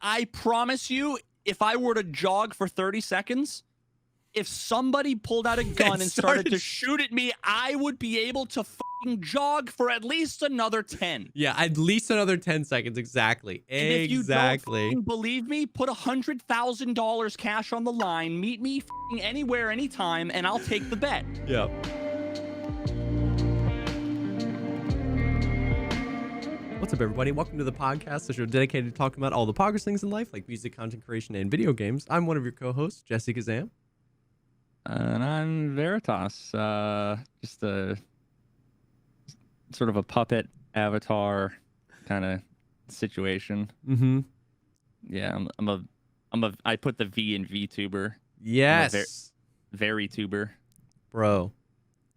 I promise you, if I were to jog for 30 seconds, if somebody pulled out a gun and started to shoot at me, I would be able to fucking jog for at least another 10. Yeah, at least another 10 seconds. Exactly. And if you don't fucking believe me, put $100,000 cash on the line, meet me fucking anywhere, anytime, and I'll take the bet. Yeah. What's up, everybody? Welcome to the podcast, the show dedicated to talking about all the progress things in life, like music, content creation, and video games. I'm one of your co-hosts, Jesse Kazam. And I'm Veritas. Just a sort of a puppet avatar kind of situation. Mm-hmm. Yeah, I put the V in VTuber. Yes. Verytuber. Bro.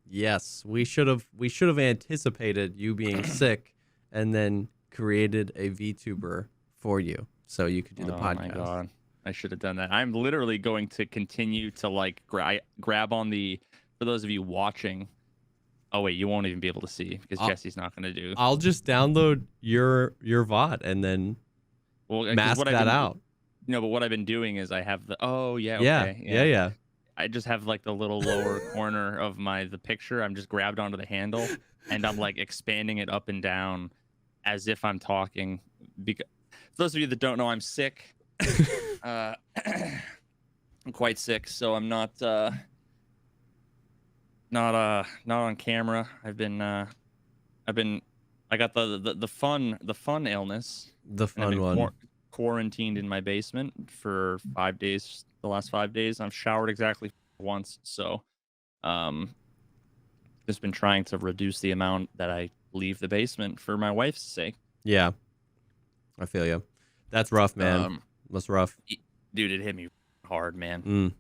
Yes. We should have anticipated you being sick and then created a VTuber for you so you could do the podcast. Oh my god. I should have done that. I'm literally going to continue to like grab on the, for those of you watching. Oh wait, you won't even be able to see because Jesse's not going to do. I'll just download your VOD and then mask that out. No, but what I've been doing is I have the Yeah. I just have like the little lower corner of the picture. I'm just grabbed onto the handle and I'm like expanding it up and down as if I'm talking. Because for those of you that don't know, I'm sick. I'm quite sick, so I'm not on camera. I got the fun illness. The fun one. Quarantined in my basement for 5 days. The last 5 days, I've showered exactly once. So, just been trying to reduce the amount that I leave the basement for my wife's sake. Yeah, I feel you. That's rough, man. That's rough. Dude, it hit me hard, man.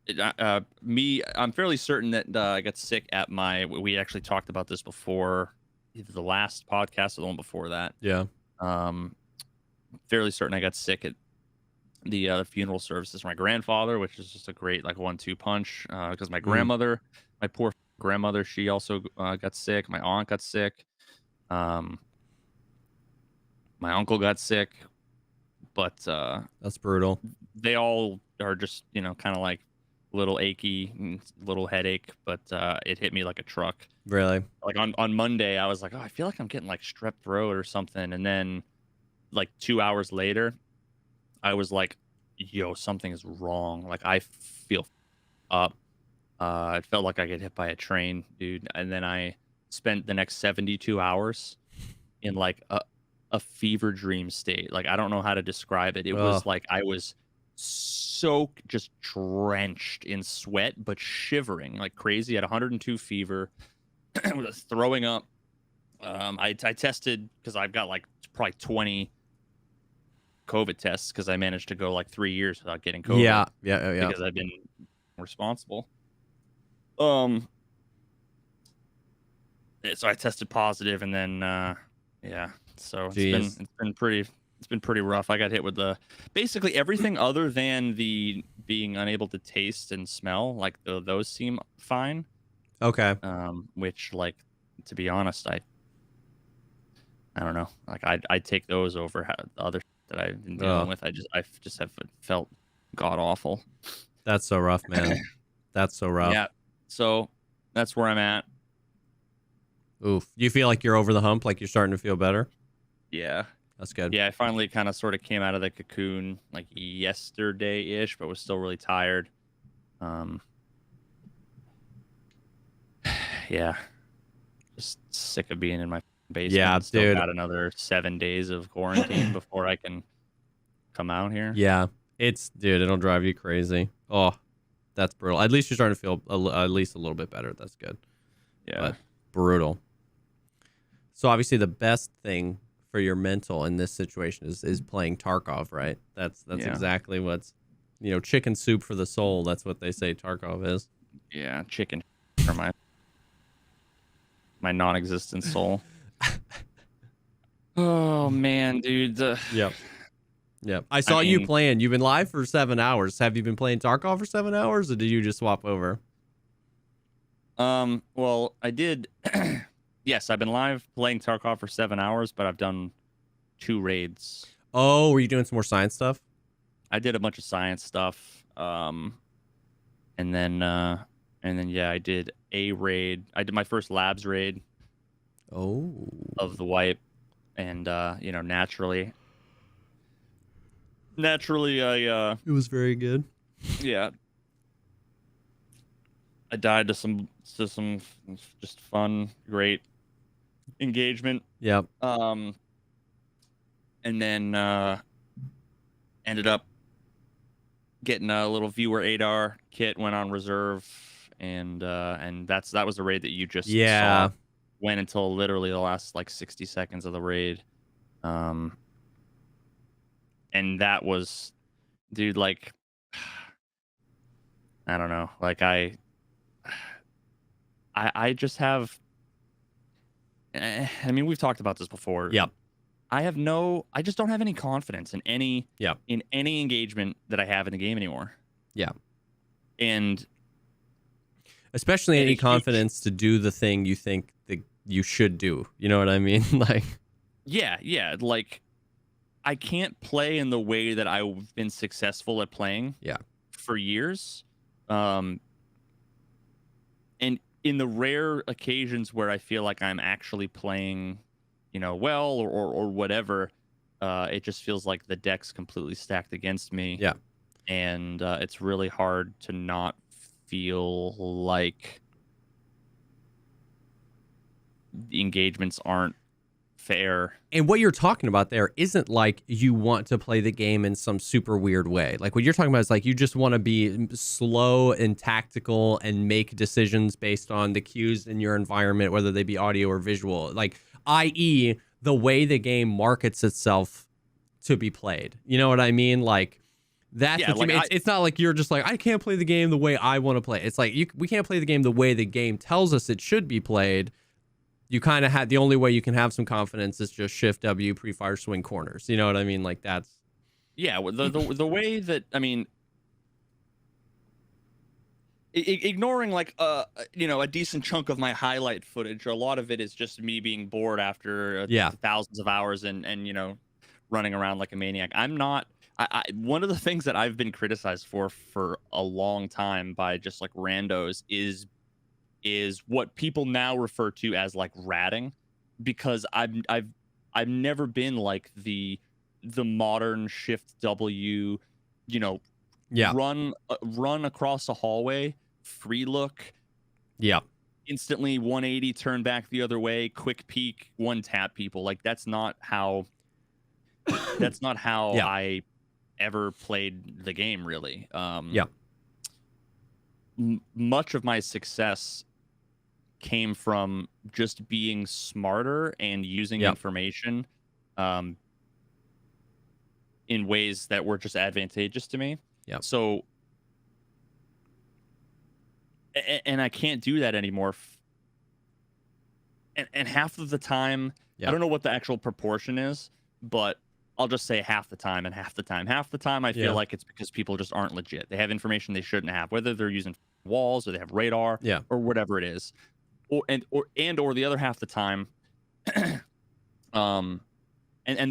I'm fairly certain that I got sick at we actually talked about this before, either the last podcast or the one before that. Yeah. Fairly certain I got sick at the funeral services for my grandfather, which is just a great like 1-2 punch. Because my grandmother, my poor grandmother, she also got sick. My aunt got sick. My uncle got sick. But that's brutal. They all are just, kind of like little achy, little headache, but it hit me like a truck. Really? Like on Monday, I was like, oh, I feel like I'm getting like strep throat or something. And then like 2 hours later, I was like, yo, something is wrong. Like I feel up. It felt like I get hit by a train, dude. And then I spent the next 72 hours in like a fever dream state. Like I don't know how to describe it. It was like I was soaked, just drenched in sweat, but shivering like crazy at 102 fever. Was throwing up. I tested because I've got like probably 20 COVID tests because I managed to go like 3 years without getting COVID. Yeah. Because I've been responsible. So I tested positive, and then yeah. So it's been pretty rough. I got hit with basically everything other than the being unable to taste and smell. Like those seem fine. Okay. Which, like, to be honest, I don't know. Like I take those over the other that I've been dealing with. I just have felt god awful. That's so rough, man. That's so rough. Yeah. So that's where I'm at. Oof. You feel like you're over the hump? Like you're starting to feel better? Yeah. That's good. Yeah, I finally kind of sort of came out of the cocoon like yesterday-ish, but was still really tired. Yeah. Just sick of being in my basement. Yeah, still dude. Got another 7 days of quarantine before I can come out here. Yeah. Dude, it'll drive you crazy. Oh, that's brutal. At least you're starting to feel at least a little bit better. That's good. Yeah. But brutal. So obviously the best thing for your mental in this situation is playing Tarkov, right? That's exactly what's, chicken soup for the soul. That's what they say Tarkov is. Yeah, chicken for my non-existent soul. Oh man, dude. Yep. I saw you playing. You've been live for 7 hours. Have you been playing Tarkov for 7 hours, or did you just swap over? Well, I did. Yes, I've been live playing Tarkov for 7 hours, but I've done 2 raids. Oh, were you doing some more science stuff? I did a bunch of science stuff. And then yeah, I did a raid. I did my first labs raid. Oh. Of the wipe, and you know, naturally, I It was very good. yeah, I died to some just fun, great engagement. Yep. And then ended up getting a little viewer ADAR kit, went on reserve, and that was the raid that you just saw. Went until literally the last like 60 seconds of the raid. And that was, dude, like, I don't know, like I just have, I mean, we've talked about this before. Yep. I just don't have any confidence in any engagement that I have in the game anymore. Yeah. And especially any confidence to do the thing you think that you should do. You know what I mean? Like, yeah. Like, I can't play in the way that I've been successful at playing. Yeah. For years. And in the rare occasions where I feel like I'm actually playing, you know, well or whatever, it just feels like the deck's completely stacked against me. Yeah. And it's really hard to not feel like the engagements aren't fair. And what you're talking about there isn't like you want to play the game in some super weird way. Like what you're talking about is like you just want to be slow and tactical and make decisions based on the cues in your environment, whether they be audio or visual. Like, i.e., the way the game markets itself to be played. You know what I mean? Like, that's what you mean. It's not like you're just like, I can't play the game the way I want to play. It's like we can't play the game the way the game tells us it should be played. You kind of had the only way you can have some confidence is just shift W, pre-fire, swing corners. You know what I mean? Like that's the way that, I mean, ignoring like you know, a decent chunk of my highlight footage, a lot of it is just me being bored after thousands of hours and you know, running around like a maniac. I'm not. One of the things that I've been criticized for a long time by just like randos is what people now refer to as like ratting, because I've never been like the modern shift W, you know, run across a hallway, free look, instantly 180 turn back the other way, quick peek, one tap people. Like that's not how I ever played the game, really. Much of my success came from just being smarter and using information in ways that were just advantageous to me. So, and I can't do that anymore. And half of the time, I don't know what the actual proportion is, but I'll just say half the time and half the time. Half the time I feel like it's because people just aren't legit. They have information they shouldn't have, whether they're using walls or they have radar or whatever it is. Or the other half the time, and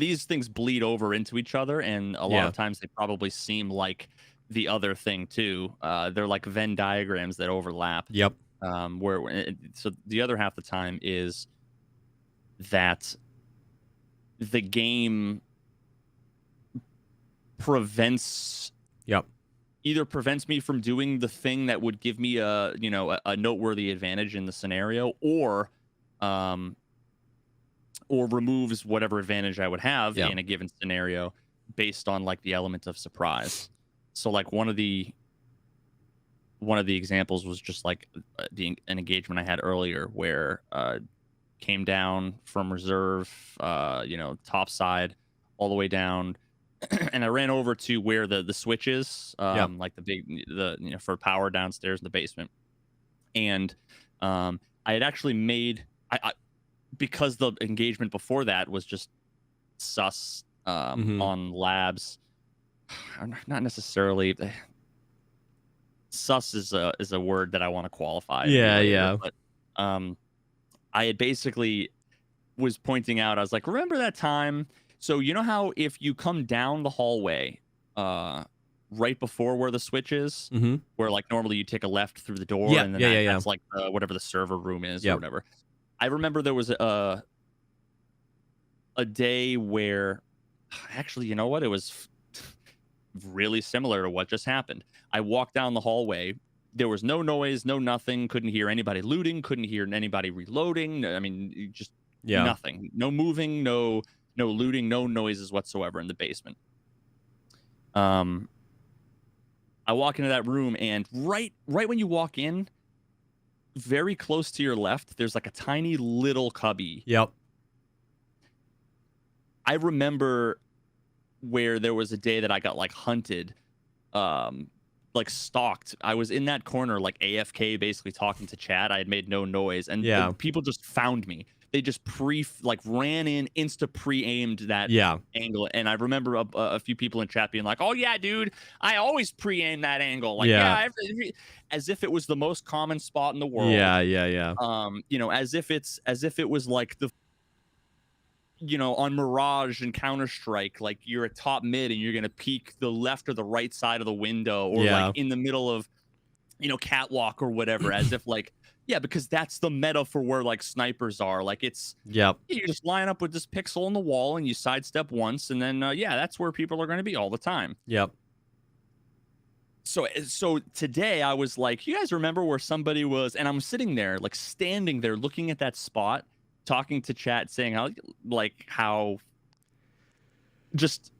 these things bleed over into each other, and a lot of times they probably seem like the other thing too. They're like Venn diagrams that overlap. So the other half the time is that the game either prevents me from doing the thing that would give me a noteworthy advantage in the scenario, or removes whatever advantage I would have in a given scenario based on like the element of surprise. So like one of the examples was just like an engagement I had earlier where came down from reserve, top side all the way down. And I ran over to where the switch is, like for power downstairs in the basement. And I had actually made, because the engagement before that was just sus on labs. Not necessarily. Sus is a word that I want to qualify. But I had basically was pointing out, I was like, remember that time So you know how if you come down the hallway, right before where the switch is, where like normally you take a left through the door, and then that's like whatever the server room is or whatever. I remember there was a day where, actually, you know what? It was really similar to what just happened. I walked down the hallway. There was no noise, no nothing. Couldn't hear anybody looting. Couldn't hear anybody reloading. I mean, just nothing. No moving. No looting. No noises whatsoever in the basement. I walk into that room, and right when you walk in, very close to your left, there's like a tiny little cubby. Yep. I remember where there was a day that I got like hunted, like stalked. I was in that corner, like AFK, basically talking to chat. I had made no noise, and people just found me. They just ran in, pre-aimed that angle. And I remember a few people in chat being like, "Oh yeah, dude, I always pre-aim that angle." Like, as if it was the most common spot in the world. Yeah. You know, as if it was like the, you know, on Mirage and Counter-Strike, like you're a top mid and you're gonna peek the left or the right side of the window, or like in the middle of, you know, catwalk or whatever, as if like. Yeah, because that's the meta for where like snipers are. Like it's you just line up with this pixel on the wall and you sidestep once, and then that's where people are going to be all the time. Yep. So today I was like, you guys remember where somebody was, and I'm sitting there, like standing there, looking at that spot, talking to chat, saying how just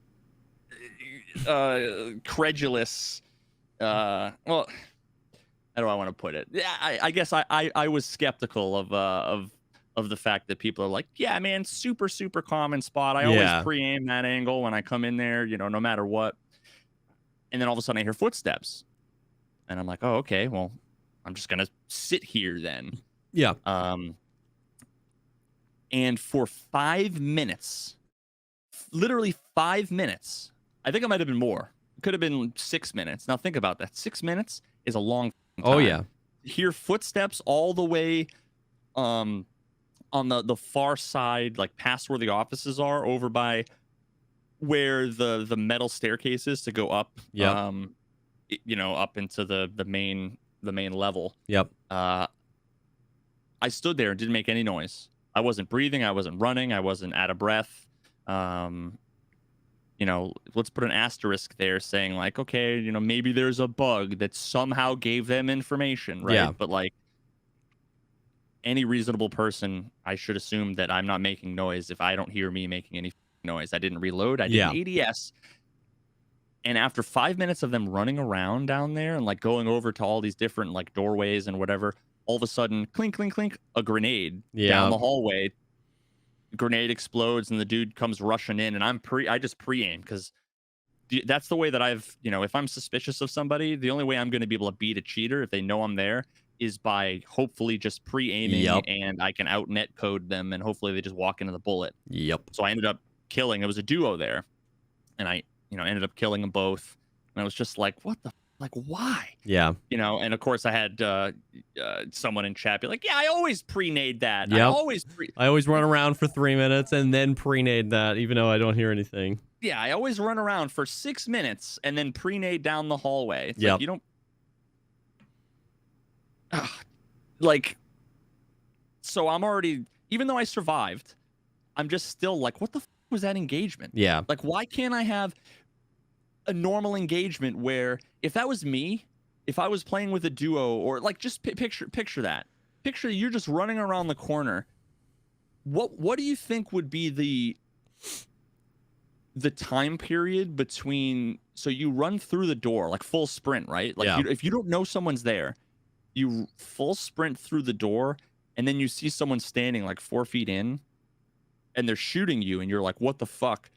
credulous. Well. How do I want to put it? Yeah, I guess I was skeptical of the fact that people are like, yeah, man, super common spot. I always pre-aim that angle when I come in there, you know, no matter what. And then all of a sudden I hear footsteps, and I'm like, oh, okay, well, I'm just gonna sit here then. Yeah. And for 5 minutes, literally 5 minutes, I think it might have been more. It could have been 6 minutes. Now think about that. 6 minutes is a long time. Oh yeah. Hear footsteps all the way on the far side, like past where the offices are, over by where the metal staircase is to go up. You know, up into the main level. Yep. I stood there and didn't make any noise. I wasn't breathing, I wasn't running, I wasn't out of breath. You know, let's put an asterisk there saying like, okay, you know, maybe there's a bug that somehow gave them information, right? Yeah. But like any reasonable person, I should assume that I'm not making noise if I don't hear me making any noise. I didn't reload, I didn't ADS. And after 5 minutes of them running around down there and like going over to all these different like doorways and whatever, all of a sudden, clink, clink, clink, a grenade down the hallway. Grenade explodes and the dude comes rushing in, and I just pre-aim, because that's the way that I've, you know, if I'm suspicious of somebody, the only way I'm going to be able to beat a cheater if they know I'm there is by hopefully just pre-aiming, and I can out net code them, and hopefully they just walk into the bullet. So I ended up killing, it was a duo there, and I, you know, ended up killing them both, and I was just like, what the, like, why? Yeah. You know, and of course I had someone in chat be like, yeah, I always pre-nade that. Yep. I always run around for 3 minutes and then pre-nade that, even though I don't hear anything. Yeah, I always run around for 6 minutes and then pre-nade down the hallway. It's like, you don't like, so I'm already, even though I survived, I'm just still like, what the was that engagement? Yeah. Like, why can't I have a normal engagement where if that was me, if I was playing with a duo, or like, just picture that. Picture you're just running around the corner. What do you think would be the time period between, so you run through the door like full sprint, right? Like if you don't know someone's there, you full sprint through the door, and then you see someone standing like 4 feet in and they're shooting you, and you're like, what the fuck?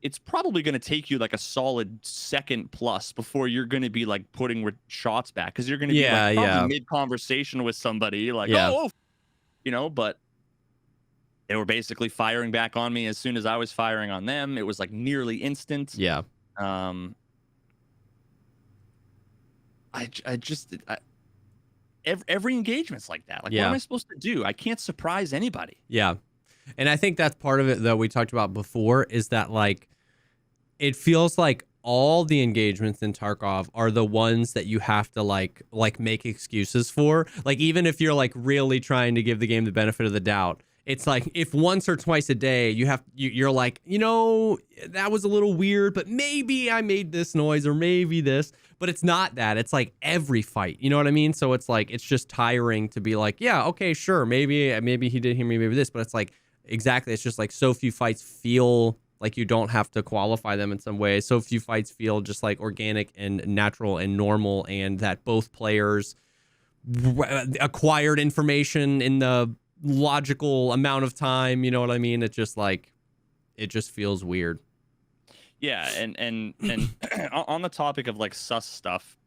It's probably going to take you like a solid second plus before you're going to be like putting shots back, because you're going to be like probably mid-conversation with somebody, like, oh, you know, but they were basically firing back on me as soon as I was firing on them. It was like nearly instant. Yeah. Every engagement's like that. Like, what am I supposed to do? I can't surprise anybody. Yeah. And I think that's part of it that we talked about before, is that like it feels like all the engagements in Tarkov are the ones that you have to like make excuses for. Like even if you're like really trying to give the game the benefit of the doubt, it's like if once or twice a day you're like, that was a little weird, but maybe I made this noise or maybe this, but it's not that. It's like every fight, you know what I mean? So it's like, it's just tiring to be like, yeah, okay, sure. Maybe he did hear me, maybe this, but it's like, exactly. It's just like so few fights feel like you don't have to qualify them in some way. So few fights feel just like organic and natural and normal, and that both players acquired information in the logical amount of time, you know what I mean? It just feels weird. Yeah, and on the topic of like sus stuff,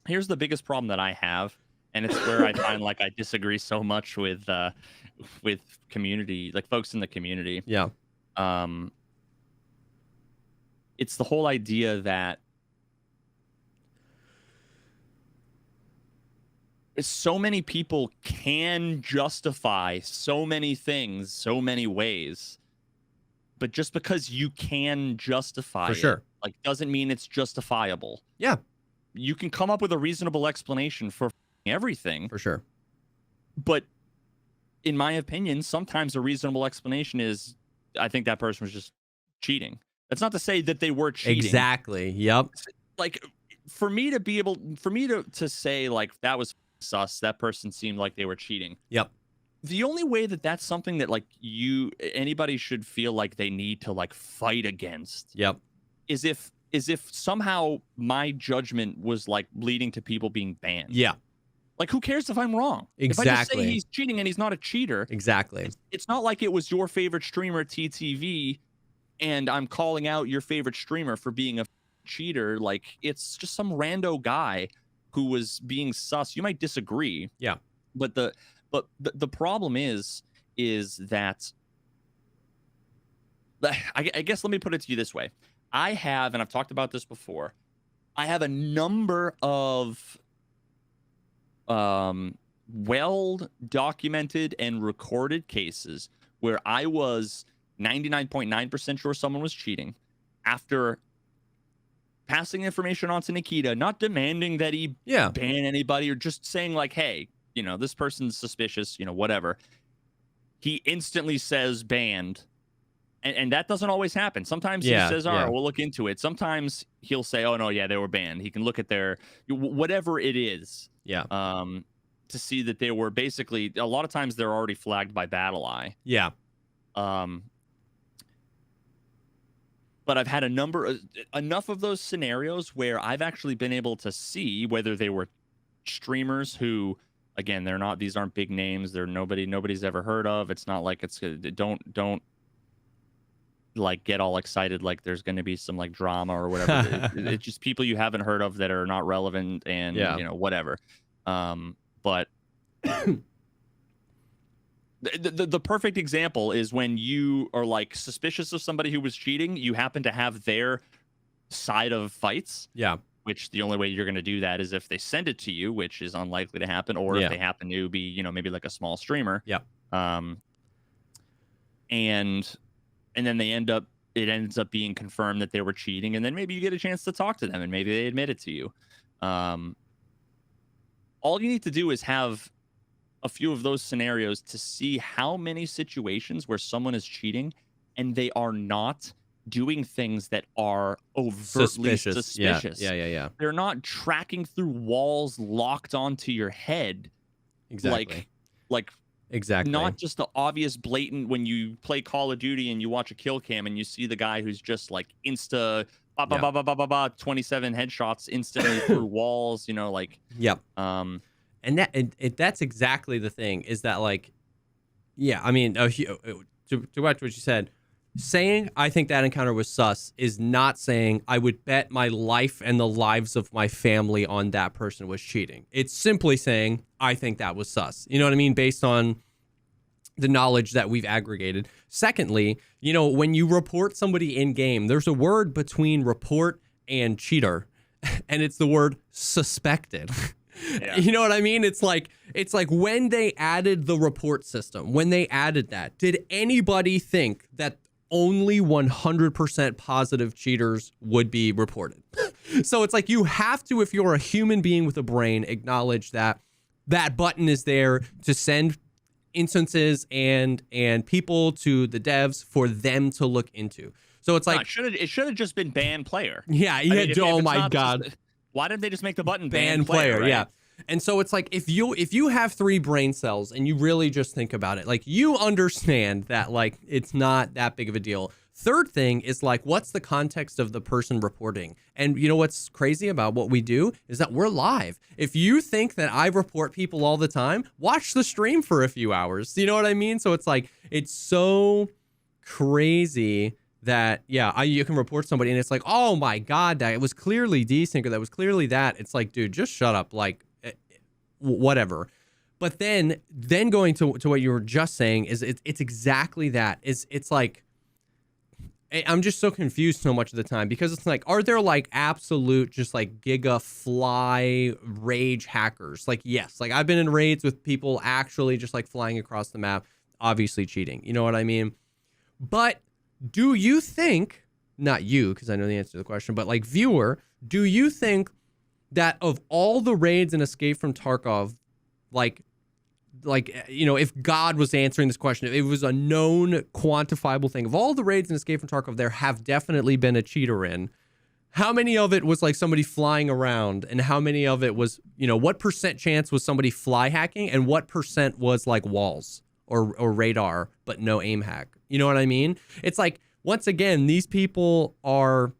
here's the biggest problem that I have, and it's where I find like I disagree so much with community, like folks in the community. Yeah. It's the whole idea that so many people can justify so many things so many ways, but just because you can justify it, like, doesn't mean it's justifiable. Yeah. You can come up with a reasonable explanation for everything. For sure. But in my opinion, sometimes a reasonable explanation is, I think that person was just cheating. That's not to say that they were cheating. Exactly. Yep. Like, for me to say like that was sus, that person seemed like they were cheating. Yep. The only way that that's something that like anybody should feel like they need to like fight against. Yep. Is if somehow my judgment was like leading to people being banned. Yeah. Like, who cares if I'm wrong? Exactly. If I just say he's cheating and he's not a cheater. Exactly. It's not like it was your favorite streamer, TTV, and I'm calling out your favorite streamer for being a cheater. Like, it's just some rando guy who was being sus. You might disagree. Yeah. But the problem is that I guess let me put it to you this way. I have, and I've talked about this before, I have a number of well documented and recorded cases where I was 99.9% sure someone was cheating after passing information on to Nikita, not demanding that he ban anybody or just saying like, hey, this person's suspicious, whatever. He instantly says banned. And that doesn't always happen. Sometimes he says, all right, we'll look into it. Sometimes he'll say, oh, no, yeah, they were banned. He can look at their whatever it is. Yeah. To see that they were basically, a lot of times they're already flagged by BattleEye. Yeah. But I've had enough of those scenarios where I've actually been able to see whether they were streamers who, again, these aren't big names. They're nobody's ever heard of. It's not like don't like get all excited like there's going to be some like drama or whatever. It's just people you haven't heard of that are not relevant and whatever. But the perfect example is when you are like suspicious of somebody who was cheating, you happen to have their side of fights. Yeah. Which the only way you're going to do that is if they send it to you, which is unlikely to happen, or if they happen to be, maybe like a small streamer. Yeah. And then it ends up being confirmed that they were cheating, and then maybe you get a chance to talk to them, and maybe they admit it to you. All you need to do is have a few of those scenarios to see how many situations where someone is cheating and they are not doing things that are overtly suspicious. Yeah. They're not tracking through walls locked onto your head. Exactly. Like exactly. Not just the obvious blatant when you play Call of Duty and you watch a kill cam and you see the guy who's just like 27 headshots instantly through walls, Yep. And that's exactly the thing, is that like, yeah, I mean, to what you said, saying I think that encounter was sus is not saying I would bet my life and the lives of my family on that person was cheating. It's simply saying I think that was sus. You know what I mean? Based on the knowledge that we've aggregated. Secondly, when you report somebody in game, there's a word between report and cheater, and it's the word suspected. Yeah. You know what I mean? It's like when they added the report system, when they added that, did anybody think that only 100% positive cheaters would be reported? So it's like you have to, if you're a human being with a brain, acknowledge that that button is there to send instances and people to the devs for them to look into. So it's like it should have just been ban player. Yeah, oh my god. Why didn't they just make the button ban player, right? Yeah. And so it's like if you have 3 brain cells and you really just think about it, like you understand that like it's not that big of a deal. Third thing is like, what's the context of the person reporting? And you know what's crazy about what we do is that we're live. If you think that I report people all the time, watch the stream for a few hours. You know what I mean? So it's like, it's so crazy that, yeah, you can report somebody and it's like, oh my God, that it was clearly desync or that was clearly that. It's like, dude, just shut up. Like, whatever. But then going to what you were just saying is it's exactly that. It's like, I'm just so confused so much of the time because it's like, are there like absolute just like giga fly rage hackers? Like, yes, like I've been in raids with people actually just like flying across the map, obviously cheating. You know what I mean? But do you think, not you, because I know the answer to the question, but like viewer, do you think that of all the raids in Escape from Tarkov, like, you know, if God was answering this question, if it was a known quantifiable thing, of all the raids in Escape from Tarkov, there have definitely been a cheater in. How many of it was like somebody flying around, and how many of it was, you know, what % chance was somebody fly hacking, and what % was like walls or radar, but no aim hack? You know what I mean? It's like, once again, these people are,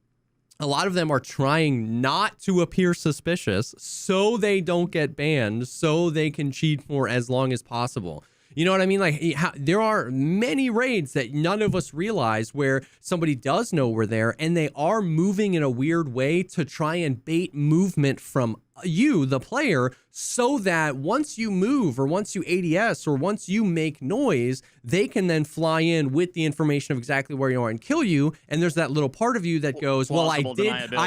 a lot of them are trying not to appear suspicious so they don't get banned, so they can cheat for as long as possible. You know what I mean? Like, there are many raids that none of us realize where somebody does know we're there and they are moving in a weird way to try and bait movement from you, the player, so that once you move or once you ADS or once you make noise, they can then fly in with the information of exactly where you are and kill you. And there's that little part of you that goes, well, I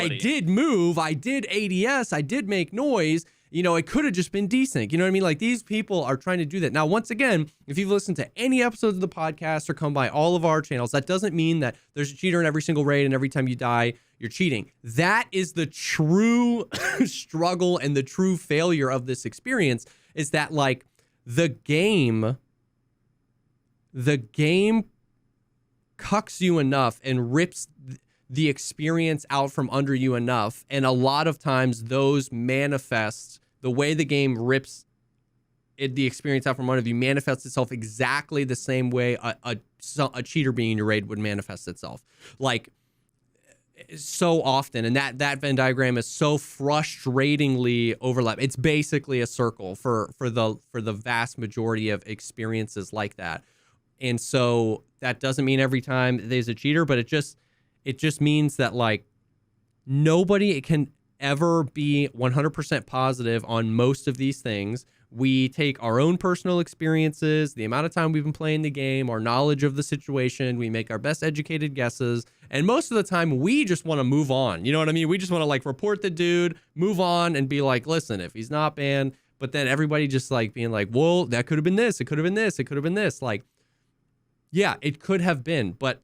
did move, I did ADS, I did make noise. You know, it could have just been desync. You know what I mean? Like, these people are trying to do that. Now, once again, if you've listened to any episodes of the podcast or come by all of our channels, that doesn't mean that there's a cheater in every single raid and every time you die, you're cheating. That is the true struggle and the true failure of this experience, is that, like, the game cucks you enough and rips the experience out from under you enough. And a lot of times those manifest, the way the game rips the experience out from under you manifests itself exactly the same way a cheater being in your raid would manifest itself. Like, so often. And that Venn diagram is so frustratingly overlapped. It's basically a circle for the vast majority of experiences like that. And so that doesn't mean every time there's a cheater, but it just means that, like, nobody can ever be 100% positive on most of these things. We take our own personal experiences, the amount of time we've been playing the game, our knowledge of the situation, we make our best educated guesses, and most of the time we just want to move on. You know what I mean? We just want to, like, report the dude, move on, and be like, listen, if he's not banned, but then everybody just, like, being like, well, that could have been this, it could have been this, it could have been this. Like, yeah, it could have been, but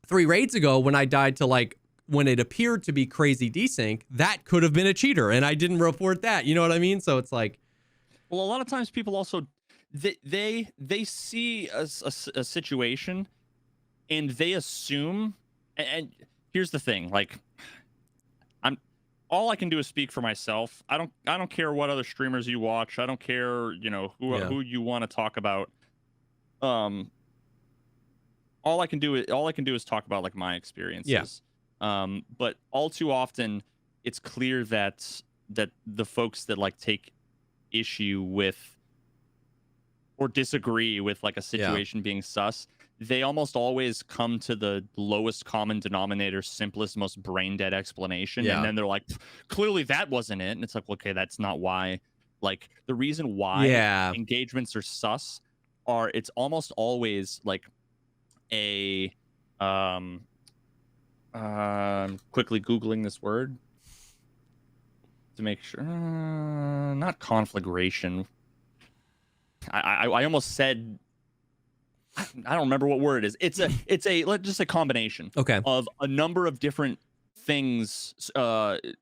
3 raids ago when I died to, like, when it appeared to be crazy desync, that could have been a cheater, and I didn't report that. You know what I mean? So it's like, well, a lot of times people also they see a situation and they assume. And here's the thing: like, all I can do is speak for myself. I don't care what other streamers you watch. I don't care, you know, who you want to talk about. All I can do is talk about, like, my experiences. Yeah. But all too often, it's clear that the folks that, like, take issue with or disagree with, like, a situation being sus, they almost always come to the lowest common denominator, simplest, most brain dead explanation. And then they're like, clearly that wasn't it. And it's like, okay, that's not why. Like, the reason why engagements are sus are, it's almost always like a quickly Googling this word. to make sure. Not conflagration. I almost said. I don't remember what word it is. It's a let's just a combination. Okay. Of a number of different things,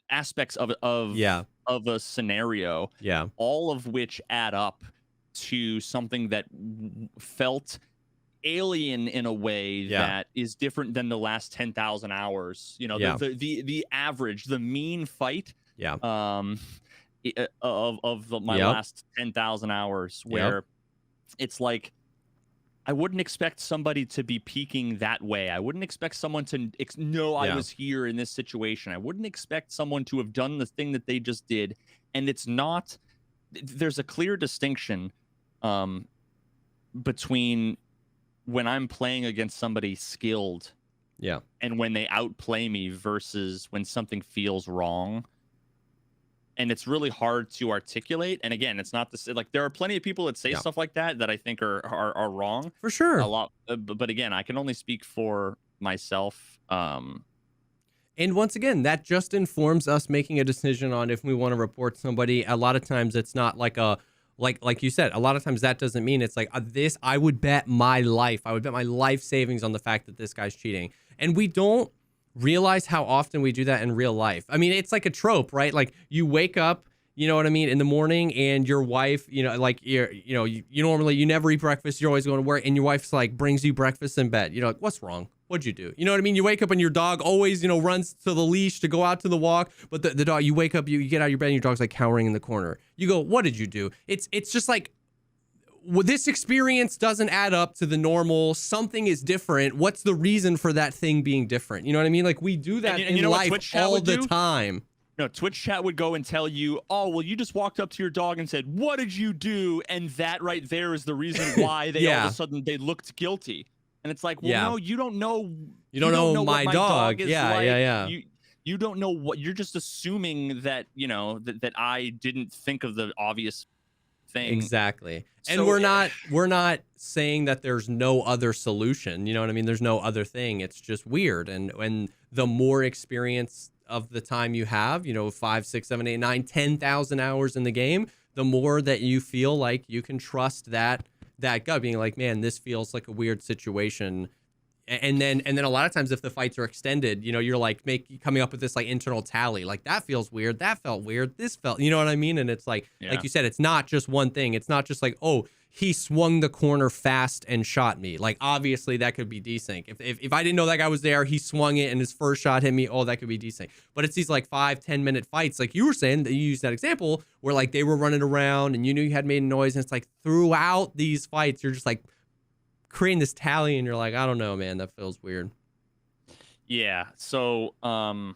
aspects of a scenario. Yeah. All of which add up to something that felt alien in a way that is different than the last 10,000 hours. You know, the average, the mean fight. Yeah. Of my last 10,000 hours, where it's like, I wouldn't expect somebody to be peaking that way. I wouldn't expect someone to know I was here in this situation. I wouldn't expect someone to have done the thing that they just did. And it's not. There's a clear distinction between when I'm playing against somebody skilled, and when they outplay me versus when something feels wrong. And it's really hard to articulate. And again, it's not the like, there are plenty of people that say stuff like that I think are wrong. For sure. A lot. But again, I can only speak for myself. And once again, that just informs us making a decision on if we want to report somebody. A lot of times it's not like like you said, a lot of times that doesn't mean it's like this. I would bet my life. I would bet my life savings on the fact that this guy's cheating. And we don't realize how often we do that in real life. I mean, it's like a trope, right? Like you wake up, you know what I mean, in the morning, and your wife, you know, like you normally, you never eat breakfast. You're always going to work, and your wife's like brings you breakfast in bed. You know, like, what's wrong? What'd you do? You know what I mean? You wake up and your dog always, you know, runs to the leash to go out to the walk. But the dog, you wake up, you get out of your bed, and your dog's like cowering in the corner. You go, what did you do? It's just like, well, this experience doesn't add up to the normal. Something is different. What's the reason for that thing being different? You know what I mean? Like we do that in life all the time. No, Twitch chat would go and tell you, oh, well, you just walked up to your dog and said, what did you do? And that right there is the reason why they all of a sudden they looked guilty. And it's like, well, no, you don't know. You don't know my dog. Is like. You don't know what, you're just assuming that, you know, that I didn't think of the obvious thing. Exactly. And so, we're not saying that there's no other solution. You know what I mean? There's no other thing. It's just weird. And the more experience of the time you have, you know, 5, 6, 7, 8, 9, 10,000 hours in the game, the more that you feel like you can trust that gut, being like, man, this feels like a weird situation. And then a lot of times if the fights are extended, you know, you're like coming up with this like internal tally, like that feels weird, that felt weird, this felt, you know what I mean? And it's like you said, it's not just one thing. It's not just like, oh, he swung the corner fast and shot me. Like obviously that could be desync. If I didn't know that guy was there, he swung it and his first shot hit me. Oh, that could be desync. But it's these like 5-10 minute fights, like you were saying, that you used that example where like they were running around and you knew you had made a noise, and it's like throughout these fights you're just like creating this tally and you're like, I don't know, man, that feels weird. Yeah. So I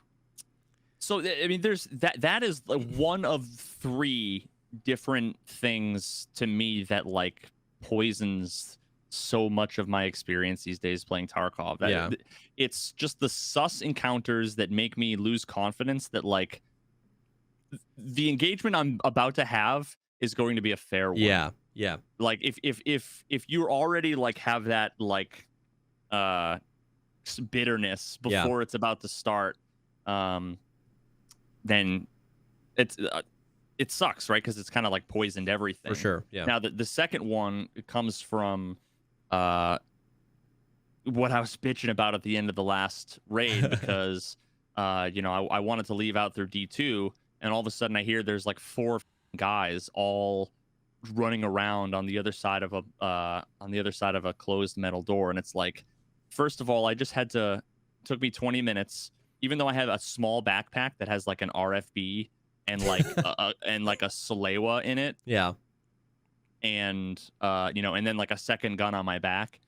mean, there's that is like one of 3 different things to me that like poisons so much of my experience these days playing Tarkov. It's just the sus encounters that make me lose confidence that like the engagement I'm about to have is going to be a fair one. Yeah. Like if you already like have that like bitterness before it's about to start, then it sucks, right? Because it's kind of like poisoned everything. For sure. Yeah. Now the second one comes from what I was bitching about at the end of the last raid because you know, I wanted to leave out through D2, and all of a sudden I hear there's like 4 guys all running around on the other side of a closed metal door, and it's like, first of all, I just took me 20 minutes, even though I have a small backpack that has like an RFB and like and like a Salewa in it, and you know, and then like a second gun on my back.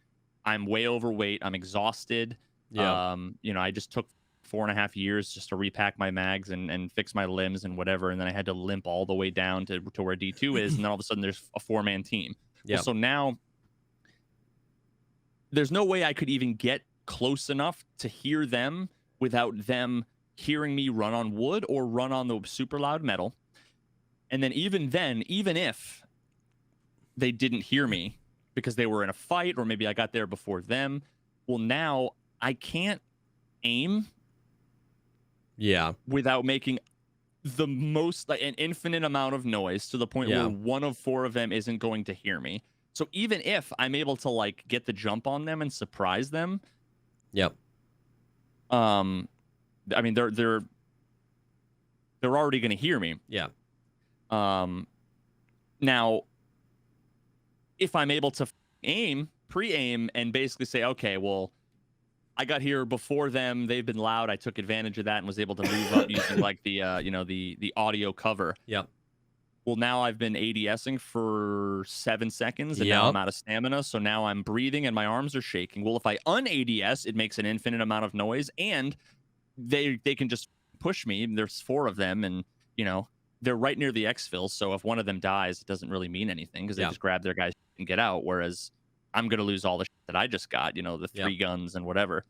I'm way overweight, I'm exhausted. You know, I just took 4.5 years just to repack my mags and fix my limbs and whatever, and then I had to limp all the way down to where D2 is, and then all of a sudden there's a 4-man team. Well, so now there's no way I could even get close enough to hear them without them hearing me run on wood or run on the super loud metal. And then even if they didn't hear me because they were in a fight, or maybe I got there before them, well, now I can't aim without making the most, like, an infinite amount of noise to the point Yeah. where one of 4 of them isn't going to hear me. So even if I'm able to like get the jump on them and surprise them, Yep. I mean they're already going to hear me. Yeah. Now if I'm able to pre-aim and basically say, okay, well, I got here before them, they've been loud, I took advantage of that and was able to move up using like the you know, the audio cover. Yep. Well, now I've been ADSing for 7 seconds, and now I'm out of stamina, so now I'm breathing and my arms are shaking. Well, if I un-ADS, it makes an infinite amount of noise, and they can just push me. There's 4 of them, and, you know, they're right near the exfil, so if one of them dies, it doesn't really mean anything, because they just grab their guys and get out, whereas I'm going to lose all the shit that I just got, you know, the 3 guns and whatever.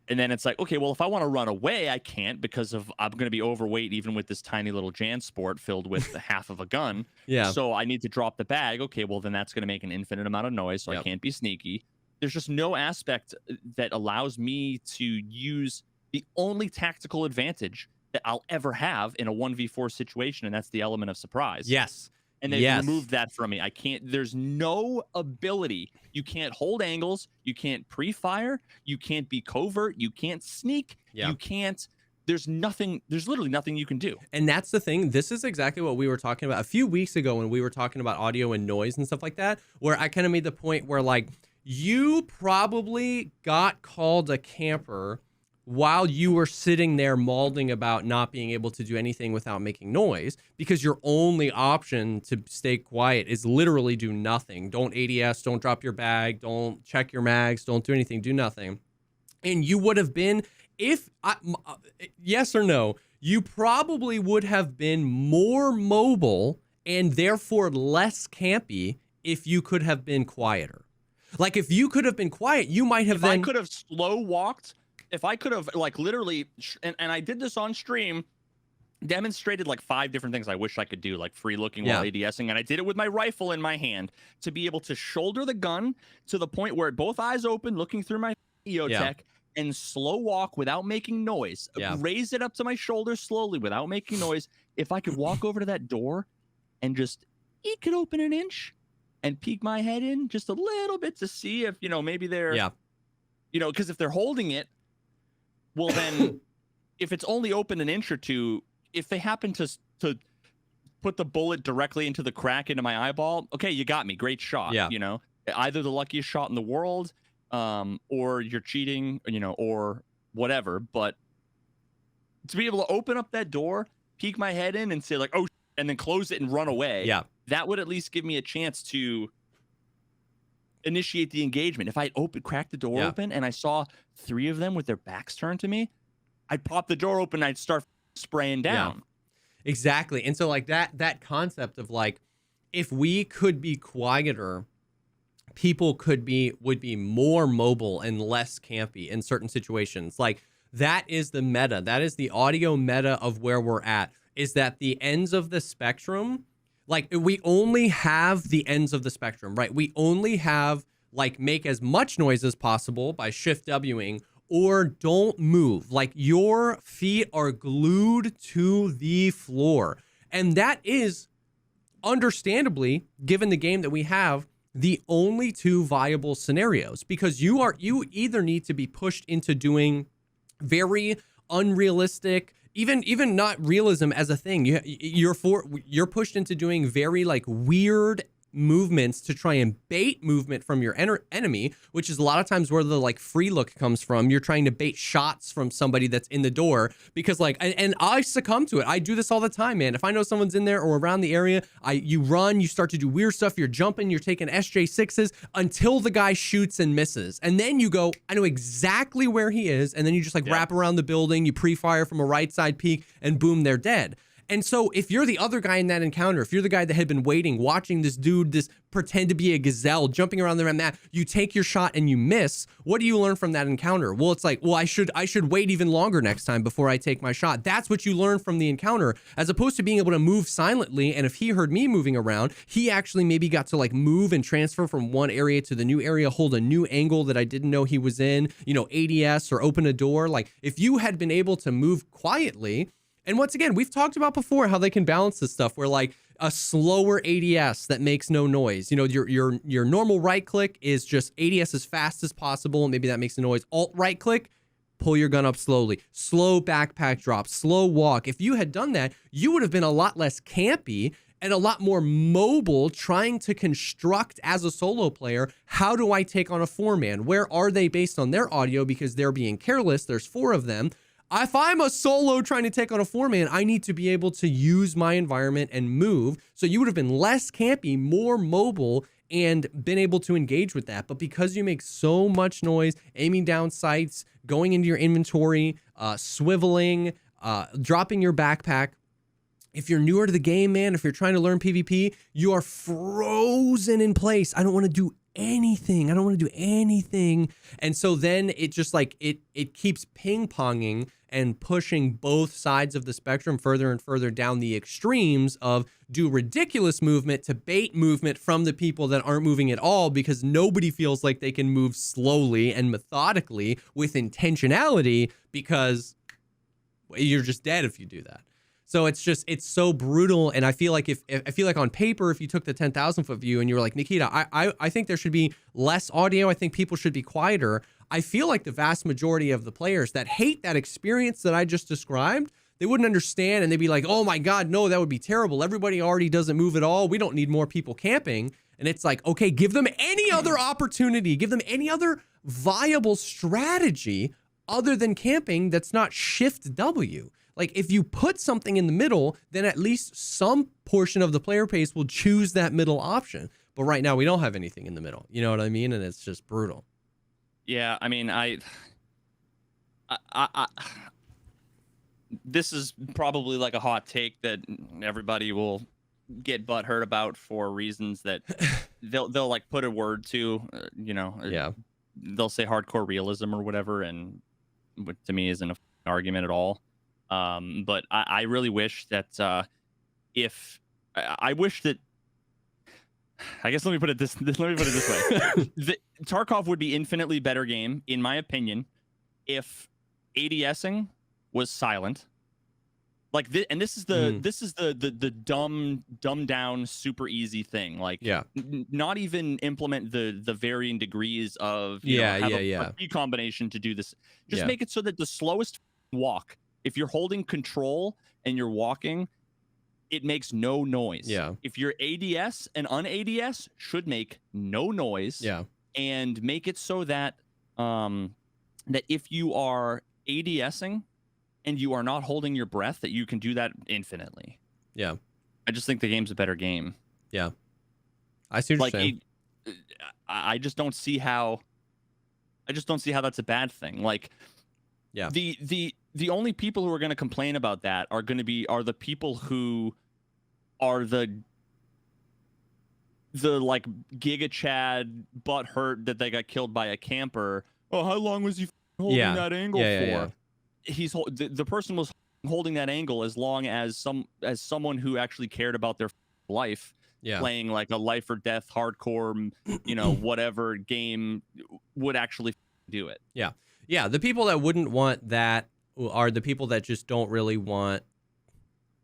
And then it's like, okay, well, if I want to run away, I can't, because I'm going to be overweight even with this tiny little JanSport filled with half of a gun. Yeah. So I need to drop the bag. Okay, well, then that's going to make an infinite amount of noise, so I can't be sneaky. There's just no aspect that allows me to use the only tactical advantage that I'll ever have in a 1v4 situation, and that's the element of surprise. Yes. And they've removed that from me. I can't, there's no ability. You can't hold angles. You can't pre-fire. You can't be covert. You can't sneak. You can't, there's nothing, there's literally nothing you can do. And that's the thing. This is exactly what we were talking about a few weeks ago when we were talking about audio and noise and stuff like that, where I kind of made the point where, like, you probably got called a camper while you were sitting there mauling about not being able to do anything without making noise, because your only option to stay quiet is literally do nothing. Don't ADS, don't drop your bag, don't check your mags, don't do anything, do nothing. And you would have been, yes or no, you probably would have been more mobile and therefore less campy if you could have been quieter. Like, if you could have been quiet, you might have I could have slow walked. If I could have, like, literally, and I did this on stream, demonstrated like 5 different things I wish I could do, like free looking while ADSing, and I did it with my rifle in my hand to be able to shoulder the gun to the point where both eyes open, looking through my EOTech, and slow walk without making noise. Raise it up to my shoulder slowly without making noise. If I could walk over to that door and just eke it open an inch and peek my head in just a little bit to see if, you know, maybe they're, you know, because if they're holding it, well, then if it's only open an inch or two, if they happen to put the bullet directly into the crack into my eyeball, okay, you got me. Great shot. You know, either the luckiest shot in the world, or you're cheating, you know, or whatever. But to be able to open up that door, peek my head in and say like, oh, and then close it and run away. That would at least give me a chance to initiate the engagement. If I cracked the door open and I saw 3 of them with their backs turned to me, I'd pop the door open and I'd start spraying down. Exactly. And so, like, that concept of, like, if we could be quieter, people would be more mobile and less campy in certain situations. Like, that is the meta. That is the audio meta of where we're at, is that the ends of the spectrum, like, we only have the ends of the spectrum, right? We only have, like, make as much noise as possible by shift Wing, or don't move. Like, your feet are glued to the floor. And that is, understandably, given the game that we have, the only 2 viable scenarios, because you either need to be pushed into doing very unrealistic, even not realism as a thing. You're pushed into doing very, like, weird movements to try and bait movement from your enemy, which is a lot of times where the, like, free look comes from. You're trying to bait shots from somebody that's in the door, because, like, and I succumb to it. I do this all the time, man. If I know someone's in there or around the area, you run, you start to do weird stuff, you're jumping, you're taking SJ6s until the guy shoots and misses. And then you go, I know exactly where he is, and then you just, like, wrap around the building, you pre-fire from a right side peek, and boom, they're dead. And so if you're the other guy in that encounter, if you're the guy that had been waiting, watching this dude, this pretend to be a gazelle jumping around there and that, you take your shot and you miss, what do you learn from that encounter? Well, it's like, well, I should wait even longer next time before I take my shot. That's what you learn from the encounter, as opposed to being able to move silently. And if he heard me moving around, he actually maybe got to, like, move and transfer from one area to the new area, hold a new angle that I didn't know he was in, you know, ADS or open a door. Like, if you had been able to move quietly, And once again, we've talked about before how they can balance this stuff where like a slower ADS that makes no noise. You know, your normal right click is just ADS as fast as possible. Maybe that makes a noise. Alt right click, pull your gun up slowly. Slow backpack drop, slow walk. If you had done that, you would have been a lot less campy and a lot more mobile, trying to construct as a solo player, how do I take on a 4-man? Where are they based on their audio because they're being careless? There's 4 of them. If I'm a solo trying to take on a 4-man, I need to be able to use my environment and move. So you would have been less campy, more mobile, and been able to engage with that. But because you make so much noise, aiming down sights, going into your inventory, swiveling, dropping your backpack, if you're newer to the game, man, if you're trying to learn PvP, you are frozen in place. I don't want to do anything. I don't want to do anything. And so then it just like, it keeps ping-ponging and pushing both sides of the spectrum further and further down the extremes of do ridiculous movement to bait movement from the people that aren't moving at all, because nobody feels like they can move slowly and methodically with intentionality, because you're just dead if you do that. So it's so brutal. And I feel like on paper, if you took the 10,000 foot view and you were like, Nikita, I think there should be less audio. I think people should be quieter. I feel like the vast majority of the players that hate that experience that I just described, they wouldn't understand. And they'd be like, oh my God, no, that would be terrible. Everybody already doesn't move at all. We don't need more people camping. And it's like, okay, give them any other opportunity. Give them any other viable strategy other than camping that's not Shift W. Like, if you put something in the middle, then at least some portion of the player base will choose that middle option. But right now, we don't have anything in the middle. You know what I mean? And it's just brutal. Yeah, I mean, this is probably like a hot take that everybody will get butthurt about for reasons that they'll like put a word to, you know. Yeah. They'll say hardcore realism or whatever, and which to me isn't an argument at all. But I really wish that I wish that, I guess let me put it this way. Tarkov would be infinitely better game, in my opinion, if ADSing was silent. Like this, and this is the dumb down super easy thing. Like, yeah, not even implement the varying degrees of a combination to do this. Just make it so that the slowest walk, if you're holding control and you're walking, it makes no noise. Yeah. If you're ADS and un-ADS, should make no noise. Yeah. And make it so that that if you are ADSing and you are not holding your breath, that you can do that infinitely. Yeah. I just think the game's a better game. Yeah. I see what you're saying. I just don't see how that's a bad thing. Like, yeah. The only people who are going to complain about that are the people who are the like Giga Chad butt hurt that they got killed by a camper. Oh, how long was he holding that angle for? Yeah. The person was holding that angle as long as someone who actually cared about their life, playing like a life or death hardcore, whatever game would actually do it. Yeah. Yeah, the people that wouldn't want that are the people that just don't really want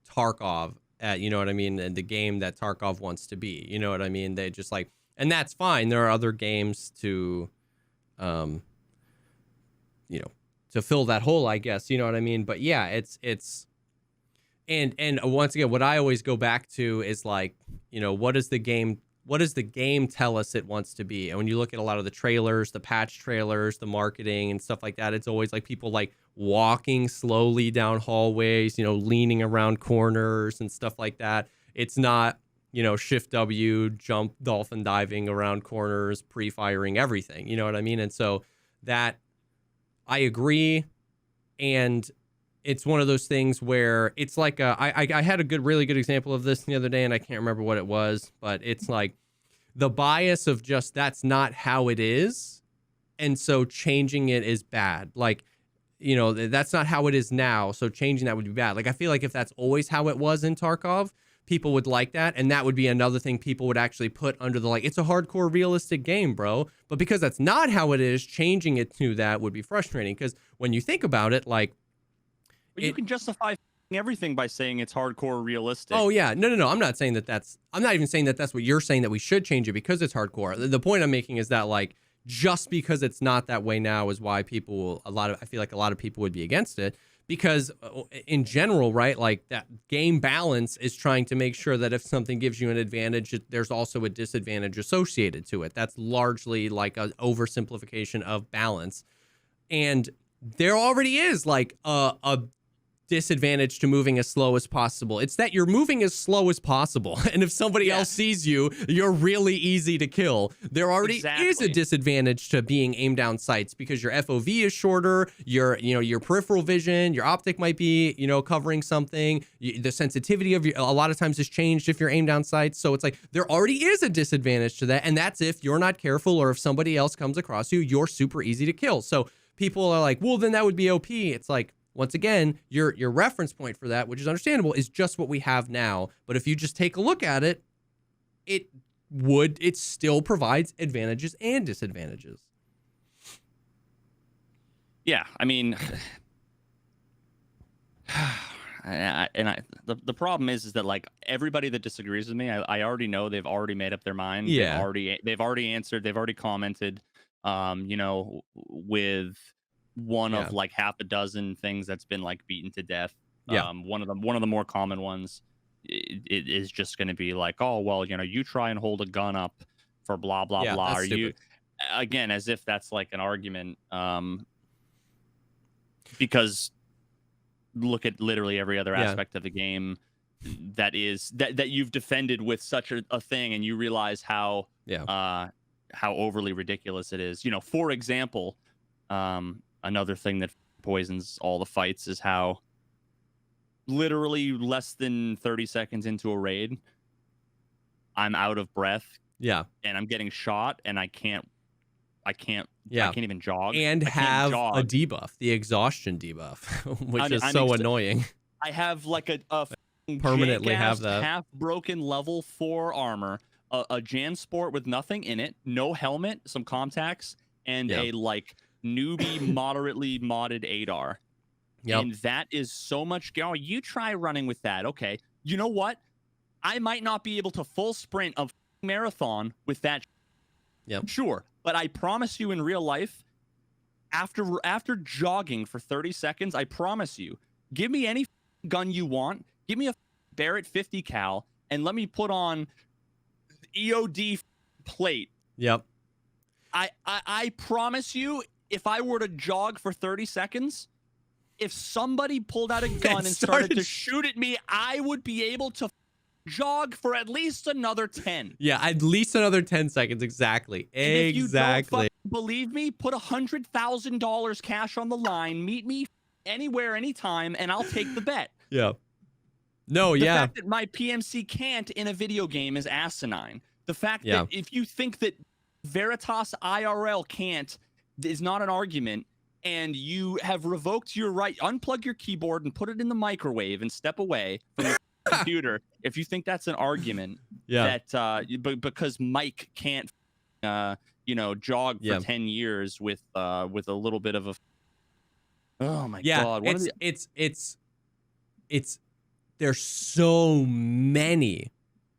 Tarkov at, you know what I mean, and the game that Tarkov wants to be. You know what I mean? They just like, and that's fine. There are other games to, to fill that hole, I guess. You know what I mean? But yeah, it's and once again, what I always go back to is like, what does the game tell us it wants to be? And when you look at a lot of the trailers, the patch trailers, the marketing and stuff like that, it's always like people like walking slowly down hallways, leaning around corners and stuff like that. It's not, Shift W, jump, dolphin diving around corners, pre-firing everything. You know what I mean? And so that, I agree. And it's one of those things where it's like I had a really good example of this the other day, and I can't remember what it was, but it's like the bias of just that's not how it is, and so changing it is bad. Like, that's not how it is now, so changing that would be bad. Like, I feel like if that's always how it was in Tarkov, people would like that, and that would be another thing people would actually put under the, like, it's a hardcore realistic game, bro. But because that's not how it is, changing it to that would be frustrating, because when you think about it, like, you can justify everything by saying it's hardcore realistic. Oh yeah, no. I'm not saying that I'm not even saying that that's what you're saying, that we should change it because it's hardcore. The point I'm making is that like just because it's not that way now is why people I feel like a lot of people would be against it, because in general, right, like that game balance is trying to make sure that if something gives you an advantage, there's also a disadvantage associated to it. That's largely like an oversimplification of balance. And there already is like a disadvantage to moving as slow as possible. It's that you're moving as slow as possible. And if somebody else sees you, you're really easy to kill. There already is a disadvantage to being aimed down sights because your FOV is shorter, your peripheral vision, your optic might be, covering something. The sensitivity of a lot of times is changed if you're aimed down sights. So it's like there already is a disadvantage to that. And that's if you're not careful or if somebody else comes across you, you're super easy to kill. So people are like, well, then that would be OP. It's like, once again, your reference point for that, which is understandable, is just what we have now. But if you just take a look at it, it still provides advantages and disadvantages. Yeah, I mean, the problem is that like everybody that disagrees with me, I already know they've already made up their mind. Yeah, they've already answered. They've already commented. With one of like half a dozen things that's been like beaten to death. One of the more common ones it is just going to be like, oh well, you try and hold a gun up for blah blah blah. Are you again, as if that's like an argument? Because look at literally every other aspect of the game that you've defended with such a thing, and you realize how overly ridiculous it is. For example, another thing that poisons all the fights is how literally less than 30 seconds into a raid, I'm out of breath. Yeah. And I'm getting shot and I can't even jog. And have a debuff, the exhaustion debuff, which is so annoying. I have like a permanently have that half broken level 4 armor, a Jan Sport with nothing in it, no helmet, some contacts, and a like newbie moderately modded ADAR. And that is so much. You try running with that. Okay. You know what? I might not be able to full sprint a marathon with that. Sure. But I promise you in real life, after jogging for 30 seconds, I promise you, give me any gun you want. Give me a Barrett 50 cal and let me put on EOD plate. I promise you, if I were to jog for 30 seconds, if somebody pulled out a gun and started to shoot at me, I would be able to jog for at least another 10. Yeah, at least another 10 seconds. Exactly. And if you don't believe me, put $100,000 cash on the line. Meet me anywhere, anytime, and I'll take the bet. The fact that my PMC can't in a video game is asinine. The fact that if you think that Veritas IRL can't is not an argument, and you have revoked your right, unplug your keyboard and put it in the microwave and step away from the computer. If you think that's an argument, that because Mike can't, jog for 10 years with a little bit of a. Oh my God! It's there's so many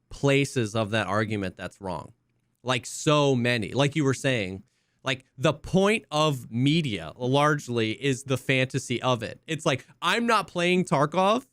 places of that argument that's wrong. Like so many, like you were saying, like the point of media largely is the fantasy of it. It's like, I'm not playing Tarkov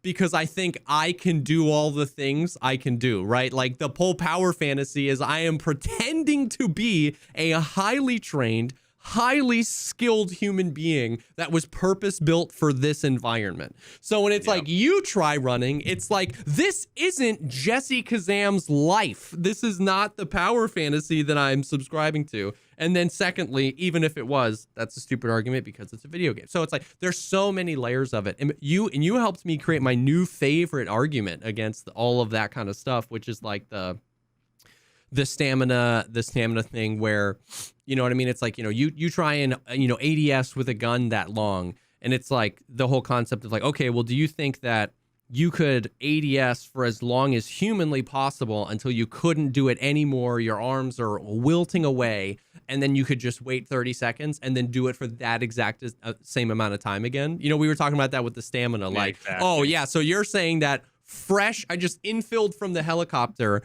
because I think I can do all the things I can do, right? Like the whole power fantasy is I am pretending to be a highly trained, highly skilled human being that was purpose built for this environment. So when it's like you try running, it's like, this isn't Jesse Kazam's life. This is not the power fantasy that I'm subscribing to. And then secondly, even if it was, that's a stupid argument because it's a video game. So it's like, there's so many layers of it. And you helped me create my new favorite argument against all of that kind of stuff, which is like the stamina thing where, you know what I mean? It's like, you try and, ADS with a gun that long. And it's like the whole concept of like, okay, well, do you think that you could ADS for as long as humanly possible until you couldn't do it anymore. Your arms are wilting away, and then you could just wait 30 seconds and then do it for that exact same amount of time again. You know, we were talking about that with the stamina. Like, exactly. Oh, yeah, so you're saying that fresh, I just infilled from the helicopter,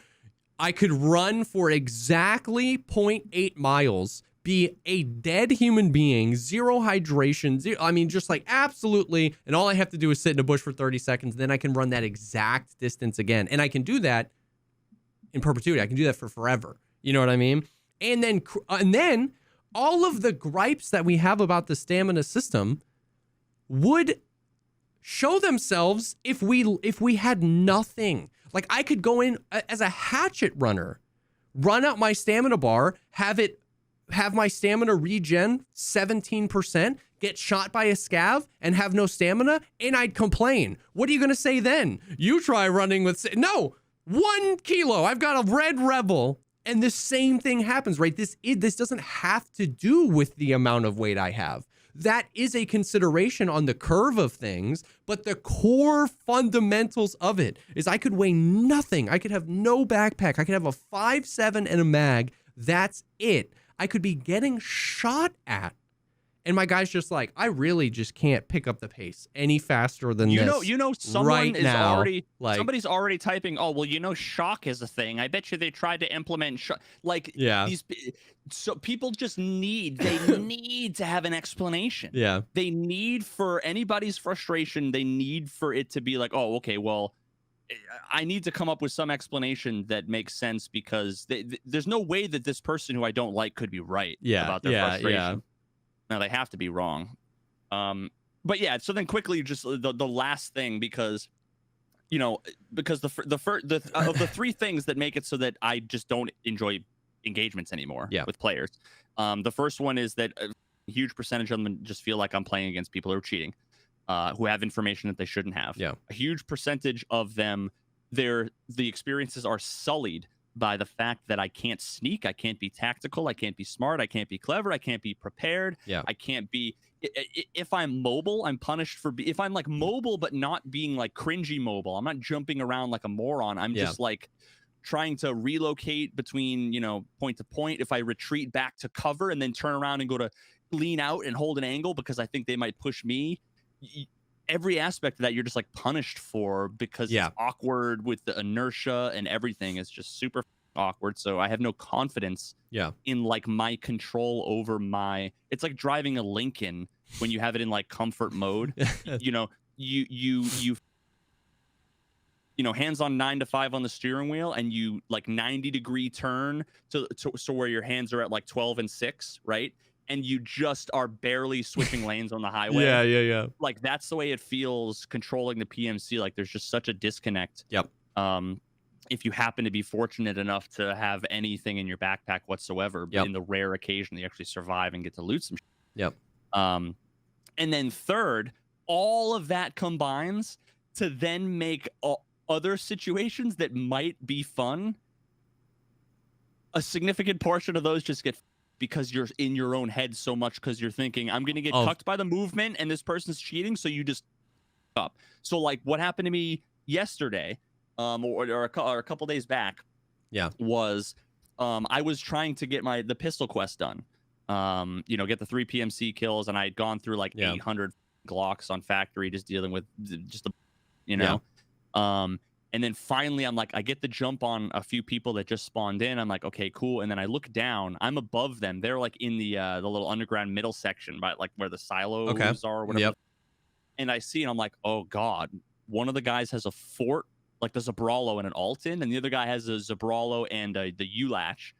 I could run for exactly 0.8 miles, be a dead human being, zero hydration, I mean, just like absolutely, and all I have to do is sit in a bush for 30 seconds, then I can run that exact distance again. And I can do that in perpetuity. I can do that for forever. You know what I mean? And then all of the gripes that we have about the stamina system would show themselves if we had nothing. Like, I could go in as a hatchet runner, run out my stamina bar, have my stamina regen 17%, get shot by a scav, and have no stamina, and I'd complain. What are you going to say then? You try running with... No! 1 kilo! I've got a red rebel, and the same thing happens, right? This doesn't have to do with the amount of weight I have. That is a consideration on the curve of things, but the core fundamentals of it is I could weigh nothing. I could have no backpack. I could have a 5.7 and a mag. That's it. I could be getting shot at. And my guy's just like, I really just can't pick up the pace any faster than this. Someone right is now, already like, somebody's already typing, oh, well, shock is a thing. I bet you they tried to implement shock. Like, yeah. So people just need to have an explanation. Yeah. They need, for anybody's frustration, they need for it to be like, oh, okay, well, I need to come up with some explanation that makes sense, because there's no way that this person who I don't like could be right about their frustration. Yeah. No, they have to be wrong. But yeah, so then quickly, just the last thing, because of the 3 things that make it so that I just don't enjoy engagements anymore with players. The first one is that a huge percentage of them just feel like I'm playing against people who are cheating, who have information that they shouldn't have. Yeah. A huge percentage of them, the experiences are sullied by the fact that I can't sneak, I can't be tactical, I can't be smart, I can't be clever, I can't be prepared. Yeah. I can't be... If I'm mobile, I'm punished for... If I'm like mobile, but not being like cringy mobile, I'm not jumping around like a moron. I'm just like trying to relocate between, point to point. If I retreat back to cover and then turn around and go to lean out and hold an angle because I think they might push me, every aspect of that you're just like punished for, because it's awkward with the inertia and everything. Is just super awkward. So I have no confidence in like my control over my... It's like driving a Lincoln when you have it in like comfort mode. You hands on 9 to 5 on the steering wheel, and you like 90-degree turn to where your hands are at like 12 and 6, right? And you just are barely switching lanes on the highway. Yeah. Like, that's the way it feels controlling the PMC. Like, there's just such a disconnect. Yep. If you happen to be fortunate enough to have anything in your backpack whatsoever, but in the rare occasion that you actually survive and get to loot some shit. Yep. And then third, all of that combines to then make other situations that might be fun, a significant portion of those just get... because you're in your own head so much, because you're thinking, I'm going to get cucked by the movement and this person's cheating, so you just up. So like what happened to me yesterday, or a couple days back, was I was trying to get the pistol quest done, get the 3 PMC kills, and I had gone through like 800 Glocks on factory, just dealing with just and then finally, I'm like, I get the jump on a few people that just spawned in. I'm like, okay, cool. And then I look down. I'm above them. They're like in the little underground middle section, by like where the silos are, or whatever. Yep. And I see, and I'm like, oh god, one of the guys has a fort, like the Zabralo and an Alton, and the other guy has a Zabralo and the U-latch.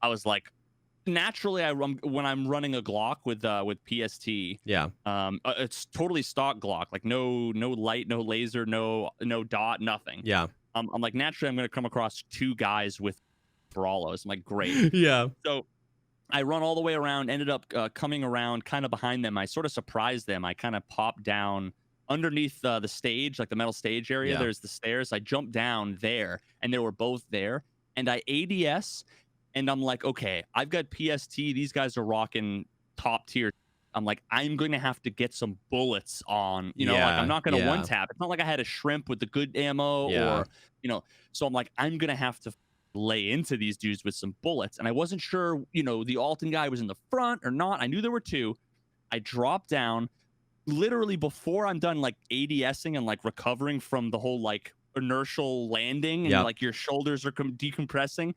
I was like, naturally, when I'm running a Glock with PST, it's totally stock Glock, like no light, no laser, no dot, nothing. I'm like, naturally, I'm gonna come across 2 guys with Brawlos. I'm like, great. So I run all the way around, ended up coming around kind of behind them. I sort of surprised them. I kind of popped down underneath the stage, like the metal stage area. There's the stairs. I jumped down there, and they were both there, and I ADS. And I'm like, okay, I've got PST. These guys are rocking top tier. I'm like, I'm going to have to get some bullets on, like I'm not going to one tap. It's not like I had a shrimp with the good ammo or, so I'm like, I'm going to have to lay into these dudes with some bullets. And I wasn't sure, the Alton guy was in the front or not. I knew there were two. I dropped down literally before I'm done like ADSing and like recovering from the whole like inertial landing and like your shoulders are decompressing.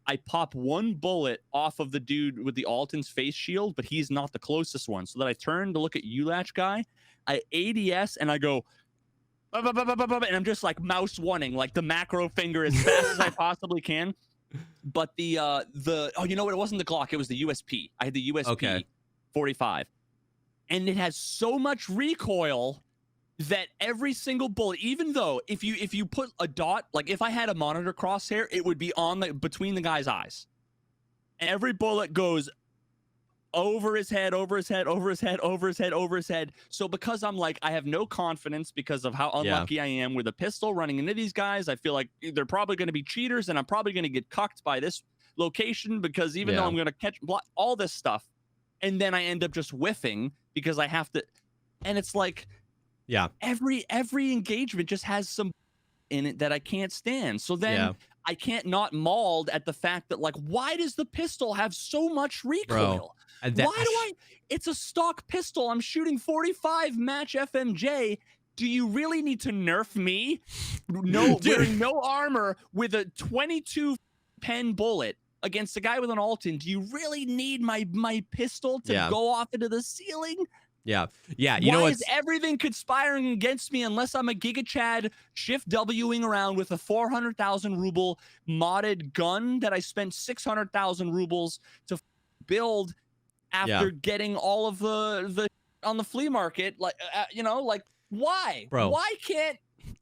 I pop one bullet off of the dude with the Alton's face shield, but he's not the closest one. So that I turn to look at ULACH guy, I ADS and I go, and I'm just like mouse oneing, like the macro finger as fast as I possibly can. But you know what? It wasn't the Glock. It was the USP. I had the USP 45, and it has so much recoil that every single bullet, even though if you put a dot, like if I had a monitor crosshair, it would be on between the guy's eyes. Every bullet goes over his head, over his head, over his head, over his head, over his head. So because I'm like, I have no confidence because of how unlucky I am with a pistol running into these guys. I feel like they're probably going to be cheaters and I'm probably going to get cucked by this location because even though I'm going to catch all this stuff, and then I end up just whiffing because I have to, and it's like, every engagement just has some in it that I can't stand. So then I can't not mauled at the fact that like, why does the pistol have so much recoil? It's a stock pistol. I'm shooting 45 match FMJ. Do you really need to nerf me? No, wearing no armor with a 22 pen bullet against a guy with an Alton. Do you really need my pistol to go off into the ceiling? Yeah. Why is everything conspiring against me unless I'm a Giga Chad shift Wing around with a 400,000 ruble modded gun that I spent 600,000 rubles to build after getting all of the on the flea market? Like, like why? Bro, why can't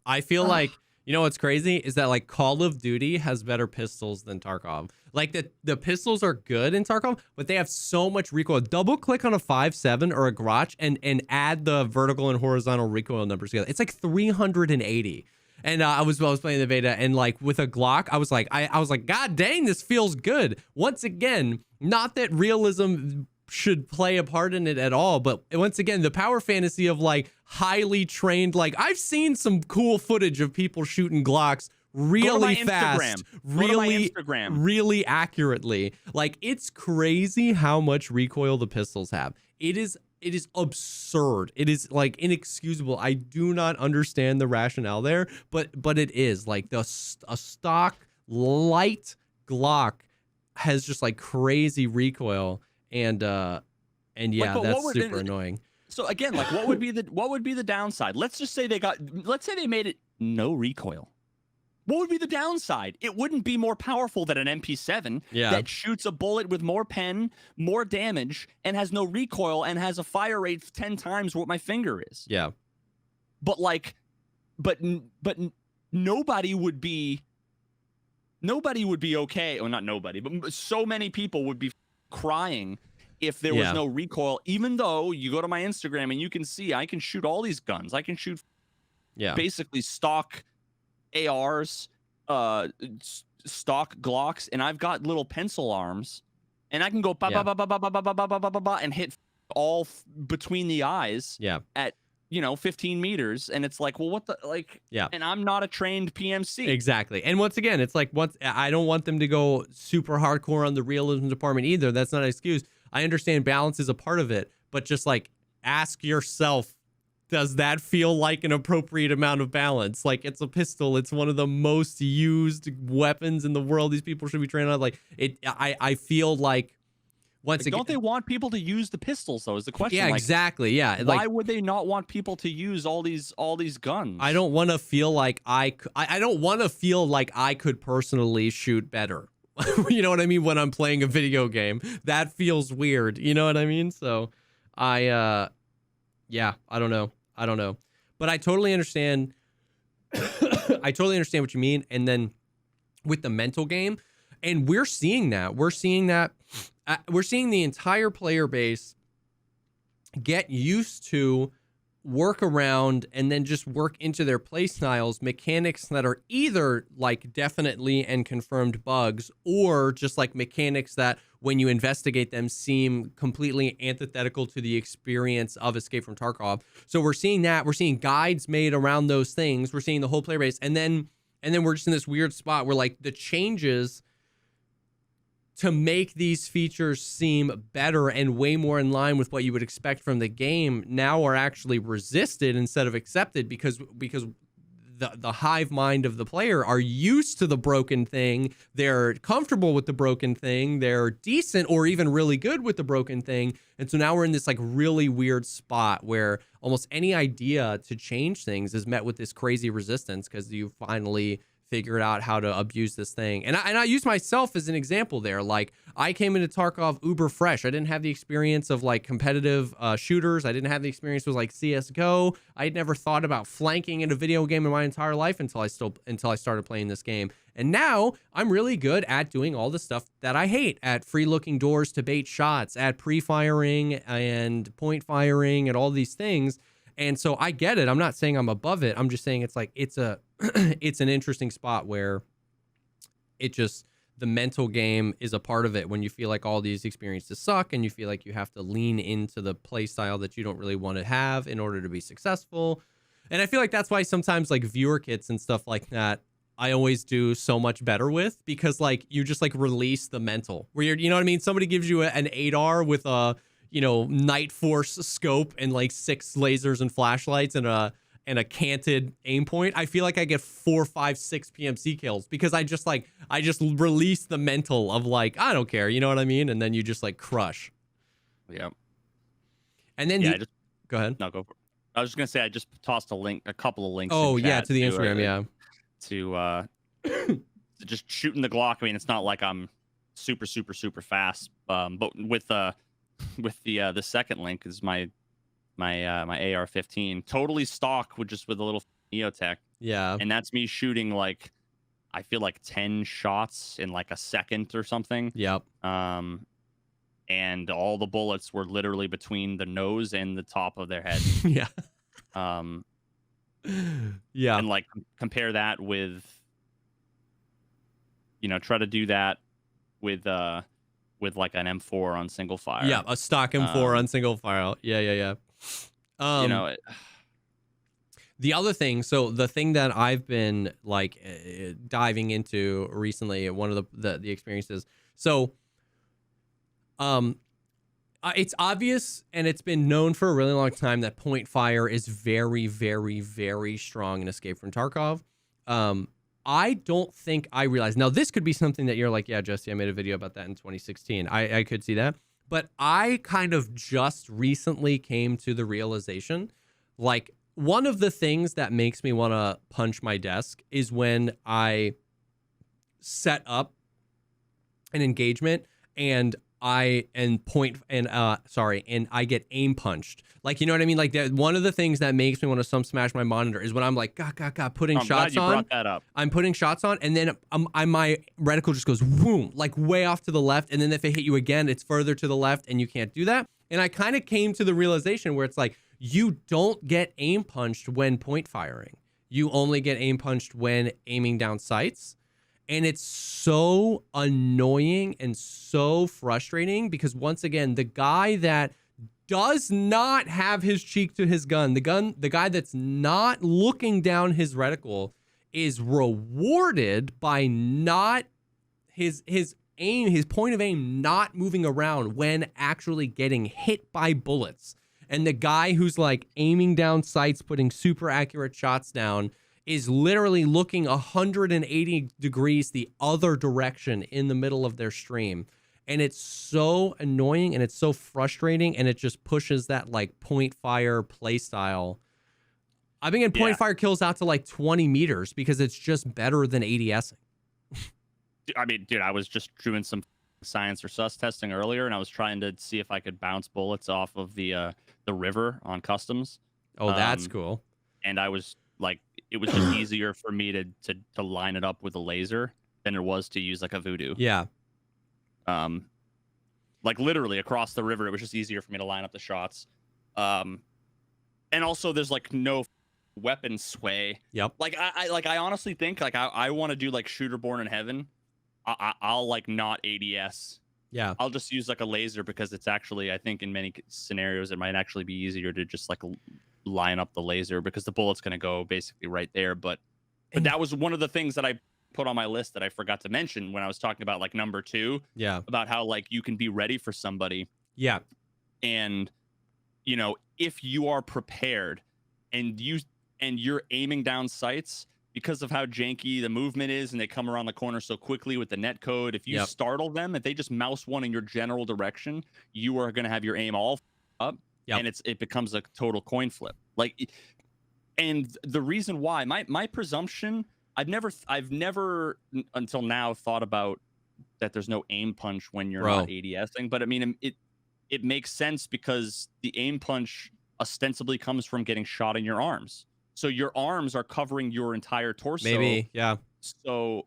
I feel like, what's crazy is that like Call of Duty has better pistols than Tarkov. Like the pistols are good in Tarkov, but they have so much recoil. Double click on a 5.7 or a Grotch and add the vertical and horizontal recoil numbers together. It's like 380. And I was playing the beta, and like with a Glock, I was like, God dang, this feels good. Once again, not that realism should play a part in it at all, but once again, the power fantasy of like highly trained, like I've seen some cool footage of people shooting Glocks really fast, really accurately. Like it's crazy how much recoil the pistols have. It is absurd. It is like inexcusable. I do not understand the rationale there, but it is like a stock light Glock has just like crazy recoil, and that's super annoying. So again, like what would be the downside? Let's just say they made it no recoil. What would be the downside? It wouldn't be more powerful than an MP7 that shoots a bullet with more pen, more damage, and has no recoil and has a fire rate 10 times what my finger is. Yeah. But like, but nobody would be okay. Well, not nobody, but so many people would be crying if there was no recoil, even though you go to my Instagram and you can see I can shoot all these guns. I can shoot basically stock ARs, stock Glocks, and I've got little pencil arms, and I can go and hit all between the eyes at 15 meters, and it's like, well, what the like? And I'm not a trained PMC. Exactly. And once again, it's like I don't want them to go super hardcore on the realism department either. That's not an excuse. I understand balance is a part of it, but just like ask yourself, does that feel like an appropriate amount of balance? Like it's a pistol. It's one of the most used weapons in the world. These people should be trained on. Like it. I feel like once again, don't they want people to use the pistols though? Is the question? Yeah, like, exactly. Yeah. Why would they not want people to use all these guns? I don't want to feel like I don't want to feel like I could personally shoot better. You know what I mean? When I'm playing a video game, that feels weird. You know what I mean? So I don't know. But I totally understand. I totally understand what you mean. And then with the mental game, and we're seeing the entire player base get used to work around and then just work into their play styles mechanics that are either like definitely and confirmed bugs, or just like mechanics that when you investigate them seem completely antithetical to the experience of Escape from Tarkov. So we're seeing that. We're seeing guides made around those things. We're seeing the whole player base, and then we're just in this weird spot where like the changes to make these features seem better and way more in line with what you would expect from the game now are actually resisted instead of accepted, because the hive mind of the player are used to the broken thing. They're comfortable with the broken thing. They're decent or even really good with the broken thing. And so now we're in this like really weird spot where almost any idea to change things is met with this crazy resistance because you finally figured out how to abuse this thing. And I use myself as an example there. Like, I came into Tarkov uber fresh. I didn't have the experience of like competitive shooters. I didn't have the experience with like CSGO. I had never thought about flanking in a video game in my entire life until I started playing this game. And now I'm really good at doing all the stuff that I hate, at free looking doors to bait shots, at pre-firing and point firing and all these things. And so I get it. I'm not saying I'm above it. I'm just saying it's like it's an interesting spot where it just, the mental game is a part of it when you feel like all these experiences suck and you feel like you have to lean into the play style that you don't really want to have in order to be successful. And I feel like that's why sometimes like viewer kits and stuff like that I always do so much better with, because like you just like release the mental where you're, you know what I mean? Somebody gives you an 8R with a, you know, Night Force scope and like 6 lasers and flashlights and a canted aim point. I feel like I get 4, 5, 6 PMC kills because I just release the mental of like, I don't care, you know what I mean? And then you just like crush. Yep. And then go ahead. No, go for it. I was just gonna say I just tossed a couple of links. Oh yeah, to the Instagram, to just shooting the Glock. I mean, it's not like I'm super fast, but with the second link is my AR-15, totally stock with a little Neotech. Yeah. And that's me shooting like, I feel like 10 shots in like a second or something. Yep. And all the bullets were literally between the nose and the top of their head. Yeah. Yeah. And like compare that with, you know, try to do that with like an M4 on single fire. Yeah, a stock M4 on single fire. Yeah. You know, the other thing, so the thing that I've been like diving into recently, one of the experiences. So, it's obvious and it's been known for a really long time that point fire is very, very, very strong in Escape from Tarkov. I don't think I realized. Now, this could be something that you're like, yeah, Jesse, I made a video about that in 2016. I could see that. But I kind of just recently came to the realization, like, one of the things that makes me want to punch my desk is when I set up an engagement and I get aim punched. Like, you know what I mean? Like, one of the things that makes me want to smash my monitor is when I'm like, putting shots on. Brought that up. I'm putting shots on, and then my reticle just goes boom, like way off to the left. And then if it hit you again, it's further to the left, and you can't do that. And I kind of came to the realization where it's like, you don't get aim punched when point firing. You only get aim punched when aiming down sights. And it's so annoying and so frustrating because, once again, the guy that does not have his cheek to his gun, the guy that's not looking down his reticle is rewarded by not his point of aim not moving around when actually getting hit by bullets. And the guy who's like aiming down sights, putting super accurate shots down, is literally looking 180 degrees the other direction in the middle of their stream. And it's so annoying and it's so frustrating, and it just pushes that like point fire play style. I've been getting point fire kills out to like 20 meters because it's just better than ADSing. I mean, dude, I was just doing some science or sus testing earlier, and I was trying to see if I could bounce bullets off of the river on customs. Oh, that's cool. And I was like, it was just easier for me to line it up with a laser than it was to use like a voodoo. Yeah. Like literally across the river, it was just easier for me to line up the shots. And also there's like no weapon sway. Yep. Like I honestly think like I want to do like Shooter Born in Heaven. I'll like not ADS. Yeah. I'll just use like a laser because it's actually, I think in many scenarios it might actually be easier to just like line up the laser because the bullet's going to go basically right there. But that was one of the things that I put on my list that I forgot to mention when I was talking about like number 2. Yeah. About how like you can be ready for somebody. Yeah. And you know, if you are prepared and you're aiming down sights because of how janky the movement is and they come around the corner so quickly with the net code, if you startle them, if they just mouse one in your general direction, you are going to have your aim all up and it becomes a total coin flip. Like, and the reason why my presumption, I've never until now thought about that there's no aim punch when you're not ADSing, but I mean, it makes sense because the aim punch ostensibly comes from getting shot in your arms. So your arms are covering your entire torso. Maybe, yeah. So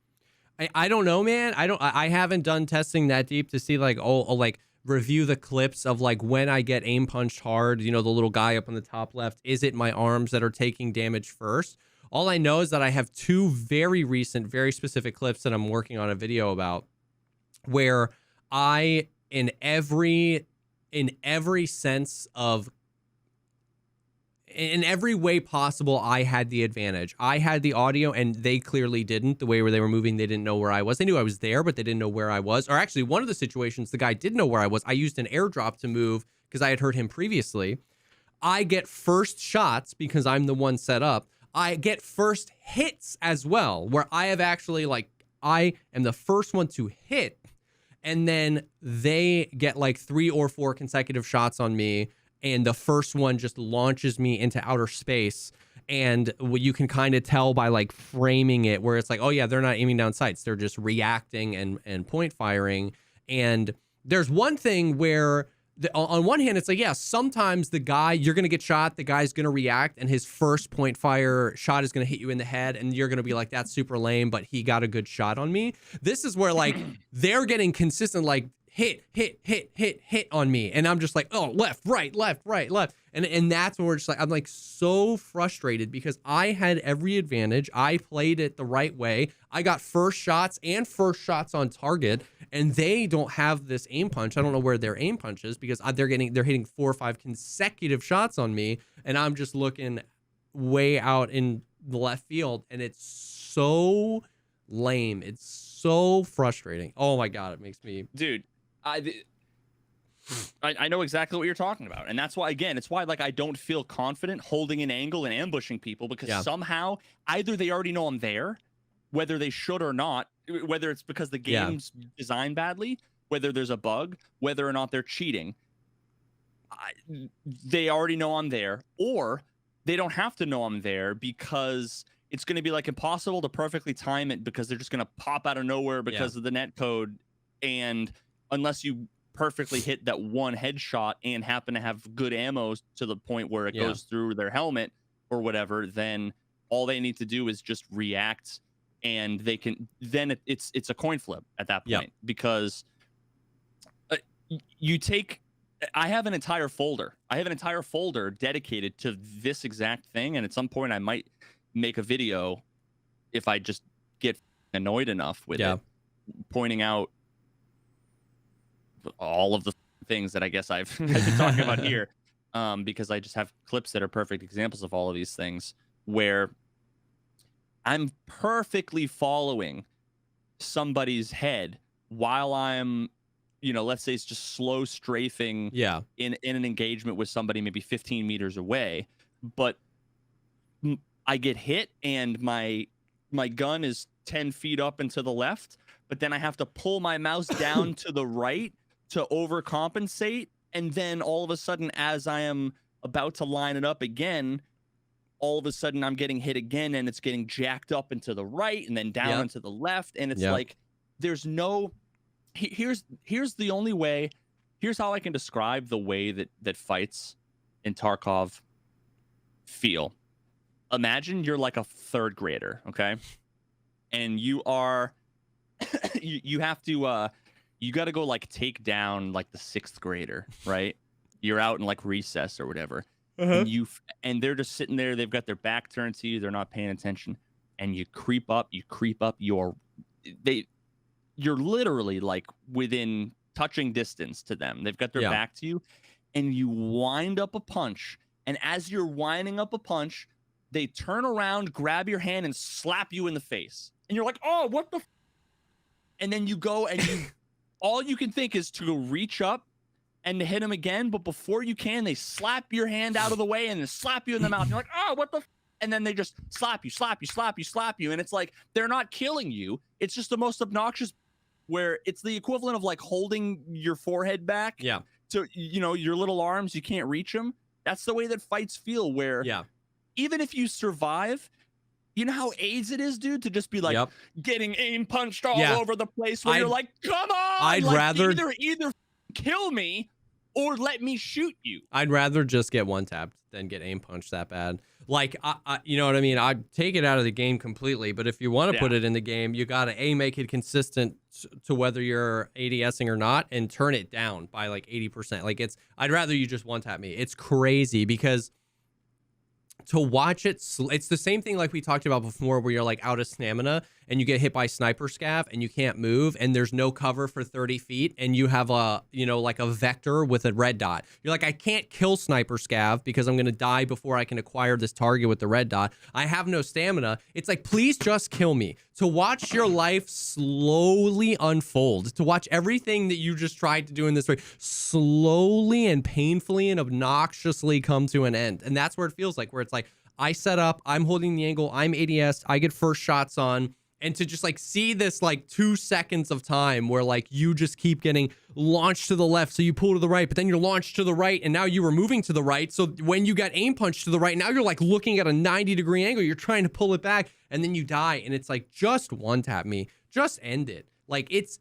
I don't know, man. I haven't done testing that deep to see like like review the clips of like when I get aim punched hard, you know, the little guy up on the top left, is it my arms that are taking damage first? All I know is that I have 2 very recent, very specific clips that I'm working on a video about where I in every sense of in every way possible, I had the advantage. I had the audio and they clearly didn't. The way where they were moving, they didn't know where I was. They knew I was there, but they didn't know where I was. Or actually, one of the situations, the guy didn't know where I was. I used an airdrop to move because I had heard him previously. I get first shots because I'm the one set up. I get first hits as well, where I have actually like, I am the first one to hit. And then they get like 3 or 4 consecutive shots on me. And the first one just launches me into outer space. And you can kind of tell by like framing it where it's like, oh yeah, they're not aiming down sights. They're just reacting and point firing. And there's one thing where on one hand, it's like, yeah, sometimes the guy, you're going to get shot. The guy's going to react and his first point fire shot is going to hit you in the head. And you're going to be like, that's super lame, but he got a good shot on me. This is where like they're getting consistent, like, hit on me. And I'm just like, oh, left, right. And that's where we're just like, I'm like so frustrated because I had every advantage. I played it the right way. I got first shots on target, and they don't have this aim punch. I don't know where their aim punch is because they're hitting 4 or 5 consecutive shots on me. And I'm just looking way out in the left field. And it's so lame. It's so frustrating. Oh my God. It makes me, dude. I know exactly what you're talking about, and that's why, again, it's why like I don't feel confident holding an angle and ambushing people because somehow either they already know I'm there, whether they should or not, whether it's because the game's designed badly, whether there's a bug, whether or not they're cheating. They already know I'm there, or they don't have to know I'm there because it's going to be like impossible to perfectly time it because they're just going to pop out of nowhere because of the net code, and unless you perfectly hit that one headshot and happen to have good ammo to the point where it goes through their helmet or whatever, then all they need to do is just react, and they can. Then it's a coin flip at that point because you take. I have an entire folder. Dedicated to this exact thing, and at some point I might make a video if I just get annoyed enough with it, pointing out all of the things that I guess I've been talking about here, because I just have clips that are perfect examples of all of these things where I'm perfectly following somebody's head while I'm, let's say it's just slow strafing in an engagement with somebody maybe 15 meters away, but I get hit and my gun is 10 feet up and to the left, but then I have to pull my mouse down to the right to overcompensate, and then all of a sudden, as I am about to line it up again, all of a sudden I'm getting hit again, and it's getting jacked up and to the right, and then down and to the left, and it's like there's no. Here's the only way. Here's how I can describe the way that fights in Tarkov feel. Imagine you're like a 3rd grader, okay, and you are you have to. You got to go like take down like the 6th grader, right? You're out in like recess or whatever. and they're just sitting there. They've got their back turned to you. They're not paying attention. And you creep up. You're literally like within touching distance to them. They've got their back to you, and you wind up a punch. And as you're winding up a punch, they turn around, grab your hand, and slap you in the face. And you're like, oh, what the? And then you go and all you can think is to reach up and to hit them again. But before you can, they slap your hand out of the way and then slap you in the mouth. You're like, oh, what the? And then they just slap you. And it's like, they're not killing you. It's just the most obnoxious, where it's the equivalent of like holding your forehead back. Yeah. So, your little arms, you can't reach them. That's the way that fights feel, where even if you survive, you know how AIDS it is, dude, to just be like getting aim punched all over the place, where you're like, come on. I'd rather either kill me or let me shoot you. I'd rather just get one tapped than get aim punched that bad. Like, you know what I mean? I'd take it out of the game completely, but if you want to put it in the game, you got to make it consistent to whether you're ADSing or not, and turn it down by like 80%. Like, I'd rather you just one tap me. It's crazy because to watch it, it's the same thing like we talked about before, where you're like out of stamina and you get hit by sniper scav and you can't move and there's no cover for 30 feet and you have like a vector with a red dot. You're like, I can't kill sniper scav because I'm going to die before I can acquire this target with the red dot. I have no stamina. It's like, please just kill me. To watch your life slowly unfold, to watch everything that you just tried to do in this way slowly and painfully and obnoxiously come to an end. And that's where it feels like, where it's like, I set up, I'm holding the angle, I'm ADS, I get first shots on, and to just like see this like 2 seconds of time where like you just keep getting launched to the left, so you pull to the right, but then you're launched to the right, and now you were moving to the right. So when you got aim punched to the right, now you're like looking at a 90-degree angle, you're trying to pull it back, and then you die. And it's like, just one tap me, just end it. Like, it's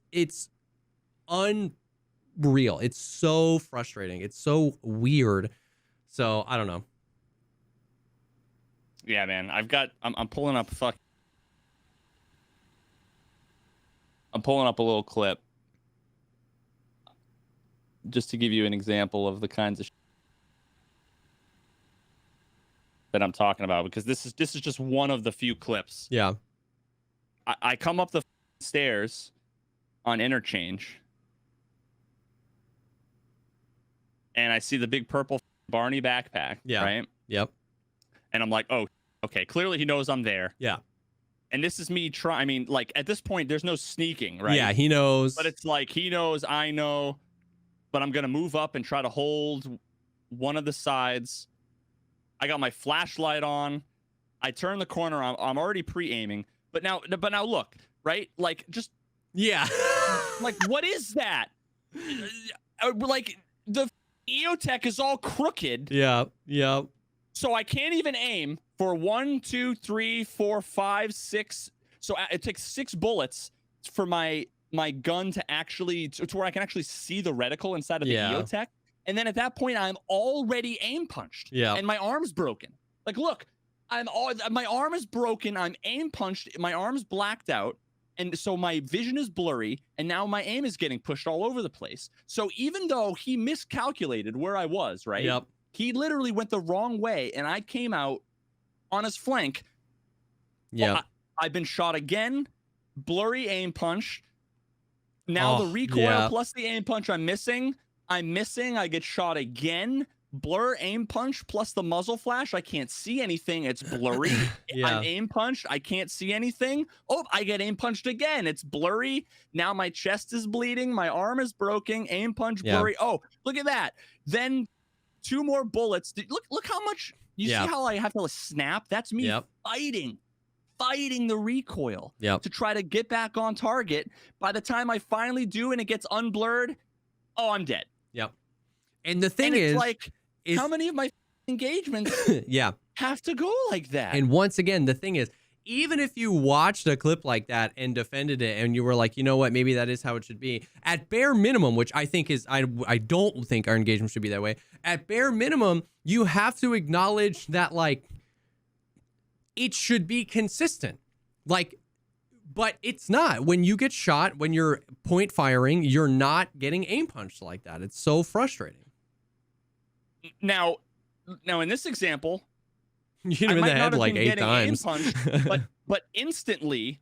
unreal. It's so frustrating. It's so weird. So I don't know. Yeah, man. I'm pulling up I'm pulling up a little clip just to give you an example of the kinds of that I'm talking about, because this is just one of the few clips. Yeah. I come up the stairs on interchange and I see the big purple Barney backpack. Yeah. Right. Yep. And I'm like, oh, okay, clearly he knows I'm there. Yeah. And this is me trying. I mean, like, at this point, there's no sneaking, right? Yeah, he knows. But it's like, he knows, I know, but I'm going to move up and try to hold one of the sides. I got my flashlight on. I turn the corner. I'm already pre-aiming. But now look, right? Like, just. Yeah. Like, what is that? Like, the EOTech is all crooked. Yeah. Yeah. So I can't even aim for 1, 2, 3, 4, 5, 6. So it takes 6 bullets for my gun to actually to where I can actually see the reticle inside of the EOTech. And then at that point, I'm already aim punched. Yeah. And my arm's broken. Like, look, my arm is broken. I'm aim punched. My arm's blacked out. And so my vision is blurry. And now my aim is getting pushed all over the place. So even though he miscalculated where I was, right? Yep. He literally went the wrong way, and I came out on his flank. Yeah. Well, I've been shot again. Blurry aim punch. Now the recoil plus the aim punch I'm missing. I get shot again. Blur aim punch plus the muzzle flash. I can't see anything. It's blurry. I'm aim punched. I can't see anything. Oh, I get aim punched again. It's blurry. Now my chest is bleeding. My arm is broken. Aim punch, blurry. Oh, look at that. Then 2 more bullets. Look how much you see how I have to snap. That's me fighting the recoil to try to get back on target. By the time I finally do and it gets unblurred, oh, I'm dead. Yep. And the thing is, like, how many of my engagements have to go like that? And once again, the thing is, even if you watched a clip like that and defended it and you were like, you know what, maybe that is how it should be, at bare minimum, which I think is, I don't think our engagement should be that way. At bare minimum, you have to acknowledge that, like, it should be consistent. Like, but it's not. When you get shot, when you're point firing, you're not getting aim punched like that. It's so frustrating. Now, now in this example, You hit him in the head like 8 times. Punched, but instantly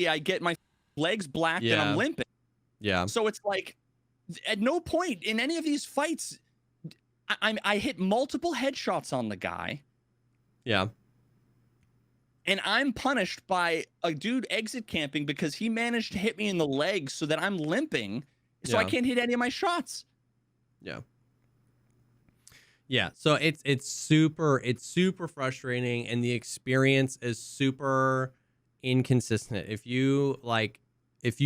I get my legs blacked and I'm limping. Yeah. So it's like, at no point in any of these fights, I hit multiple headshots on the guy. Yeah. And I'm punished by a dude exit camping because he managed to hit me in the legs so that I'm limping, so I can't hit any of my shots. Yeah. Yeah, so it's super frustrating, and the experience is super inconsistent. If you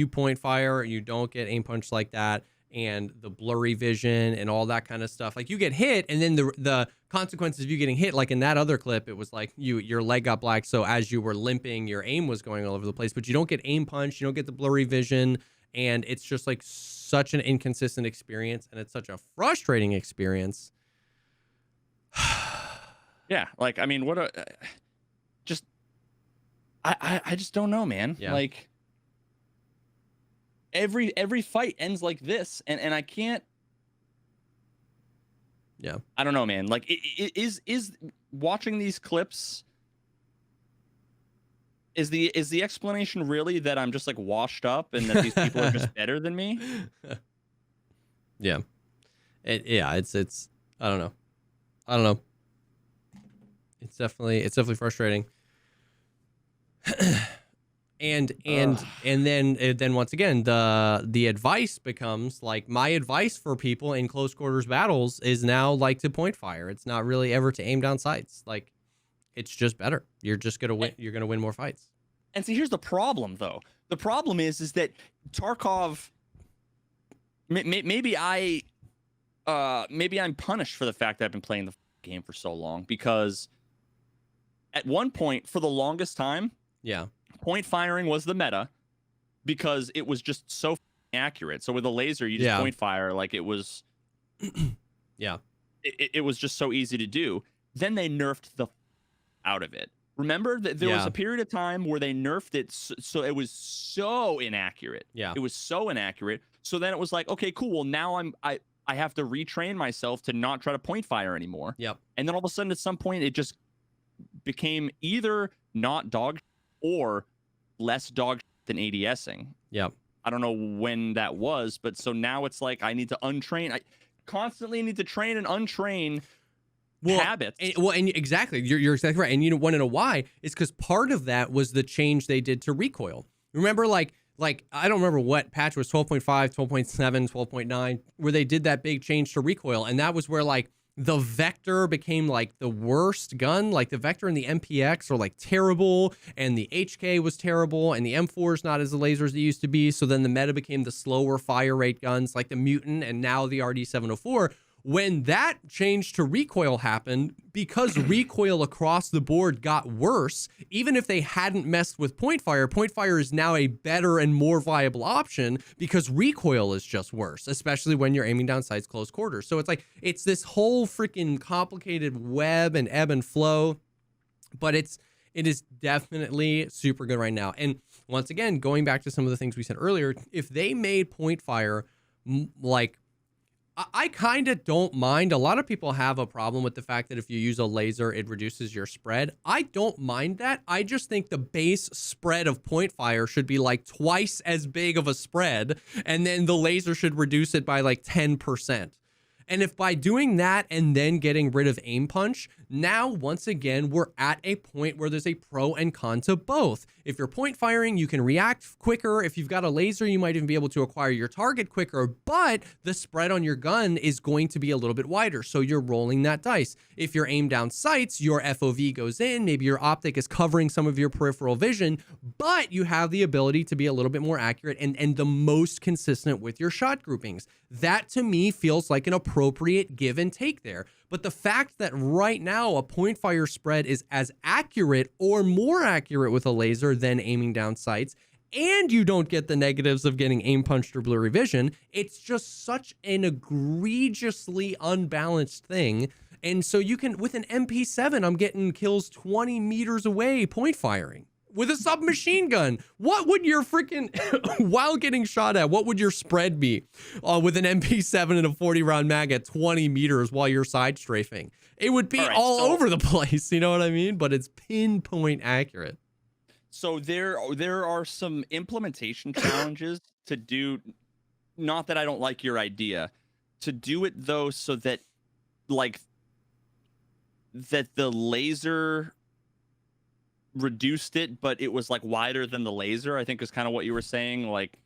point fire, you don't get aim punch like that, and the blurry vision and all that kind of stuff. Like, you get hit, and then the consequences of you getting hit, like in that other clip, it was like your leg got black, so as you were limping, your aim was going all over the place, but you don't get aim punch, you don't get the blurry vision, and it's just like such an inconsistent experience, and it's such a frustrating experience. Yeah, like, I mean, just I just don't know, man. Yeah. Like, every fight ends like this, and I can't. Yeah, I don't know, man. Like, it is watching these clips. Is the explanation really that I'm just like washed up and that these people are just better than me? Yeah, it's I don't know. It's definitely frustrating. and then once again, the advice becomes like, my advice for people in close quarters battles is now like to point fire. It's not really ever to aim down sights. Like, it's just better. You're just gonna win. You're gonna win more fights. And see, here's the problem, though. The problem is that Tarkov. Maybe I'm punished for the fact that I've been playing the game for so long, because at one point, for the longest time, point firing was the meta because it was just so accurate. So with a laser, you just point fire, like it was. It was just so easy to do. Then they nerfed the out of it. Remember that there was a period of time where they nerfed it, so it was so inaccurate. Yeah, it was so inaccurate. So then it was like, okay, cool. Well, now I have to retrain myself to not try to point fire anymore. Yep. And then all of a sudden, at some point, it just became either not dog or less dog than ADSing. Yep. I don't know when that was, but so now it's like I need to untrain. I constantly need to train and untrain habits. And exactly, you're exactly right. And you want to know why? It's because part of that was the change they did to recoil. Remember, like I don't remember what patch was, 12.5, 12.7, 12.9, where they did that big change to recoil, and that was where like the Vector became like the worst gun. Like the Vector and the MPX are like terrible, and the HK was terrible, and the M4 is not as the lasers as it used to be. So then the meta became the slower fire rate guns like the Mutant and now the RD704. When that change to recoil happened, because recoil across the board got worse, even if they hadn't messed with point fire is now a better and more viable option because recoil is just worse, especially when you're aiming down sights close quarters. So it's like, it's this whole freaking complicated web and ebb and flow, but it is definitely super good right now. And once again, going back to some of the things we said earlier, if they made point fire like, I kind of don't mind. A lot of people have a problem with the fact that if you use a laser, it reduces your spread. I don't mind that. I just think the base spread of point fire should be like twice as big of a spread, and then the laser should reduce it by like 10%. And if by doing that and then getting rid of aim punch, now once again, we're at a point where there's a pro and con to both. If you're point firing, you can react quicker. If you've got a laser, you might even be able to acquire your target quicker, but the spread on your gun is going to be a little bit wider. So you're rolling that dice. If you're aimed down sights, your FOV goes in, maybe your optic is covering some of your peripheral vision, but you have the ability to be a little bit more accurate and the most consistent with your shot groupings. That to me feels like an appropriate give and take there. But the fact that right now a point fire spread is as accurate or more accurate with a laser than aiming down sights, and you don't get the negatives of getting aim punched or blurry vision, it's just such an egregiously unbalanced thing. And so you can, with an MP7, I'm getting kills 20 meters away point firing. with a submachine gun. What would your freaking, while getting shot at, what would your spread be with an MP7 and a 40-round mag at 20 meters while you're side strafing? It would be all over the place, you know what I mean? But it's pinpoint accurate. So there are some implementation challenges to do. Not that I don't like your idea, to do it though, so that like that the laser reduced it, but it was like wider than the laser, I think is kind of what you were saying. Like,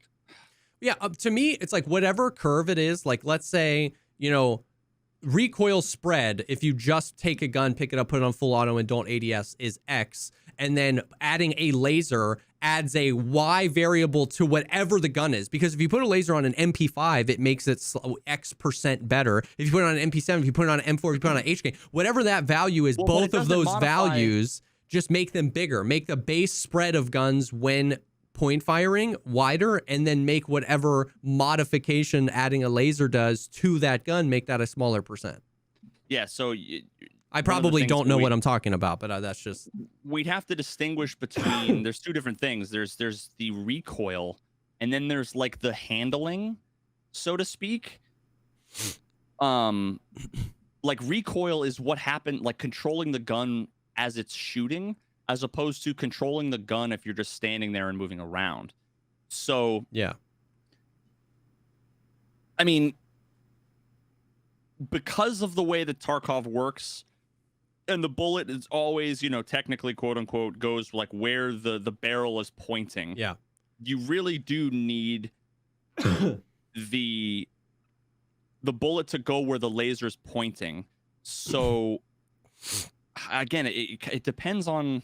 yeah, to me, it's like whatever curve it is. Like, let's say, you know, recoil spread, if you just take a gun, pick it up, put it on full auto and don't ADS, is X. And then adding a laser adds a Y variable to whatever the gun is. Because if you put a laser on an MP5, it makes it X% better. If you put it on an MP7, if you put it on an M4, if you put it on an HK, whatever that value is, both of those values just make them bigger. Make the base spread of guns when point firing wider, and then make whatever modification adding a laser does to that gun, make that a smaller percent. Yeah, so I probably don't know what I'm talking about, but that's just... We'd have to distinguish between, there's two different things. There's the recoil, and then there's like the handling, so to speak. Like recoil is what happened, like controlling the gun as it's shooting, as opposed to controlling the gun if you're just standing there and moving around. So, yeah. I mean, because of the way that Tarkov works, and the bullet is always, you know, technically, quote unquote, goes like where the barrel is pointing. Yeah. You really do need the bullet to go where the laser is pointing. So again, it depends on,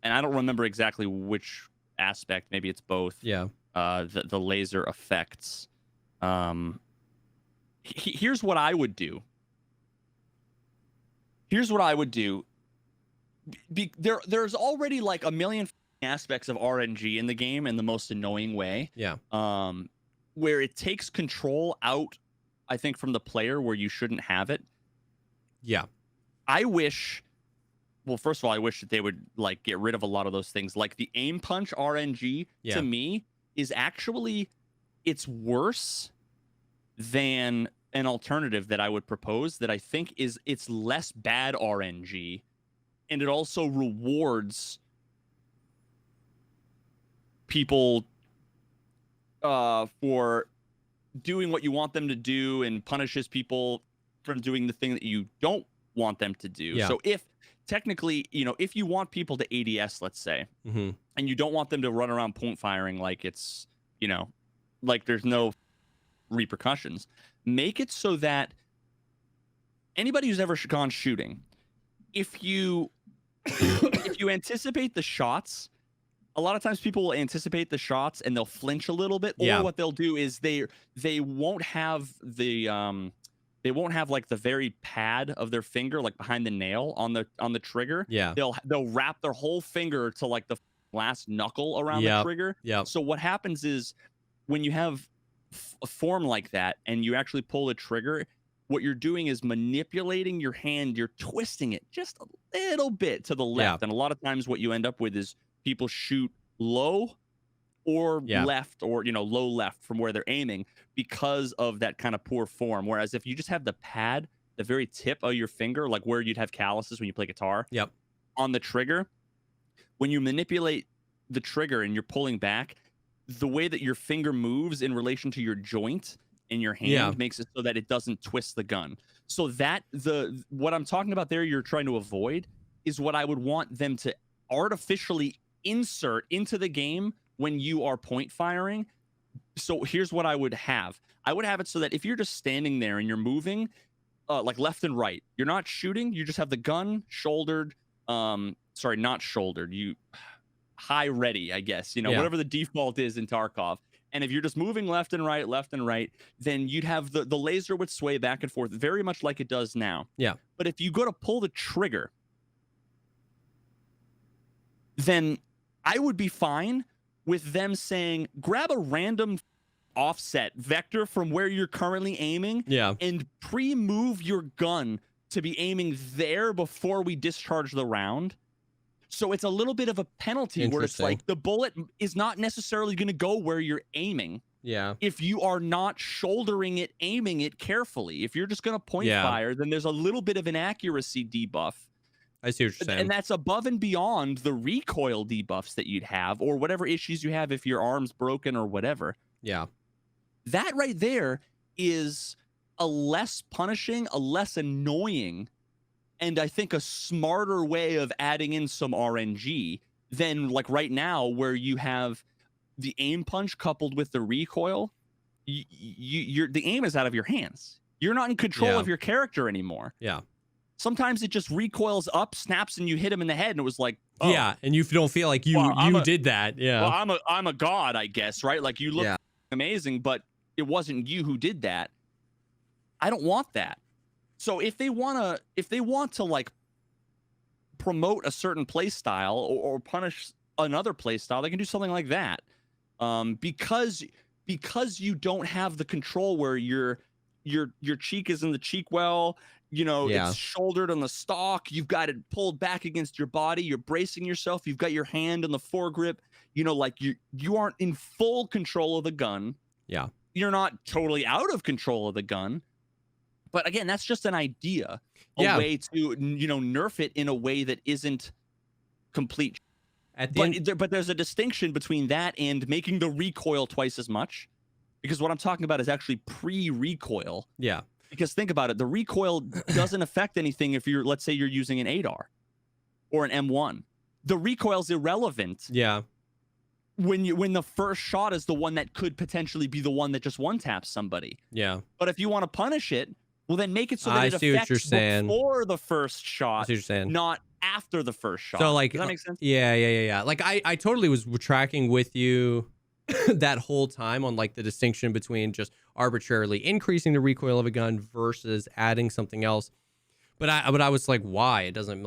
and I don't remember exactly which aspect. Maybe it's both. Yeah. The laser effects. Here's what I would do. There's already like a million aspects of RNG in the game in the most annoying way. Yeah. Where it takes control out, I think, from the player where you shouldn't have it. Yeah. I wish, well, first of all, I wish that they would like get rid of a lot of those things. Like the aim punch RNG to me is actually, it's worse than an alternative that I would propose that I think is it's less bad RNG, and it also rewards people for doing what you want them to do and punishes people from doing the thing that you don't want them to do. Yeah. So if technically, you know, if you want people to ADS, let's say, and you don't want them to run around point firing like it's, you know, like there's no repercussions, make it so that anybody who's ever gone shooting, if you anticipate the shots, a lot of times people will anticipate the shots and they'll flinch a little bit, or what they'll do is they won't have the they won't have like the very pad of their finger like behind the nail on the trigger. Yeah. They'll wrap their whole finger to like the last knuckle around the trigger. Yeah. So what happens is when you have a form like that and you actually pull the trigger, what you're doing is manipulating your hand. You're twisting it just a little bit to the left. And a lot of times what you end up with is people shoot low or left, or, you know, low left from where they're aiming because of that kind of poor form. Whereas if you just have the pad, the very tip of your finger, like where you'd have calluses when you play guitar, on the trigger, when you manipulate the trigger and you're pulling back, the way that your finger moves in relation to your joint in your hand makes it so that it doesn't twist the gun. So that what I'm talking about there, you're trying to avoid, is what I would want them to artificially insert into the game when you are point firing. So here's what I would have. I would have it so that if you're just standing there and you're moving like left and right, you're not shooting, you just have the gun shouldered, sorry, not shouldered, you high ready, I guess, you know, whatever the default is in Tarkov. And if you're just moving left and right, then you'd have the laser would sway back and forth very much like it does now. Yeah. But if you go to pull the trigger, then I would be fine with them saying, grab a random offset vector from where you're currently aiming and pre-move your gun to be aiming there before we discharge the round. So it's a little bit of a penalty where it's like the bullet is not necessarily going to go where you're aiming. Yeah. If you are not shouldering it, aiming it carefully. If you're just going to point fire, then there's a little bit of an accuracy debuff. I see what you're saying. And that's above and beyond the recoil debuffs that you'd have or whatever issues you have if your arm's broken or whatever. Yeah. That right there is a less punishing, a less annoying, and I think a smarter way of adding in some RNG than like right now where you have the aim punch coupled with the recoil. The aim is out of your hands. You're not in control of your character anymore. Yeah. Sometimes it just recoils up, snaps, and you hit him in the head, and it was like, oh, yeah, and you don't feel like you did that. Yeah. Well, I'm a god, I guess, right? Like you look amazing, but it wasn't you who did that. I don't want that. So if they want to like promote a certain play style or punish another play style, they can do something like that. Because you don't have the control where your cheek is in the cheek well, it's shouldered on the stock. You've got it pulled back against your body. You're bracing yourself. You've got your hand on the foregrip. Like you aren't in full control of the gun. Yeah. You're not totally out of control of the gun. But again, that's just an idea, a way to, nerf it in a way that isn't complete. But there's a distinction between that and making the recoil twice as much. Because what I'm talking about is actually pre-recoil. Yeah. Because think about it, the recoil doesn't affect anything if let's say you're using an 8R or an M1. The recoil's irrelevant. Yeah. When the first shot is the one that could potentially be the one that just one-taps somebody. Yeah. But if you want to punish it, well, then make it so that it affects before the first shot, not after the first shot. So, like, does that make sense? Yeah. Like, I totally was tracking with you that whole time on, like, the distinction between just arbitrarily increasing the recoil of a gun versus adding something else. But I was like, why? It doesn't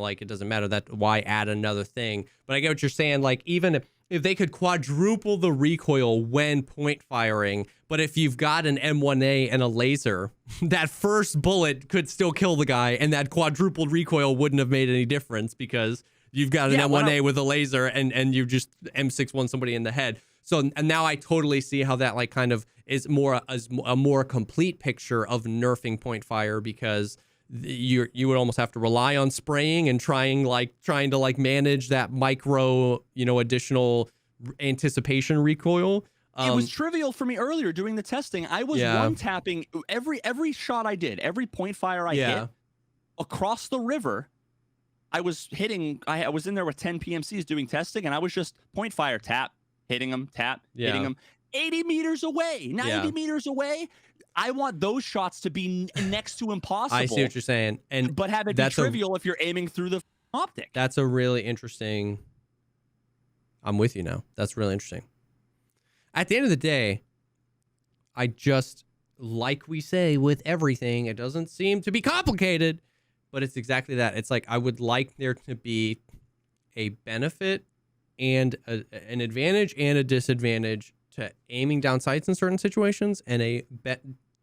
matter that why add another thing. But I get what you're saying. Like, even if they could quadruple the recoil when point firing, but if you've got an M1A and a laser, that first bullet could still kill the guy, and that quadrupled recoil wouldn't have made any difference because you've got an M1A with a laser and you just M61 somebody in the head. So and now I totally see how that like kind of is a more complete picture of nerfing point fire, because you would almost have to rely on spraying and trying to manage that micro, additional anticipation recoil. It was trivial for me earlier doing the testing. I was one tapping every shot I did, every point fire I hit across the river. I was hitting. I was in there with 10 PMCs doing testing, and I was just point fire, tap, hitting them, tap, hitting them, 80 meters away, 90 meters away. I want those shots to be next to impossible. I see what you're saying, but have it be trivial if you're aiming through the optic. That's a really interesting. I'm with you now. That's really interesting. At the end of the day, I just, like we say with everything, it doesn't seem to be complicated, but it's exactly that. It's like I would like there to be a benefit and an advantage and a disadvantage to aiming down sights in certain situations, and a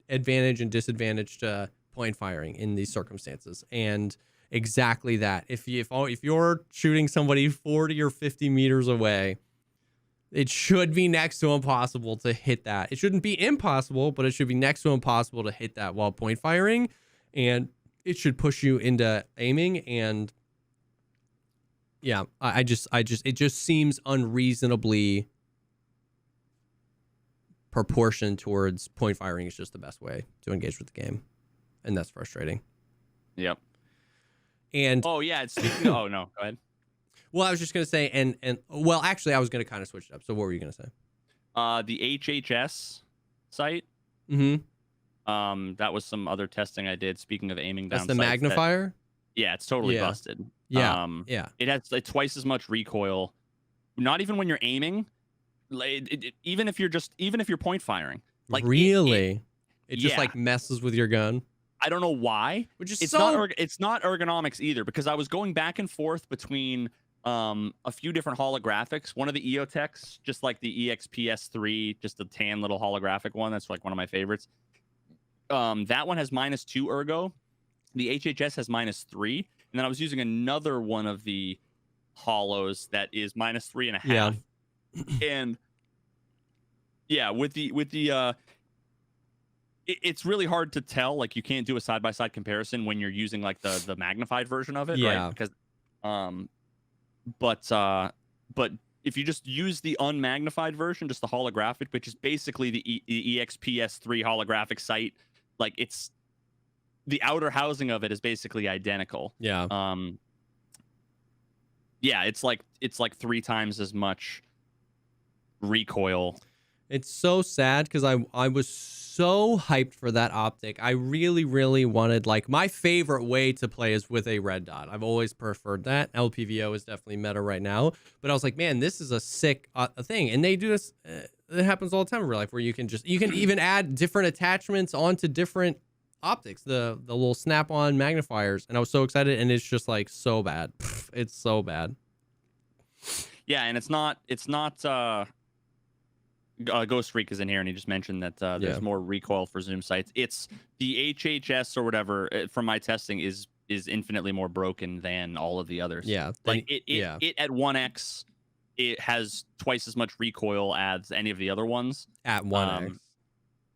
advantage and disadvantage to point firing in these circumstances. And exactly that. If you're shooting somebody 40 or 50 meters away, it should be next to impossible to hit that. It shouldn't be impossible, but it should be next to impossible to hit that while point firing, and it should push you into aiming. And yeah, it just seems unreasonably proportioned towards point firing is just the best way to engage with the game, and that's frustrating. Yep. And oh yeah, speaking of, oh no, go ahead. Well, I was just gonna say, and well, actually, I was gonna kind of switch it up. So, what were you gonna say? The HHS site. Mm-hmm. That was some other testing I did. Speaking of aiming down, that's the magnifier. Yeah, it's totally busted. Yeah, It has like twice as much recoil. Not even when you're aiming. Even if you're point firing. Like really, it just like messes with your gun. I don't know why. Which is it's not ergonomics either, because I was going back and forth between a few different holographics. One of the EOTechs, just like the EXPS3, just a tan little holographic one. That's like one of my favorites. That one has -2 ergo. The HHS has -3. And then I was using another one of the hollows that is -3.5. Yeah. And yeah, with the it's really hard to tell. Like, you can't do a side-by-side comparison when you're using like the magnified version of it, Yeah. right? Because but if you just use the unmagnified version, just the holographic, which is basically the EXPS3 holographic sight, like, it's the outer housing of it is basically identical. Yeah. Yeah, it's like 3 times as much recoil. It's so sad because I was so hyped for that optic. I really, really wanted, like, my favorite way to play is with a red dot. I've always preferred that. LPVO is definitely meta right now. But I was like, man, this is a sick thing. And they do this. It happens all the time in real life where you can even add different attachments onto different optics, the little snap-on magnifiers. And I was so excited, and it's just like so bad. It's so bad. Yeah, and it's not Ghost Freak is in here, and he just mentioned that there's more recoil for zoom sights. It's the HHS or whatever from my testing is infinitely more broken than all of the others. Yeah, like it at 1x, it has twice as much recoil as any of the other ones at 1x.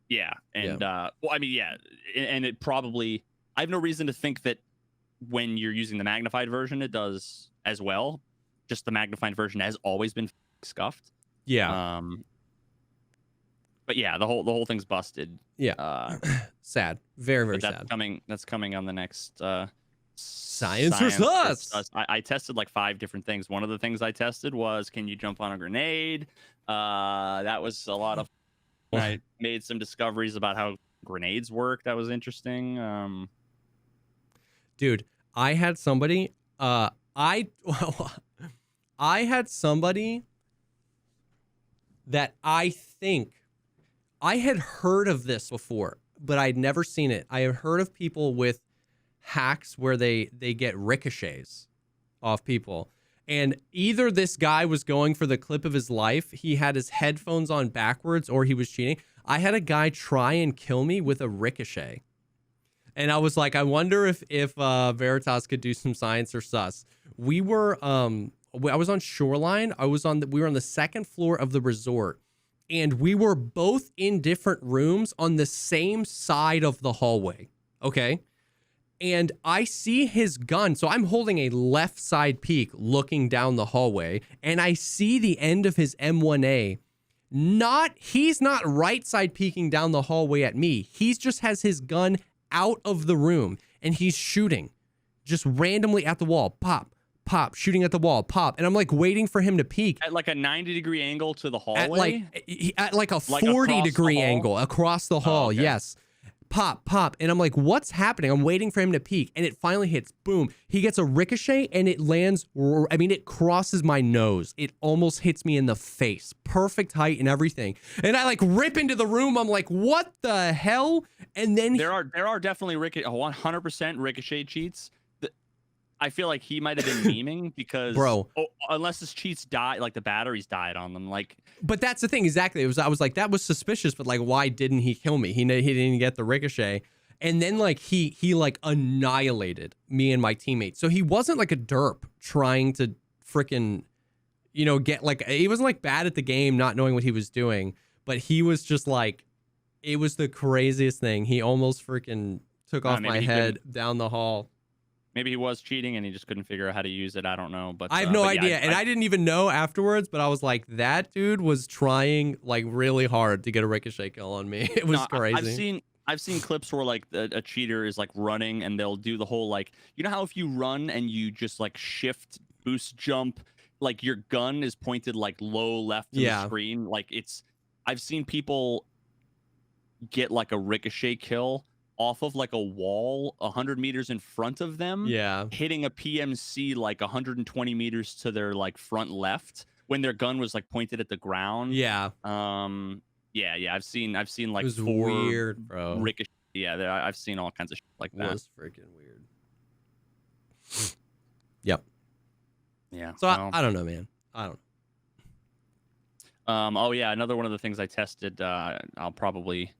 Yeah, and well, I mean, yeah, and it probably, I have no reason to think that when you're using the magnified version, it does as well. Just the magnified version has always been scuffed. Yeah. But yeah, the whole thing's busted. Yeah. Sad. Very, very that's sad. That's coming on the next Science or Sus. I tested like 5 different things. One of the things I tested was, can you jump on a grenade? That was a lot of. I made some discoveries about how grenades work. That was interesting. Dude, I had somebody. I had somebody that I think I had heard of this before, but I'd never seen it. I have heard of people with hacks where they get ricochets off people. And either this guy was going for the clip of his life, he had his headphones on backwards, or he was cheating. I had a guy try and kill me with a ricochet. And I was like, I wonder if Veritas could do some science or sus. We were I was on Shoreline. We were on the 2nd floor of the resort, and we were both in different rooms on the same side of the hallway. Okay? And I see his gun. So I'm holding a left side peek looking down the hallway, and I see the end of his M1A. He's not right side peeking down the hallway at me. He just has his gun out of the room, and he's shooting just randomly at the wall. Pop, pop, shooting at the wall, pop. And I'm like waiting for him to peek. At like a 90-degree angle to the hallway? At like a 40-degree angle across the hall. Okay. Yes. Pop, pop. And I'm like, what's happening? I'm waiting for him to peek. And it finally hits. Boom. He gets a ricochet, and it lands. I mean, it crosses my nose. It almost hits me in the face. Perfect height and everything. And I like rip into the room. I'm like, what the hell? And then there are definitely 100% ricochet cheats. I feel like he might have been memeing because, unless his cheats die, like the batteries died on them, like. But that's the thing, exactly. I was like, that was suspicious, but like, why didn't he kill me? He didn't get the ricochet, and then like he like annihilated me and my teammates. So he wasn't like a derp trying to freaking, get like, he wasn't like bad at the game, not knowing what he was doing, but he was just like, it was the craziest thing. He almost freaking took off my head down the hall. Maybe he was cheating and he just couldn't figure out how to use it. I don't know, but I have no idea. And I didn't even know afterwards, but I was like, that dude was trying like really hard to get a ricochet kill on me. It was crazy. I've seen clips where like a cheater is like running and they'll do the whole like, you know how if you run and you just like shift, boost, jump, like your gun is pointed like low left in the screen. Like I've seen people get like a ricochet kill off of like a wall 100 meters in front of them, hitting a PMC like 120 meters to their like front left when their gun was like pointed at the ground. I've seen like it was 4 weird, bro. ricochet. I've seen all kinds of shit like that. It was freaking weird. Yep. Yeah. So I don't know, man. I don't. Oh yeah, another one of the things I tested. I'll probably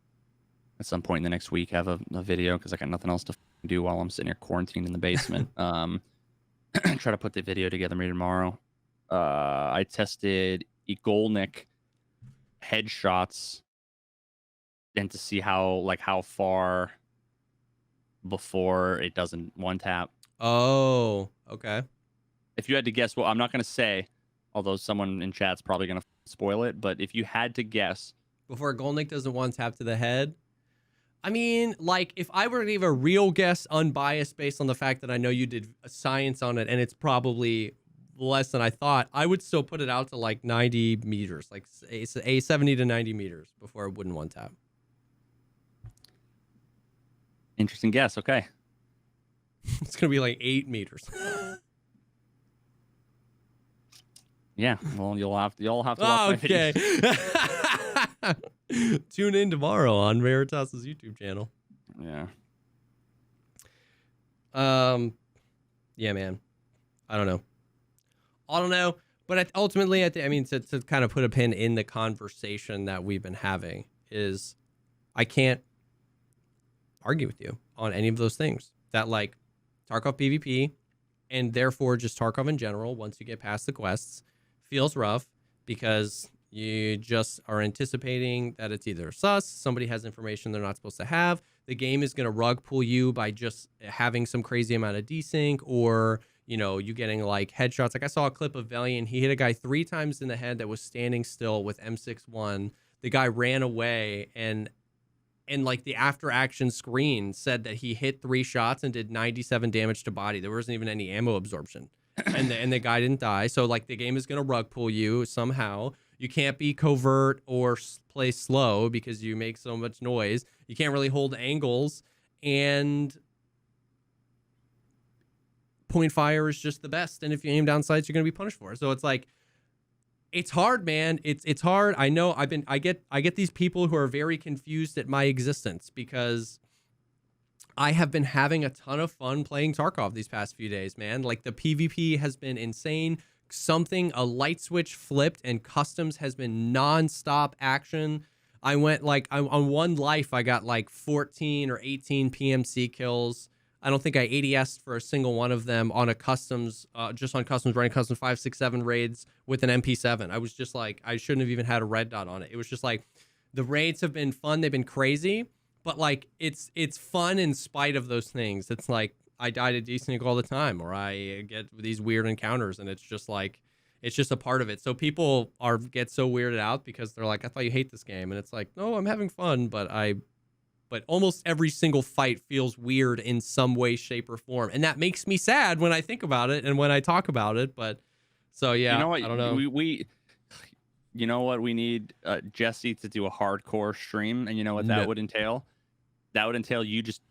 at some point in the next week have a video because I got nothing else to do while I'm sitting here quarantined in the basement. try to put the video together maybe tomorrow. I tested Igolnik headshots and to see how far before it doesn't one tap. Oh, okay. If you had to guess, well, I'm not going to say, although someone in chat's probably going to spoil it, but if you had to guess. Before Golnick doesn't one tap to the head? I mean, like, if I were to give a real guess, unbiased, based on the fact that I know you did science on it, and it's probably less than I thought, I would still put it out to, like, 90 meters, like, a 70 to 90 meters before it wouldn't one tap. Interesting guess. Okay. It's going to be, like, 8 meters. Yeah, well, you'll have to watch my okay. Tune in tomorrow on Veritas' YouTube channel. Yeah. Yeah, man. I don't know. But ultimately, I mean, to kind of put a pin in the conversation that we've been having is I can't argue with you on any of those things. That, like, Tarkov PvP and therefore just Tarkov in general, once you get past the quests, feels rough because you just are anticipating that it's either sus, somebody has information they're not supposed to have, the game is going to rug pull you by just having some crazy amount of desync, or, you know, you getting like headshots. Like I saw a clip of Valiant, he hit a guy 3 times in the head that was standing still with M61. The guy ran away, and like the after action screen said that he hit 3 shots and did 97 damage to body. There wasn't even any ammo absorption. And the guy didn't die. So, like, the game is going to rug pull you somehow. You can't be covert or play slow because you make so much noise. You can't really hold angles. And point fire is just the best. And if you aim down sights, you're going to be punished for it. So it's like, it's hard, man. It's hard. I know I get these people who are very confused at my existence because I have been having a ton of fun playing Tarkov these past few days, man. Like, the PvP has been insane. A light switch flipped, and customs has been non-stop action. I went, like, on one life, I got, like, 14 or 18 PMC kills. I don't think I ADS'd for a single one of them on a customs, just on customs, running custom 5, 6, 7 raids with an MP7. I was just like, I shouldn't have even had a red dot on it. It was just like, the raids have been fun. They've been crazy. But, like, it's fun in spite of those things. It's like I die to desync all the time, or I get these weird encounters, and it's just like, it's just a part of it. So people get so weirded out because they're like, I thought you hate this game. And it's like, no, I'm having fun, but almost every single fight feels weird in some way, shape, or form. And that makes me sad when I think about it and when I talk about it. But so, yeah, you know what? I don't know. You know what? We need Jesse to do a hardcore stream. And you know what that would entail? That would entail you just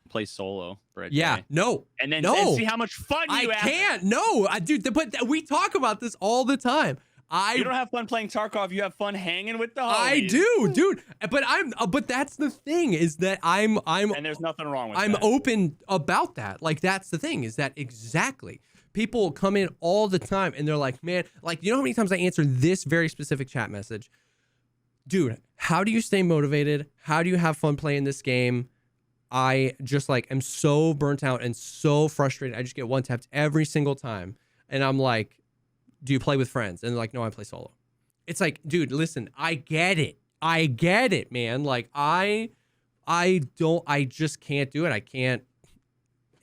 play solo for a day. No. And then no. see how much fun you have. I can't. No, dude, but we talk about this all the time. You don't have fun playing Tarkov. You have fun hanging with the homies. I do, dude. But that's the thing, is that I'm and there's nothing wrong with that. I'm open about that. Like, that's the thing, is that exactly. People come in all the time and they're like, man, like, you know how many times I answer this very specific chat message? Dude, how do you stay motivated? How do you have fun playing this game? I just, like, am so burnt out and so frustrated. I just get one tapped every single time. And I'm like, do you play with friends? And they're like, no, I play solo. It's like, dude, listen, I get it, man. Like, I just can't do it. I can't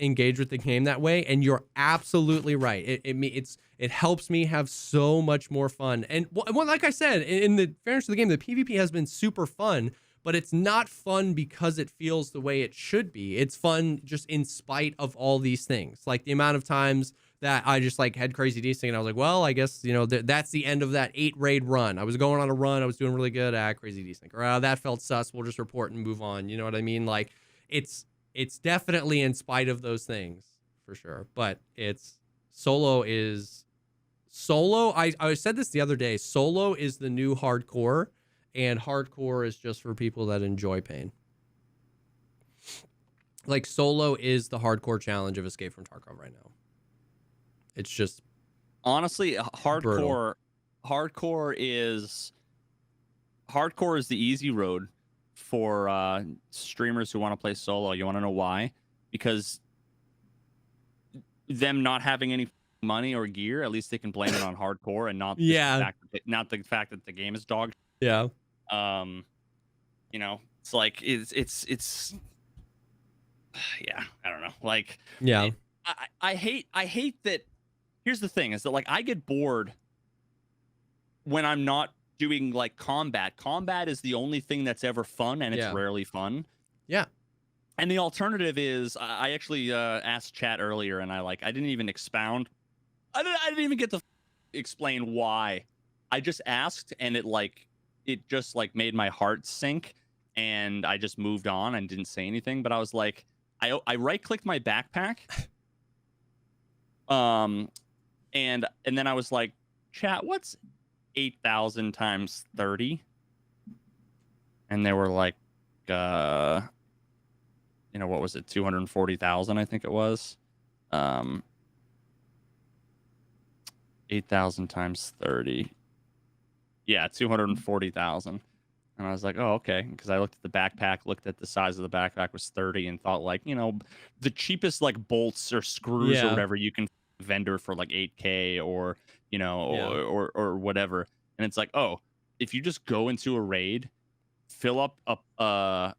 engage with the game that way. And you're absolutely right. It helps me have so much more fun. And like I said, in the fairness of the game, the PvP has been super fun, but it's not fun because it feels the way it should be. It's fun just in spite of all these things. Like, the amount of times that I just, like, had crazy desync and I was like, well, I guess, you know, that's the end of that 8 raid run. I was going on a run. I was doing really good. Crazy desync. Or that felt sus. We'll just report and move on. You know what I mean? Like, it's definitely in spite of those things for sure. But solo. I said this the other day. Solo is the new hardcore, and hardcore is just for people that enjoy pain. Like, solo is the hardcore challenge of Escape from Tarkov right now. It's just, honestly, brutal. Hardcore is the easy road for streamers who want to play solo. You want to know why? Because them not having any money or gear, at least they can blame it on hardcore and not not the fact that the game is dog. Yeah. You know, it's like it's yeah, I don't know. Like, yeah, I hate that. Here's the thing: is that like I get bored when I'm not doing like combat. Combat is the only thing that's ever fun, and it's rarely fun. Yeah. And the alternative is, I actually asked chat earlier, and I didn't even expound. I didn't even get to explain why. I just asked, and it just made my heart sink, and I just moved on and didn't say anything. But I was like, I right clicked my backpack, and then I was like, chat, what's 8,000 times 30? And they were like, you know, what was it? 240,000, I think it was. 8,000 times 30. Yeah, 240,000. And I was like, oh, okay. Because I looked at the backpack, looked at the size of the backpack was 30, and thought like, you know, the cheapest like bolts or screws or whatever you can vendor for like 8K or, you know, or whatever. And it's like, oh, if you just go into a raid, fill up a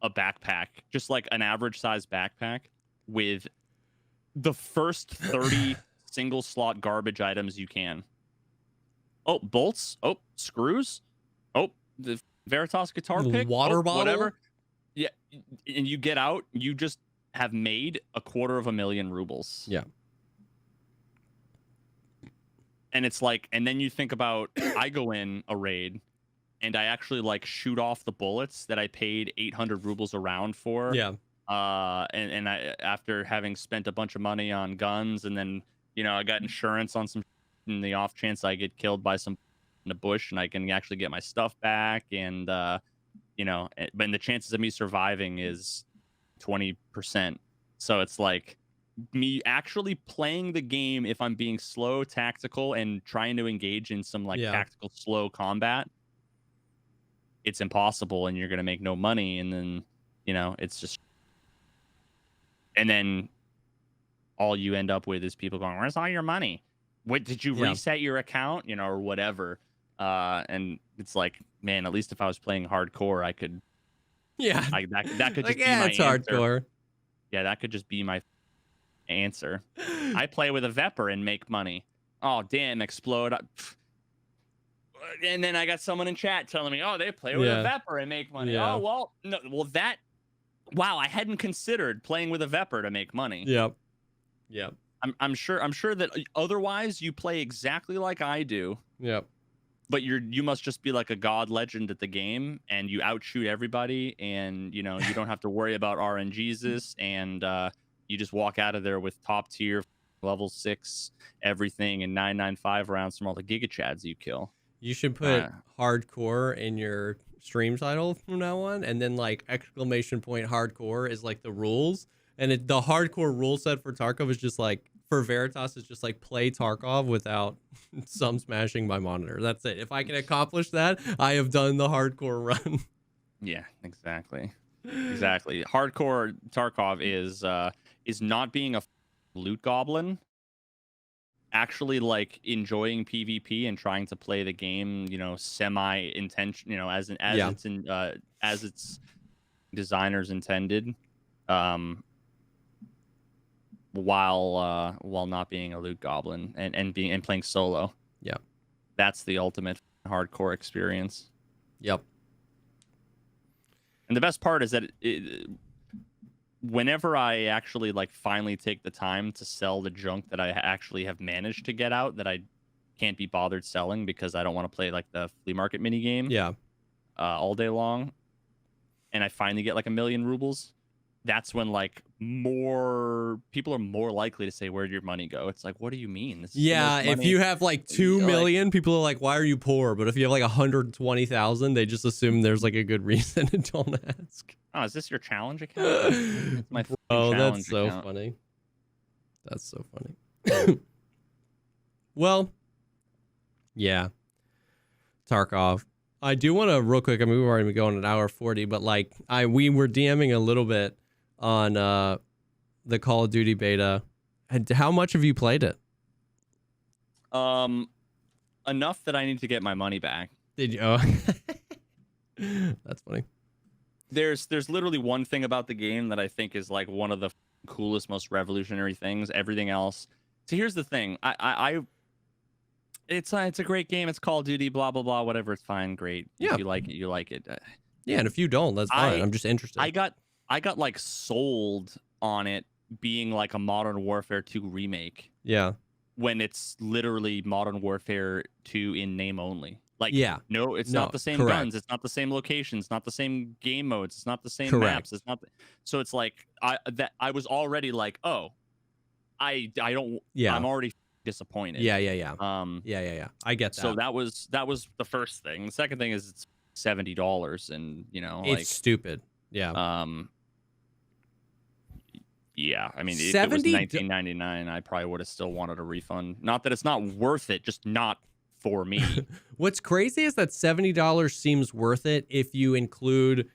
backpack, just like an average size backpack, with the first 30 single slot garbage items you can. Oh, bolts. Oh, screws. Oh, the Veritas guitar pick. Water bottle. Whatever. Yeah, and you get out, you just have made 250,000 rubles. Yeah. And it's like, and then you think about, I go in a raid and I actually like shoot off the bullets that I paid 800 rubles a round for. Yeah. And I, after having spent a bunch of money on guns, and then, you know, I got insurance on some in the off chance I get killed by some in the bush, and I can actually get my stuff back. And, you know, but the chances of me surviving is 20%. So it's like me actually playing the game, if I'm being slow, tactical, and trying to engage in some like tactical, slow combat, it's impossible, and you're going to make no money. And then, you know, it's just, and then all you end up with is people going, where's all your money? What, did you reset your account? You know, or whatever. And it's like, man, at least if I was playing hardcore, I could, that could just be my it's answer. hardcore. Yeah, that could just be my answer. I play with a Vepr and make money. Oh, damn, explode. And then I got someone in chat telling me, oh, they play with a Vepr and make money. Oh, well, no, well, wow, I hadn't considered playing with a Vepr to make money. Yep. I'm sure that otherwise you play exactly like I do. Yep. But you must just be like a god legend at the game, and you outshoot everybody, and you know you don't have to worry about RNGesus, and you just walk out of there with top tier level 6 everything and 995 rounds from all the Giga Chads you kill. You should put hardcore in your stream title from now on, and then like exclamation point hardcore is like the rules, and the hardcore rule set for Tarkov is just like, for Veritas, is just like play Tarkov without some smashing my monitor. That's it. If I can accomplish that, I have done the hardcore run. Yeah, exactly. Hardcore Tarkov is not being a loot goblin, actually like enjoying PvP and trying to play the game, you know, semi-intention, you know, as its designers intended, while not being a loot goblin and playing solo. Yeah, that's the ultimate hardcore experience. Yep. And the best part is that whenever I actually like finally take the time to sell the junk that I actually have managed to get out that I can't be bothered selling because I don't want to play like the flea market mini game all day long, and I finally get like 1,000,000 rubles, that's when like more people are more likely to say, where'd your money go? It's like, what do you mean? This is if you have like 2 million, people are like, why are you poor? But if you have like 120,000, they just assume there's like a good reason and don't ask. Oh, is this your challenge account? My that's so account. funny. That's so funny. Well, yeah. Tarkov. I do want to real quick. I mean, we've already been going an hour 40, but like we were DMing a little bit on the Call of Duty beta, And how much have you played it? Enough that I need to get my money back. Did you? Oh. That's funny. There's literally one thing about the game that I think is like one of the coolest, most revolutionary things. Everything else. So here's the thing. It's a great game. It's Call of Duty. Blah blah blah. Whatever. It's fine. Great. Yeah. If you like it, you like it. Yeah, and if you don't, that's fine. I'm just interested. I got like sold on it being like a Modern Warfare 2 remake. Yeah. When it's literally Modern Warfare 2 in name only. Like, yeah, no, it's not the same guns. It's not the same locations. Not the same game modes. It's not the same maps. It's not. So it's like I was already like, oh, I don't. Yeah. I'm already disappointed. Yeah. Yeah. I get that. So that was the first thing. The second thing is it's $70, and it's like, stupid. Yeah. Yeah, I mean, if it was $19.99, I probably would have still wanted a refund. Not that it's not worth it, just not for me. What's crazy is that $70 seems worth it if you include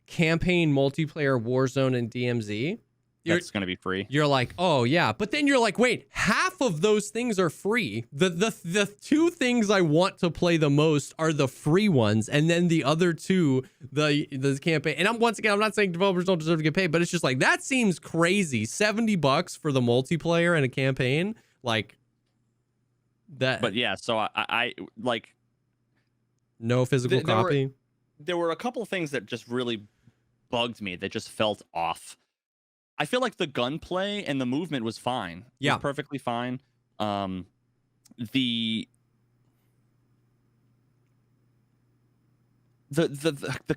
campaign, multiplayer, Warzone, and DMZ. That's going to be free. You're like, oh yeah, but then you're like, wait, half of those things are free. The two things I want to play the most are the free ones, and then the other two, the campaign. And I'm not saying developers don't deserve to get paid, but it's just like that seems crazy. $70 for the multiplayer and a campaign, like that. But yeah, so I like no physical copy. There were a couple things that just really bugged me. That just felt off. I feel like the gunplay and the movement was fine. Yeah, was perfectly fine. The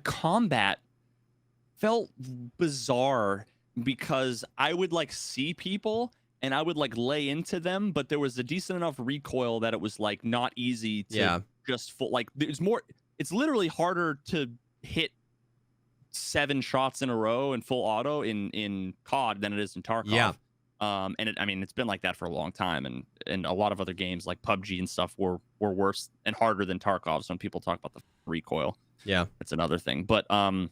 combat felt bizarre because I would like see people and I would like lay into them, but there was a decent enough recoil that it was like not easy to just full. Like there's more. It's literally harder to hit 7 shots in a row in full auto in COD than it is in Tarkov. Yeah. And it's been like that for a long time, and a lot of other games like PUBG and stuff were worse and harder than Tarkov. So when people talk about the recoil, that's another thing. But I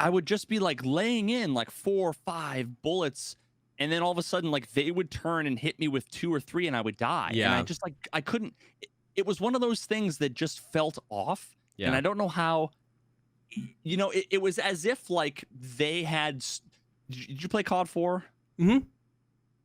would just be like laying in like 4 or 5 bullets, and then all of a sudden like they would turn and hit me with 2 or 3, and I would die. Yeah. And I just like I couldn't. It was one of those things that just felt off. Yeah. And I don't know how, it was as if like they had. Did you play COD 4? Mm-hmm.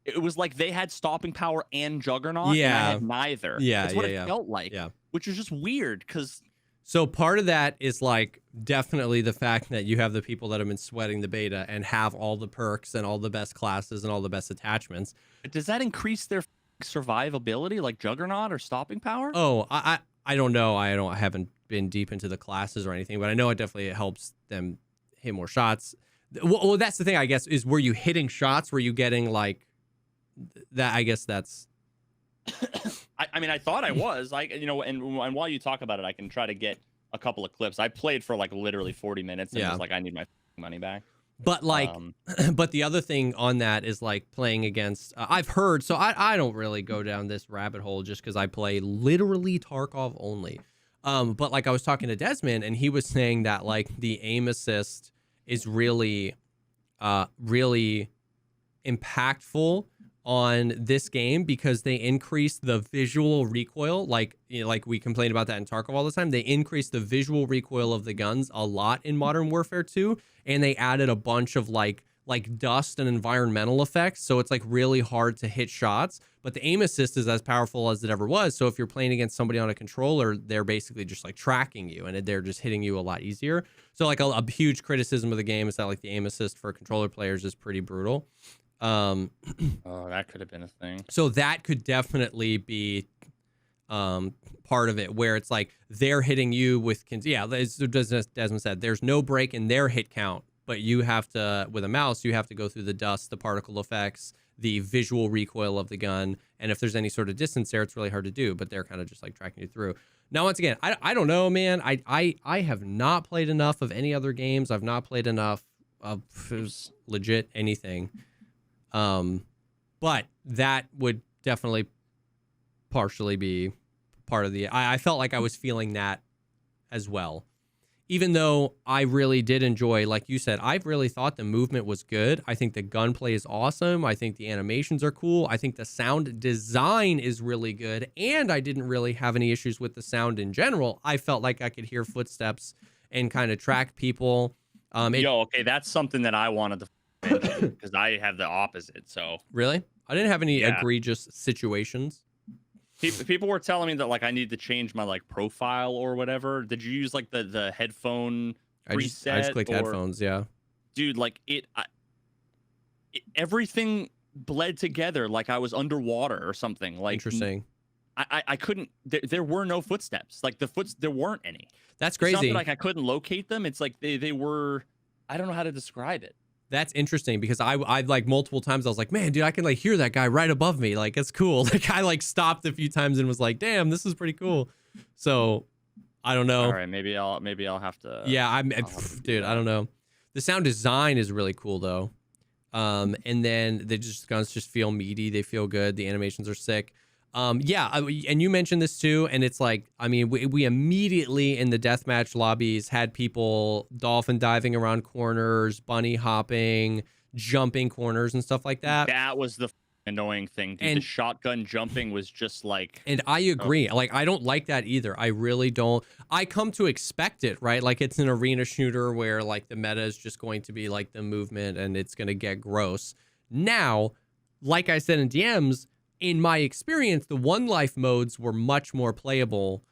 It was like they had stopping power and Juggernaut. Yeah. And I had neither. Yeah. That's what it felt like. Yeah. Which was just weird because. So part of that is like definitely the fact that you have the people that have been sweating the beta and have all the perks and all the best classes and all the best attachments. Does that increase their survivability like Juggernaut or stopping power? Oh, I don't know. I haven't been deep into the classes or anything, but I know it definitely helps them hit more shots. Well, that's the thing, I guess, is were you hitting shots? Were you getting like that? I guess that's. I mean, I thought I was like, and while you talk about it, I can try to get a couple of clips. I played for like literally 40 minutes and was like, I need my money back. But like, but the other thing on that is like playing against, I've heard, so I don't really go down this rabbit hole just because I play literally Tarkov only. But like I was talking to Desmond and he was saying that like the aim assist is really, really impactful on this game because they increase the visual recoil. Like, like we complain about that in Tarkov all the time. They increase the visual recoil of the guns a lot in Modern Warfare 2, and they added a bunch of like dust and environmental effects. So it's like really hard to hit shots, but the aim assist is as powerful as it ever was. So if you're playing against somebody on a controller, they're basically just like tracking you and they're just hitting you a lot easier. So like a huge criticism of the game is that like the aim assist for controller players is pretty brutal. Oh, that could have been a thing. So that could definitely be part of it, where it's like they're hitting you with, as Desmond said, there's no break in their hit count, but you have to, with a mouse, you have to go through the dust, the particle effects, the visual recoil of the gun, and if there's any sort of distance there, it's really hard to do, but they're kind of just like tracking you through. Now, once again, I don't know, man. I have not played enough of any other games. I've not played enough of legit anything. But that would definitely partially be part of the, I felt like I was feeling that as well. even though I really did enjoy, like you said, I really thought the movement was good. I think the gunplay is awesome. I think the animations are cool. I think the sound design is really good. And I didn't really have any issues with the sound in general. I felt like I could hear footsteps and kind of track people. Okay, that's something that I wanted to mention because I have the opposite. So really, I didn't have any egregious situations. People were telling me that like I need to change my like profile or whatever. Did you use like the headphone preset? I just clicked headphones. Yeah, dude, like everything bled together like I was underwater or something. Like interesting. I couldn't. There were no footsteps. Like there weren't any. That's crazy. It's not that, like I couldn't locate them. It's like they were. I don't know how to describe it. That's interesting because I like multiple times I was like, man, dude, I can like hear that guy right above me. Like, it's cool. Like I like stopped a few times and was like, damn, this is pretty cool. So I don't know. All right, maybe I'll have to. Yeah, dude, I don't know. The sound design is really cool though. And then the guns just feel meaty. They feel good. The animations are sick. And you mentioned this too, and it's like, I mean, we immediately in the deathmatch lobbies had people dolphin diving around corners, bunny hopping, jumping corners and stuff like that. That was the annoying thing, dude. The shotgun jumping was just like... And I agree. Like, I don't like that either. I really don't. I come to expect it, right? Like, it's an arena shooter where, like, the meta is just going to be, like, the movement and it's going to get gross. Now, like I said in DMs, in my experience, the one life modes were much more playable.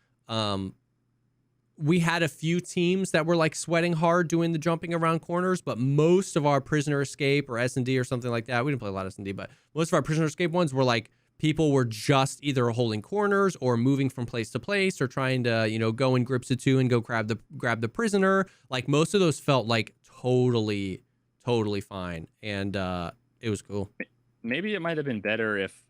We had a few teams that were like sweating hard doing the jumping around corners, but most of our prisoner escape or S&D or something like that, we didn't play a lot of S&D, but most of our prisoner escape ones were like people were just either holding corners or moving from place to place or trying to, you know, go in groups of two and go grab the prisoner. Like most of those felt like totally fine. And it was cool. Maybe it might have been better if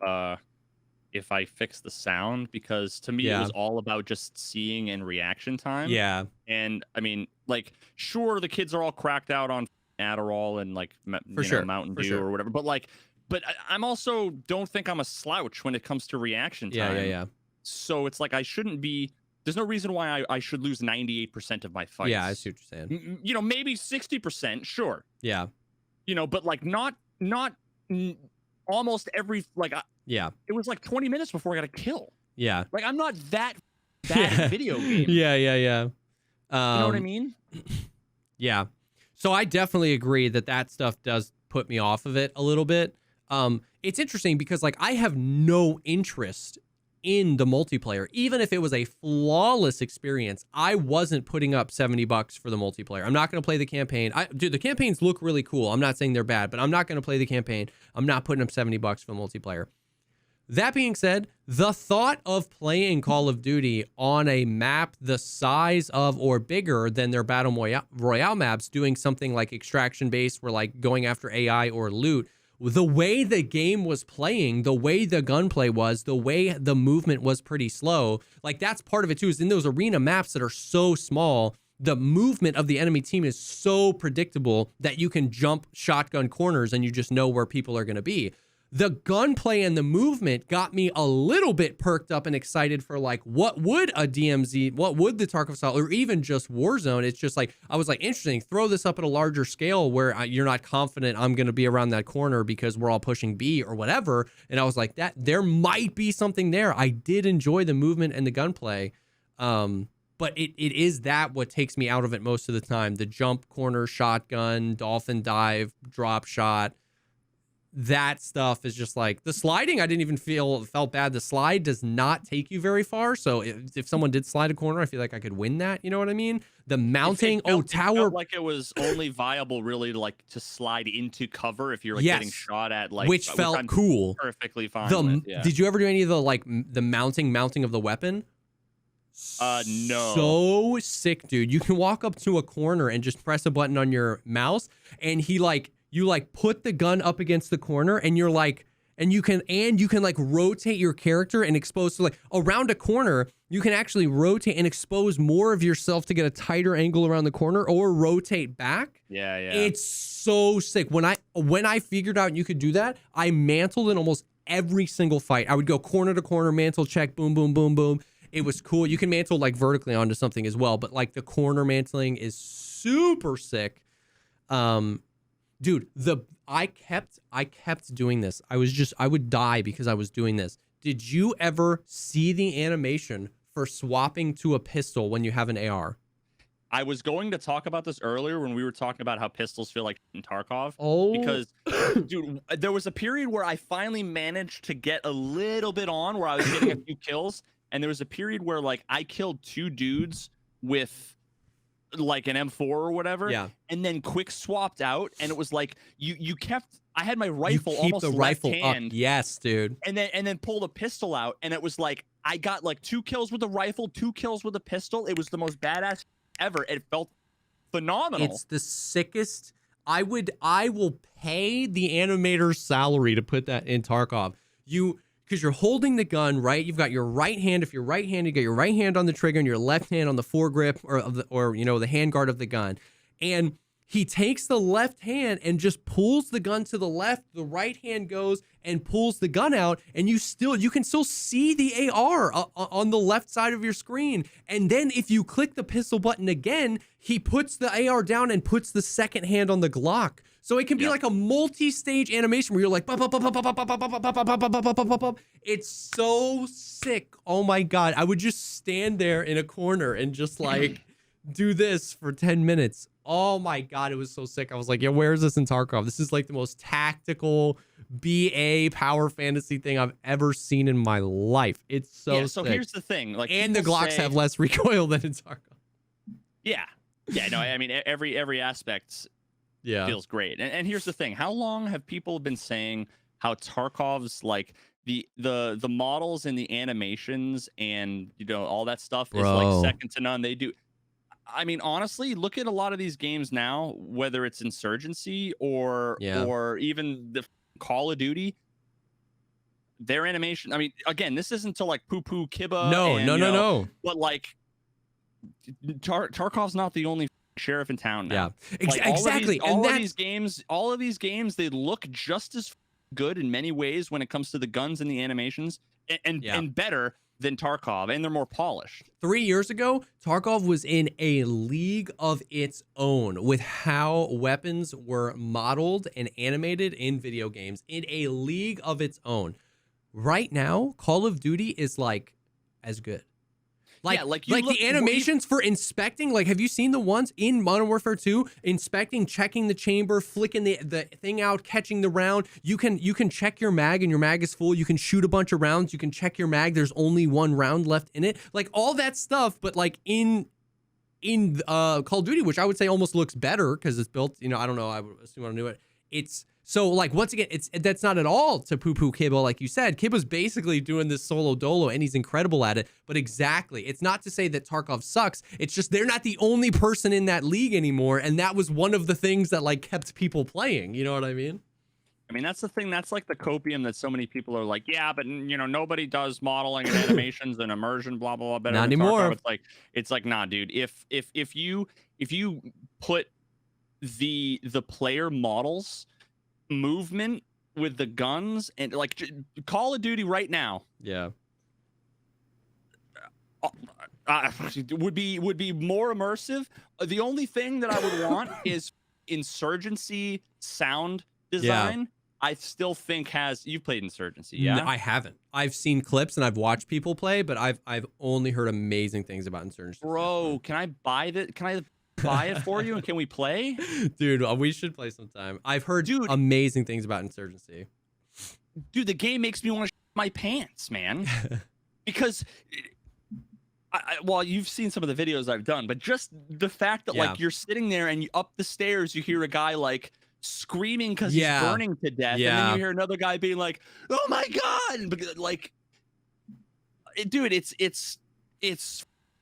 I fixed the sound, because to me it was all about just seeing and reaction time. Yeah. And I mean, like, sure, the kids are all cracked out on Adderall and like Mountain Dew or whatever, but I'm also don't think I'm a slouch when it comes to reaction time. Yeah. So it's like I shouldn't be. There's no reason why I should lose 98% of my fights. Yeah, I see what you're saying. You know, maybe 60%, sure. Yeah. You know, but like not almost every it was like 20 minutes before I got a kill. Yeah. Like I'm not that bad at video game. Yeah. You know what I mean? Yeah. So I definitely agree that stuff does put me off of it a little bit. It's interesting because like I have no interest in the multiplayer. Even if it was a flawless experience, I wasn't putting up $70 for the multiplayer. I'm not going to play the campaign. Dude, the campaigns look really cool. I'm not saying they're bad, but I'm not going to play the campaign. I'm not putting up $70 for the multiplayer. That being said, the thought of playing Call of Duty on a map the size of or bigger than their Battle Royale maps, doing something like extraction based, where like going after AI or loot, the way the game was playing, the way the gunplay was, the way the movement was pretty slow, like that's part of it too, is in those arena maps that are so small, the movement of the enemy team is so predictable that you can jump shotgun corners and you just know where people are going to be. The gunplay and the movement got me a little bit perked up and excited for like, what would a DMZ, what would the Tarkov style, or even just Warzone? It's just like, I was like, interesting, throw this up at a larger scale where you're not confident I'm going to be around that corner because we're all pushing B or whatever. And I was like, that there might be something there. I did enjoy the movement and the gunplay. But it is that what takes me out of it most of the time. The jump, corner, shotgun, dolphin dive, drop shot. That stuff is just like the sliding. I didn't even felt bad. The slide does not take you very far. So if someone did slide a corner, I feel like I could win that. You know what I mean? The mounting. It felt like it was only viable really to slide into cover if you're like getting shot at, like, which felt cool. Perfectly fine. Did you ever do any of the like the mounting of the weapon? No. So sick, dude. You can walk up to a corner and just press a button on your mouse, and you put the gun up against the corner, and you're like, and you can like rotate your character and expose to like around a corner. You can actually rotate and expose more of yourself to get a tighter angle around the corner, or rotate back. Yeah. It's so sick. When I figured out you could do that, I mantled in almost every single fight. I would go corner to corner, mantle check, boom, boom, boom, boom. It was cool. You can mantle like vertically onto something as well, but like the corner mantling is super sick. Dude, I kept doing this. I would die because I was doing this. Did you ever see the animation for swapping to a pistol when you have an AR? I was going to talk about this earlier when we were talking about how pistols feel like in Tarkov. Oh, Because, dude, there was a period where I finally managed to get a little bit on where I was getting a few kills. And there was a period where, like, I killed 2 dudes with, like, an M4 or whatever. Yeah. And then quick swapped out. And it was like, you kept, I had my rifle you keep almost the left rifle hand. up. Yes, dude. And then pulled a pistol out. And it was like, I got, like, 2 kills with a rifle, 2 kills with a pistol. It was the most badass ever. It felt phenomenal. It's the sickest. I will pay the animator's salary to put that in Tarkov. Because you're holding the gun, right? You've got your right hand. If you're right-handed, you got your right hand on the trigger and your left hand on the foregrip or you know, the handguard of the gun. And he takes the left hand and just pulls the gun to the left. The right hand goes and pulls the gun out, and you can still see the AR on the left side of your screen. And then if you click the pistol button again, he puts the AR down and puts the second hand on the Glock. So it can be like a multi-stage animation where you're like, it's so sick. Oh my God. I would just stand there in a corner and just like do this for 10 minutes. Oh my God, it was so sick. I was like, yeah, where is this in Tarkov? This is like the most tactical BA power fantasy thing I've ever seen in my life. It's so so sick. here's the thing. Like, and the Glocks have less recoil than in Tarkov. Yeah. Yeah, no, I mean, every aspect feels great. And here's the thing. How long have people been saying how Tarkov's like the models and the animations and, you know, all that stuff is like second to none. They do. I mean, honestly, look at a lot of these games now, whether it's Insurgency or even the Call of Duty. Their animation. I mean, again, this isn't to like poo-poo Kiba. No. But like, Tarkov's not the only sheriff in town now. Yeah, like, exactly. All of these games, they look just as good in many ways when it comes to the guns and the animations, and better than Tarkov, and they're more polished. 3 years ago, Tarkov was in a league of its own with how weapons were modeled and animated in video games, in a league of its own. Right now, Call of Duty is like as good. Like the animations for inspecting, like, have you seen the ones in Modern Warfare 2? Inspecting, checking the chamber, flicking the thing out, catching the round. You can check your mag and your mag is full. You can shoot a bunch of rounds. You can check your mag. There's only 1 round left in it. Like all that stuff, but like in Call of Duty, which I would say almost looks better because it's built, you know, I don't know, I would assume I knew it. It's so like, once again, that's not at all to poo-poo Kiba, like you said. Kiba's basically doing this solo dolo and he's incredible at it. But exactly, it's not to say that Tarkov sucks. It's just they're not the only person in that league anymore, and that was one of the things that like kept people playing. You know what I mean? I mean, that's the thing. That's like the copium that so many people are like, yeah, but you know, nobody does modeling and animations and immersion, blah blah blah. Better not than anymore. Tarkov. It's like, nah, dude. If you put the player models movement with the guns and like Call of Duty right now, would be more immersive. The only thing that I would want is Insurgency sound design. I still think you've played Insurgency, yeah? No, I haven't. I've seen clips and I've watched people play, but I've only heard amazing things about Insurgency. Bro, can I buy that? Can I buy it for you and can we play? Dude, we should play sometime. I've heard amazing things about Insurgency. Dude, the game makes me want to shit my pants, man. Because well, you've seen some of the videos I've done, but just the fact that like you're sitting there and up the stairs you hear a guy like screaming because he's burning to death, and then you hear another guy being like, "Oh my god!" Like, dude, it's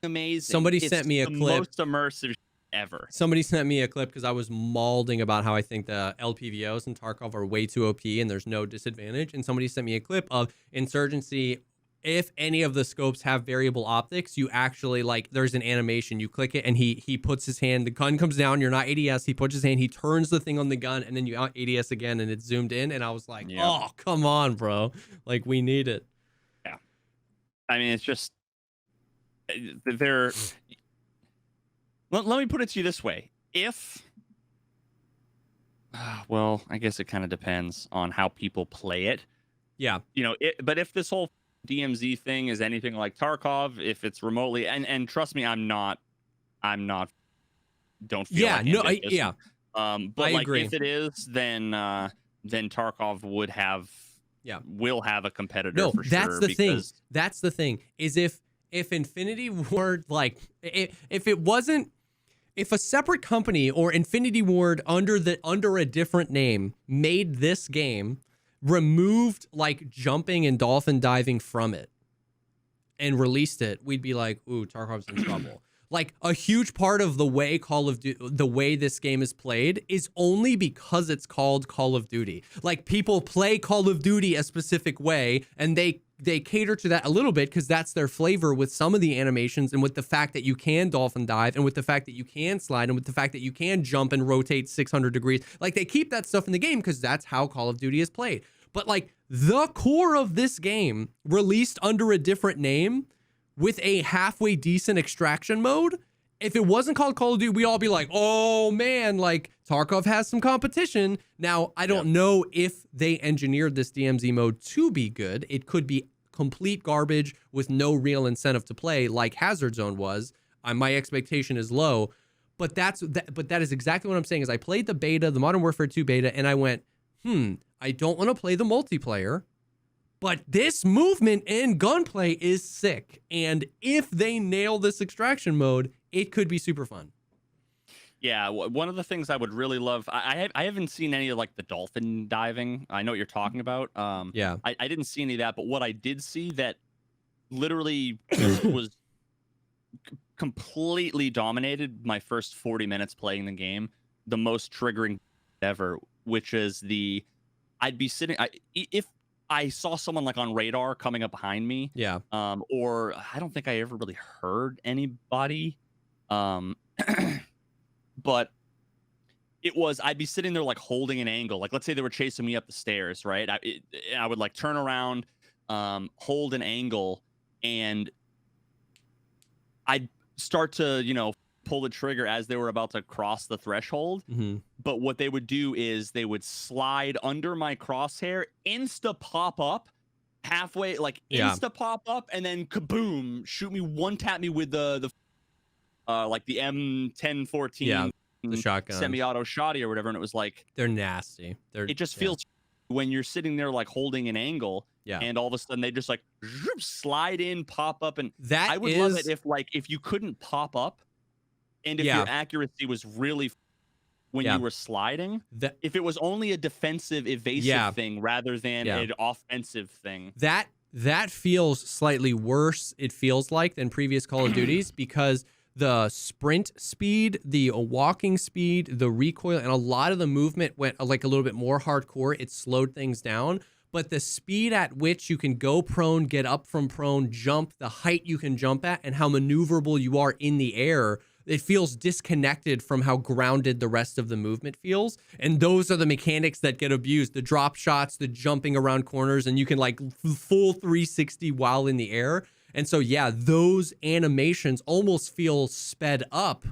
amazing. Somebody sent me a clip. Most immersive ever. Somebody sent me a clip because I was mauling about how I think the LPVOs in Tarkov are way too OP and there's no disadvantage. And somebody sent me a clip of Insurgency. If any of the scopes have variable optics, you actually, like, there's an animation. You click it and he puts his hand, the gun comes down, you're not ADS, he puts his hand, he turns the thing on the gun, and then you out ADS again and it's zoomed in. And I was like, oh, come on, bro. Like, we need it. Yeah. I mean, it's just, they're. Let me put it to you this way: if, well, I guess it kind of depends on how people play it. Yeah. But if this whole DMZ thing is anything like Tarkov, if it's remotely, and trust me, I'm not, don't feel like ambitious. Yeah. But I like agree. if it is, then Tarkov will have a competitor for that's sure. the thing. That's the thing is if Infinity Ward, like if it wasn't, if a separate company or Infinity Ward under a different name made this game, removed like jumping and dolphin diving from it and released it, we'd be like, ooh, Tarkov's in trouble. Like a huge part of the way the way this game is played is only because it's called Call of Duty. Like people play Call of Duty a specific way, and they cater to that a little bit because that's their flavor with some of the animations, and with the fact that you can dolphin dive, and with the fact that you can slide, and with the fact that you can jump and rotate 600 degrees. Like they keep that stuff in the game because that's how Call of Duty is played. But like the core of this game released under a different name with a halfway decent extraction mode, if it wasn't called Call of Duty, we'd all be like, oh man, like Tarkov has some competition. Now, I don't know if they engineered this DMZ mode to be good. It could be complete garbage with no real incentive to play like Hazard Zone was. My expectation is low, but that is exactly what I'm saying is I played the beta, the Modern Warfare 2 beta, and I went, I don't want to play the multiplayer. But this movement and gunplay is sick. And if they nail this extraction mode, it could be super fun. Yeah, one of the things I would really love, I haven't seen any of like the dolphin diving. I know what you're talking about. Yeah. I didn't see any of that, but what I did see that literally was completely dominated my first 40 minutes playing the game, the most triggering ever, which is I'd be sitting, if I saw someone like on radar coming up behind me. Yeah. Or I don't think I ever really heard anybody. But I'd be sitting there like holding an angle. Like let's say they were chasing me up the stairs, right? I would like turn around, hold an angle, and I'd start to, pull the trigger as they were about to cross the threshold. Mm-hmm. But what they would do is they would slide under my crosshair, insta pop up halfway, like insta pop up, and then kaboom, shoot me, one tap me with the like the M1014 the shotgun, semi-auto shotty or whatever, and it was like they're nasty. It just feels when you're sitting there like holding an angle, and all of a sudden they just like slide in, pop up, and I would love it if you couldn't pop up. And if your accuracy was really when you were sliding, if it was only a defensive, evasive thing rather than an offensive thing. That feels slightly worse, it feels like, than previous Call of Duties because the sprint speed, the walking speed, the recoil, and a lot of the movement went like a little bit more hardcore. It slowed things down. But the speed at which you can go prone, get up from prone, jump, the height you can jump at, and how maneuverable you are in the air, it feels disconnected from how grounded the rest of the movement feels. And those are the mechanics that get abused. The drop shots, the jumping around corners, and you can like full 360 while in the air. And so, those animations almost feel sped up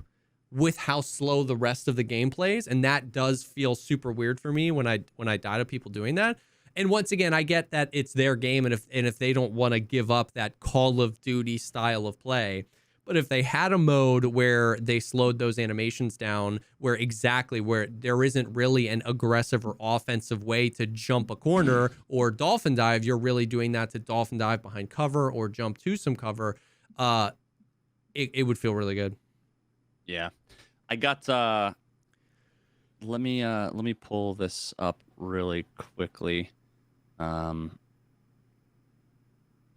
with how slow the rest of the game plays. And that does feel super weird for me when I die to people doing that. And once again, I get that it's their game, and if they don't want to give up that Call of Duty style of play, but if they had a mode where they slowed those animations down, where there isn't really an aggressive or offensive way to jump a corner or dolphin dive, you're really doing that to dolphin dive behind cover or jump to some cover, it would feel really good. Yeah, I got. Let me pull this up really quickly. I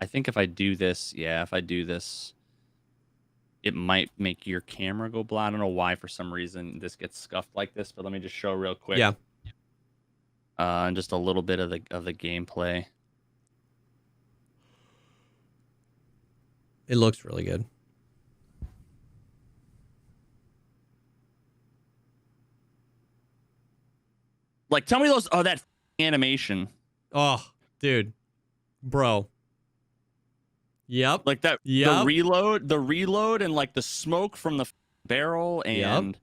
think if I do this, it might make your camera go blind. I don't know why, for some reason, this gets scuffed like this, but let me just show real quick. Yeah. And just a little bit of the gameplay. It looks really good. Like, tell me that animation. Oh, dude. Bro. Yep. Like that. Yep. The reload, and like the smoke from the barrel, and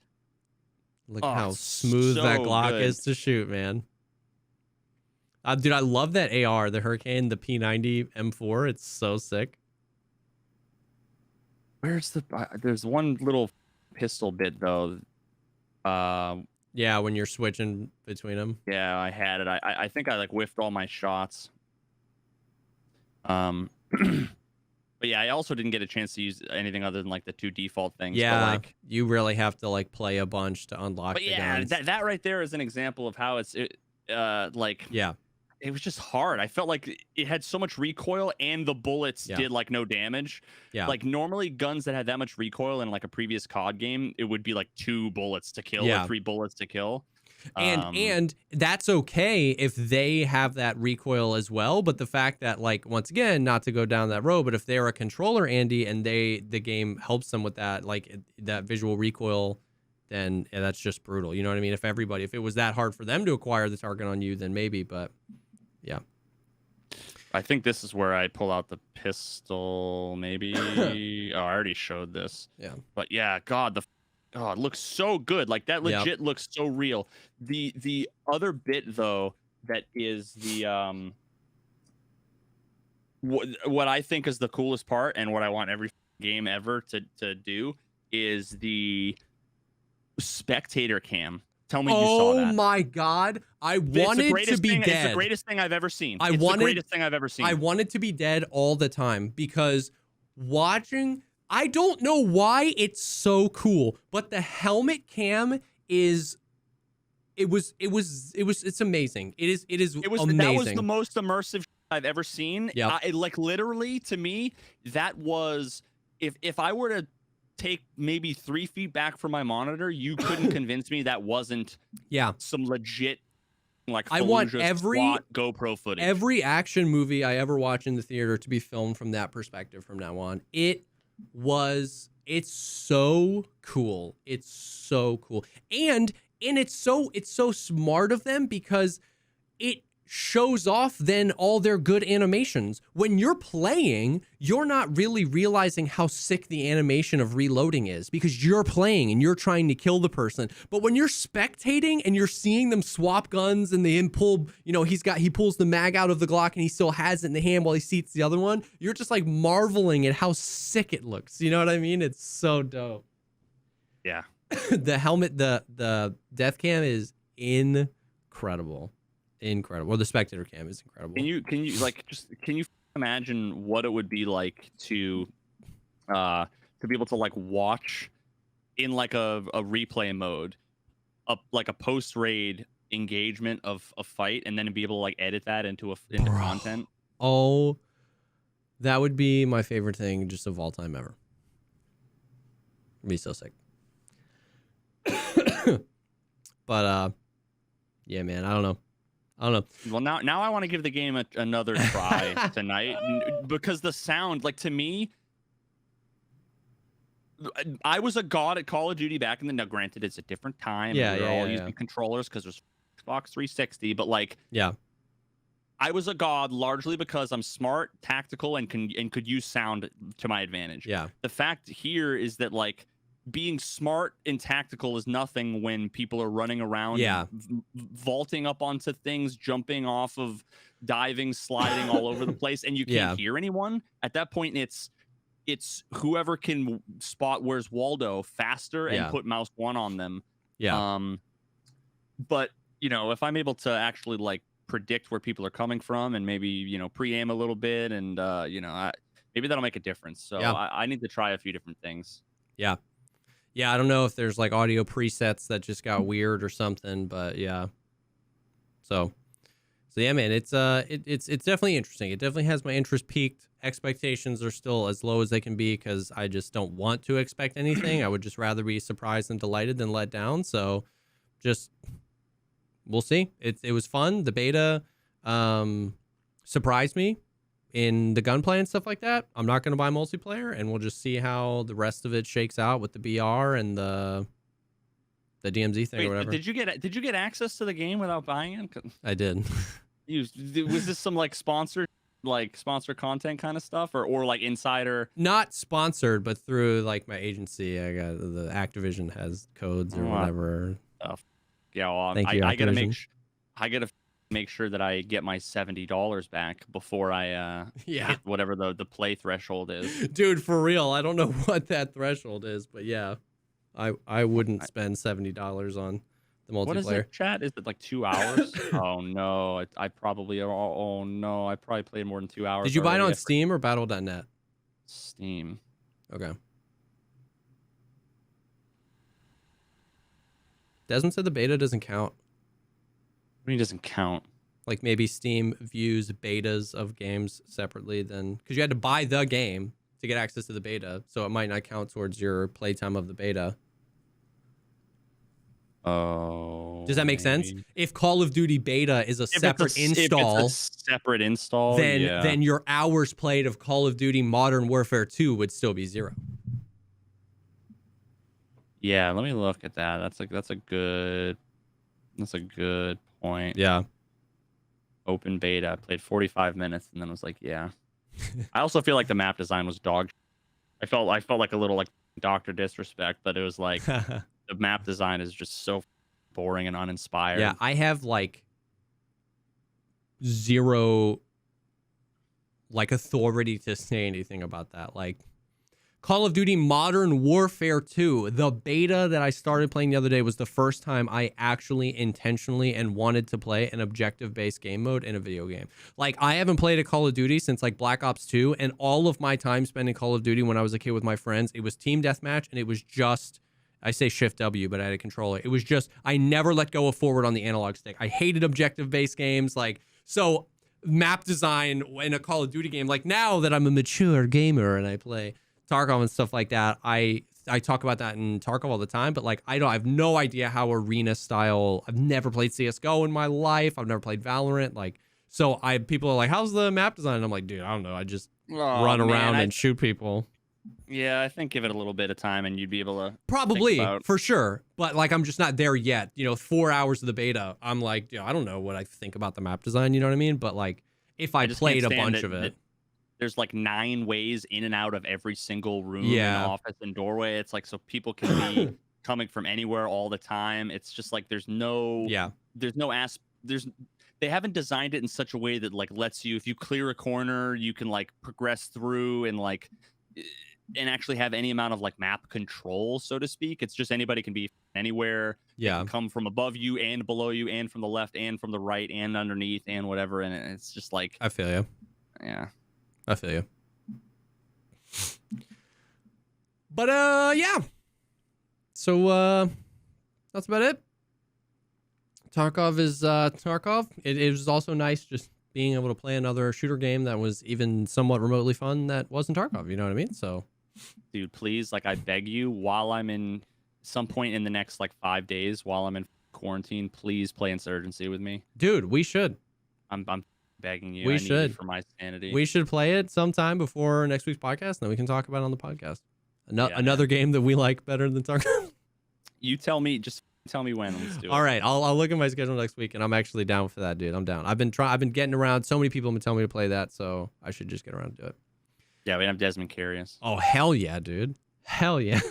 look how smooth that Glock is to shoot, man. Dude, I love that AR, the Hurricane, the P90 M4. It's so sick. Where's the? There's one little pistol bit though. Yeah, when you're switching between them. Yeah, I had it. I think I like whiffed all my shots. But yeah, I also didn't get a chance to use anything other than like the 2 default things. Yeah, but, like, you really have to like play a bunch to unlock. But yeah, that right there is an example of how like yeah. It was just hard. I felt like it had so much recoil and the bullets did like no damage. Yeah. Like normally guns that had that much recoil in like a previous COD game, it would be like 2 bullets to kill or 3 bullets to kill. And that's okay if they have that recoil as well. But the fact that, like, once again, not to go down that road, but if they're a controller, Andy, and the game helps them with that, like that visual recoil, then that's just brutal. You know what I mean? If it was that hard for them to acquire the target on you, then maybe, but yeah. I think this is where I pull out the pistol, maybe. Oh, I already showed this. Yeah. But yeah, God, it looks so good. Like that legit looks so real. The other bit though, that is the what I think is the coolest part, and what I want every game ever to do, is the spectator cam. Tell me you saw that. Oh my God. I wanted to be dead. It's the greatest thing I've ever seen. It's the greatest thing I've ever seen. I wanted to be dead all the time because watching, I don't know why it's so cool, but the helmet cam it's amazing. It is amazing. That was the most immersive I've ever seen. Yeah. Like literally to me, that was, if I were to take maybe 3 feet back from my monitor, you couldn't convince me that wasn't some legit, like, I want every GoPro footage. Every action movie I ever watch in the theater to be filmed from that perspective from now on. It's so cool. It's so cool. And it's so smart of them because it shows off then all their good animations. When you're playing, you're not really realizing how sick the animation of reloading is because you're playing and you're trying to kill the person. But when you're spectating and you're seeing them swap guns and they pull, he pulls the mag out of the Glock and he still has it in the hand while he seats the other one, you're just like marveling at how sick it looks. You know what I mean? It's so dope. Yeah. The helmet, the death cam is incredible. Well, the spectator cam is incredible. Can you imagine what it would be like to be able to like watch in like a replay mode, like a post raid engagement of a fight, and then be able to like edit that into content? Oh, that would be my favorite thing just of all time ever. It'd be so sick. But yeah, man, I don't know. Well, now I want to give the game another try tonight, because the sound, like, to me, I was a god at Call of Duty back in the. Now, granted, it's a different time. Yeah, we're all using controllers because there's Xbox 360, but like, I was a god largely because I'm smart, tactical, and could use sound to my advantage. Yeah. The fact here is that, like, being smart and tactical is nothing when people are running around, vaulting up onto things, jumping off of, diving, sliding all over the place, and you can't hear anyone. At that point, it's whoever can spot where's Waldo faster and put mouse 1 on them. Yeah. But if I'm able to actually like predict where people are coming from and maybe pre-aim a little bit, and maybe that'll make a difference. So I need to try a few different things. Yeah. Yeah, I don't know if there's like audio presets that just got weird or something, but yeah. So yeah, man, it's definitely interesting. It definitely has my interest peaked. Expectations are still as low as they can be because I just don't want to expect anything. I would just rather be surprised and delighted than let down. So just we'll see. It was fun. The beta surprised me in the gunplay and stuff like that. I'm not going to buy multiplayer, and we'll just see how the rest of it shakes out with the BR and the DMZ thing or whatever. Did you get access to the game without buying it? I did. Was this some like sponsored like sponsor content kind of stuff, or like insider? Not sponsored, but through like my agency. I got the Activision has codes or whatever. Yeah, well, Thank you, I gotta Activision. make sure that I get my $70 back before I hit whatever the play threshold is. Dude, for real, I don't know what that threshold is, but yeah, I wouldn't spend $70 on the multiplayer. What is it, chat? Is it like 2 hours? Oh no, I probably played more than 2 hours. Did you buy it on Steam or Battle.net? Steam. Okay. Desmond said the beta doesn't count. What do you mean doesn't count? Like maybe Steam views betas of games separately than, because you had to buy the game to get access to the beta, so it might not count towards your playtime of the beta. Oh. Does that make sense? If Call of Duty beta is a separate install, then your hours played of Call of Duty Modern Warfare 2 would still be 0. Yeah, let me look at that. That's a good point. Yeah. Open beta. I played 45 minutes and then was like, yeah. I also feel like the map design was dog. I felt like a little like Dr. Disrespect, but it was like the map design is just so boring and uninspired. Yeah, I have like 0 like authority to say anything about that. Like Call of Duty Modern Warfare 2, the beta that I started playing the other day was the first time I actually intentionally and wanted to play an objective-based game mode in a video game. Like, I haven't played a Call of Duty since, like, Black Ops 2, and all of my time spent in Call of Duty when I was a kid with my friends, it was team deathmatch, and it was just, I say Shift W, but I had a controller. It was just, I never let go of forward on the analog stick. I hated objective-based games, like, so map design in a Call of Duty game, like, now that I'm a mature gamer and I play Tarkov and stuff like that, I talk about that in Tarkov all the time, but like I have no idea how arena style. I've never played CS:GO in my life. I've never played Valorant. Like, so people are like, "How's the map design?" And I'm like, "Dude, I don't know. I just run around and shoot people." Yeah, I think give it a little bit of time and you'd be able to probably for sure. But like, I'm just not there yet. 4 hours of the beta, I'm like, I don't know what I think about the map design. You know what I mean? But like, if I played a bunch of it. There's like 9 ways in and out of every single room and office and doorway. It's like, so people can be coming from anywhere all the time. It's just like, they haven't designed it in such a way that like lets you, if you clear a corner, you can like progress through and like, and actually have any amount of like map control, so to speak. It's just anybody can be anywhere. Yeah. Can come from above you and below you and from the left and from the right and underneath and whatever. And it's just like, I feel you. Yeah. I feel you. But yeah. So that's about it. Tarkov is Tarkov. It was also nice just being able to play another shooter game that was even somewhat remotely fun that wasn't Tarkov, you know what I mean? So dude, please, like I beg you, while I'm in some point in the next like 5 days while I'm in quarantine, please play Insurgency with me. Dude, we should. I'm begging you. We I should. need it for my sanity. We should play it sometime before next week's podcast, and then we can talk about it on the podcast. Another game that we like better than Tarkov. You tell me. Just tell me when. Let's do it. All right, I'll look at my schedule next week, and I'm actually down for that, dude. I'm down. I've been getting around. So many people have been telling me to play that, so I should just get around to do it. Yeah, we have Desmond Curious. Oh hell yeah, dude. Hell yeah.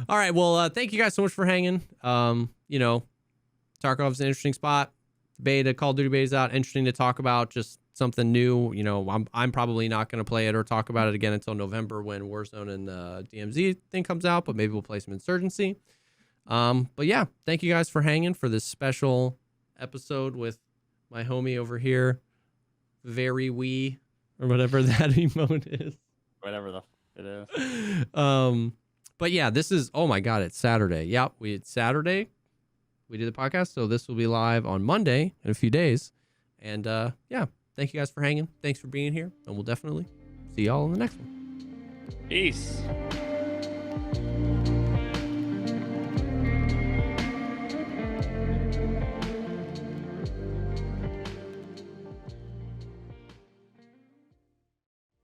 All right, well, thank you guys so much for hanging. Tarkov's an interesting spot. Beta, Call of Duty beta's out. Interesting to talk about, just something new. I'm probably not going to play it or talk about it again until November when Warzone and DMZ thing comes out, but maybe we'll play some Insurgency. But yeah, thank you guys for hanging for this special episode with my homie over here, Very Wee, or whatever that emote is. Whatever the it is. But yeah, this is, oh my God, it's Saturday. Yep, it's Saturday. We did the podcast, so this will be live on Monday in a few days. And yeah, thank you guys for hanging. Thanks for being here, and we'll definitely see y'all in the next one. Peace.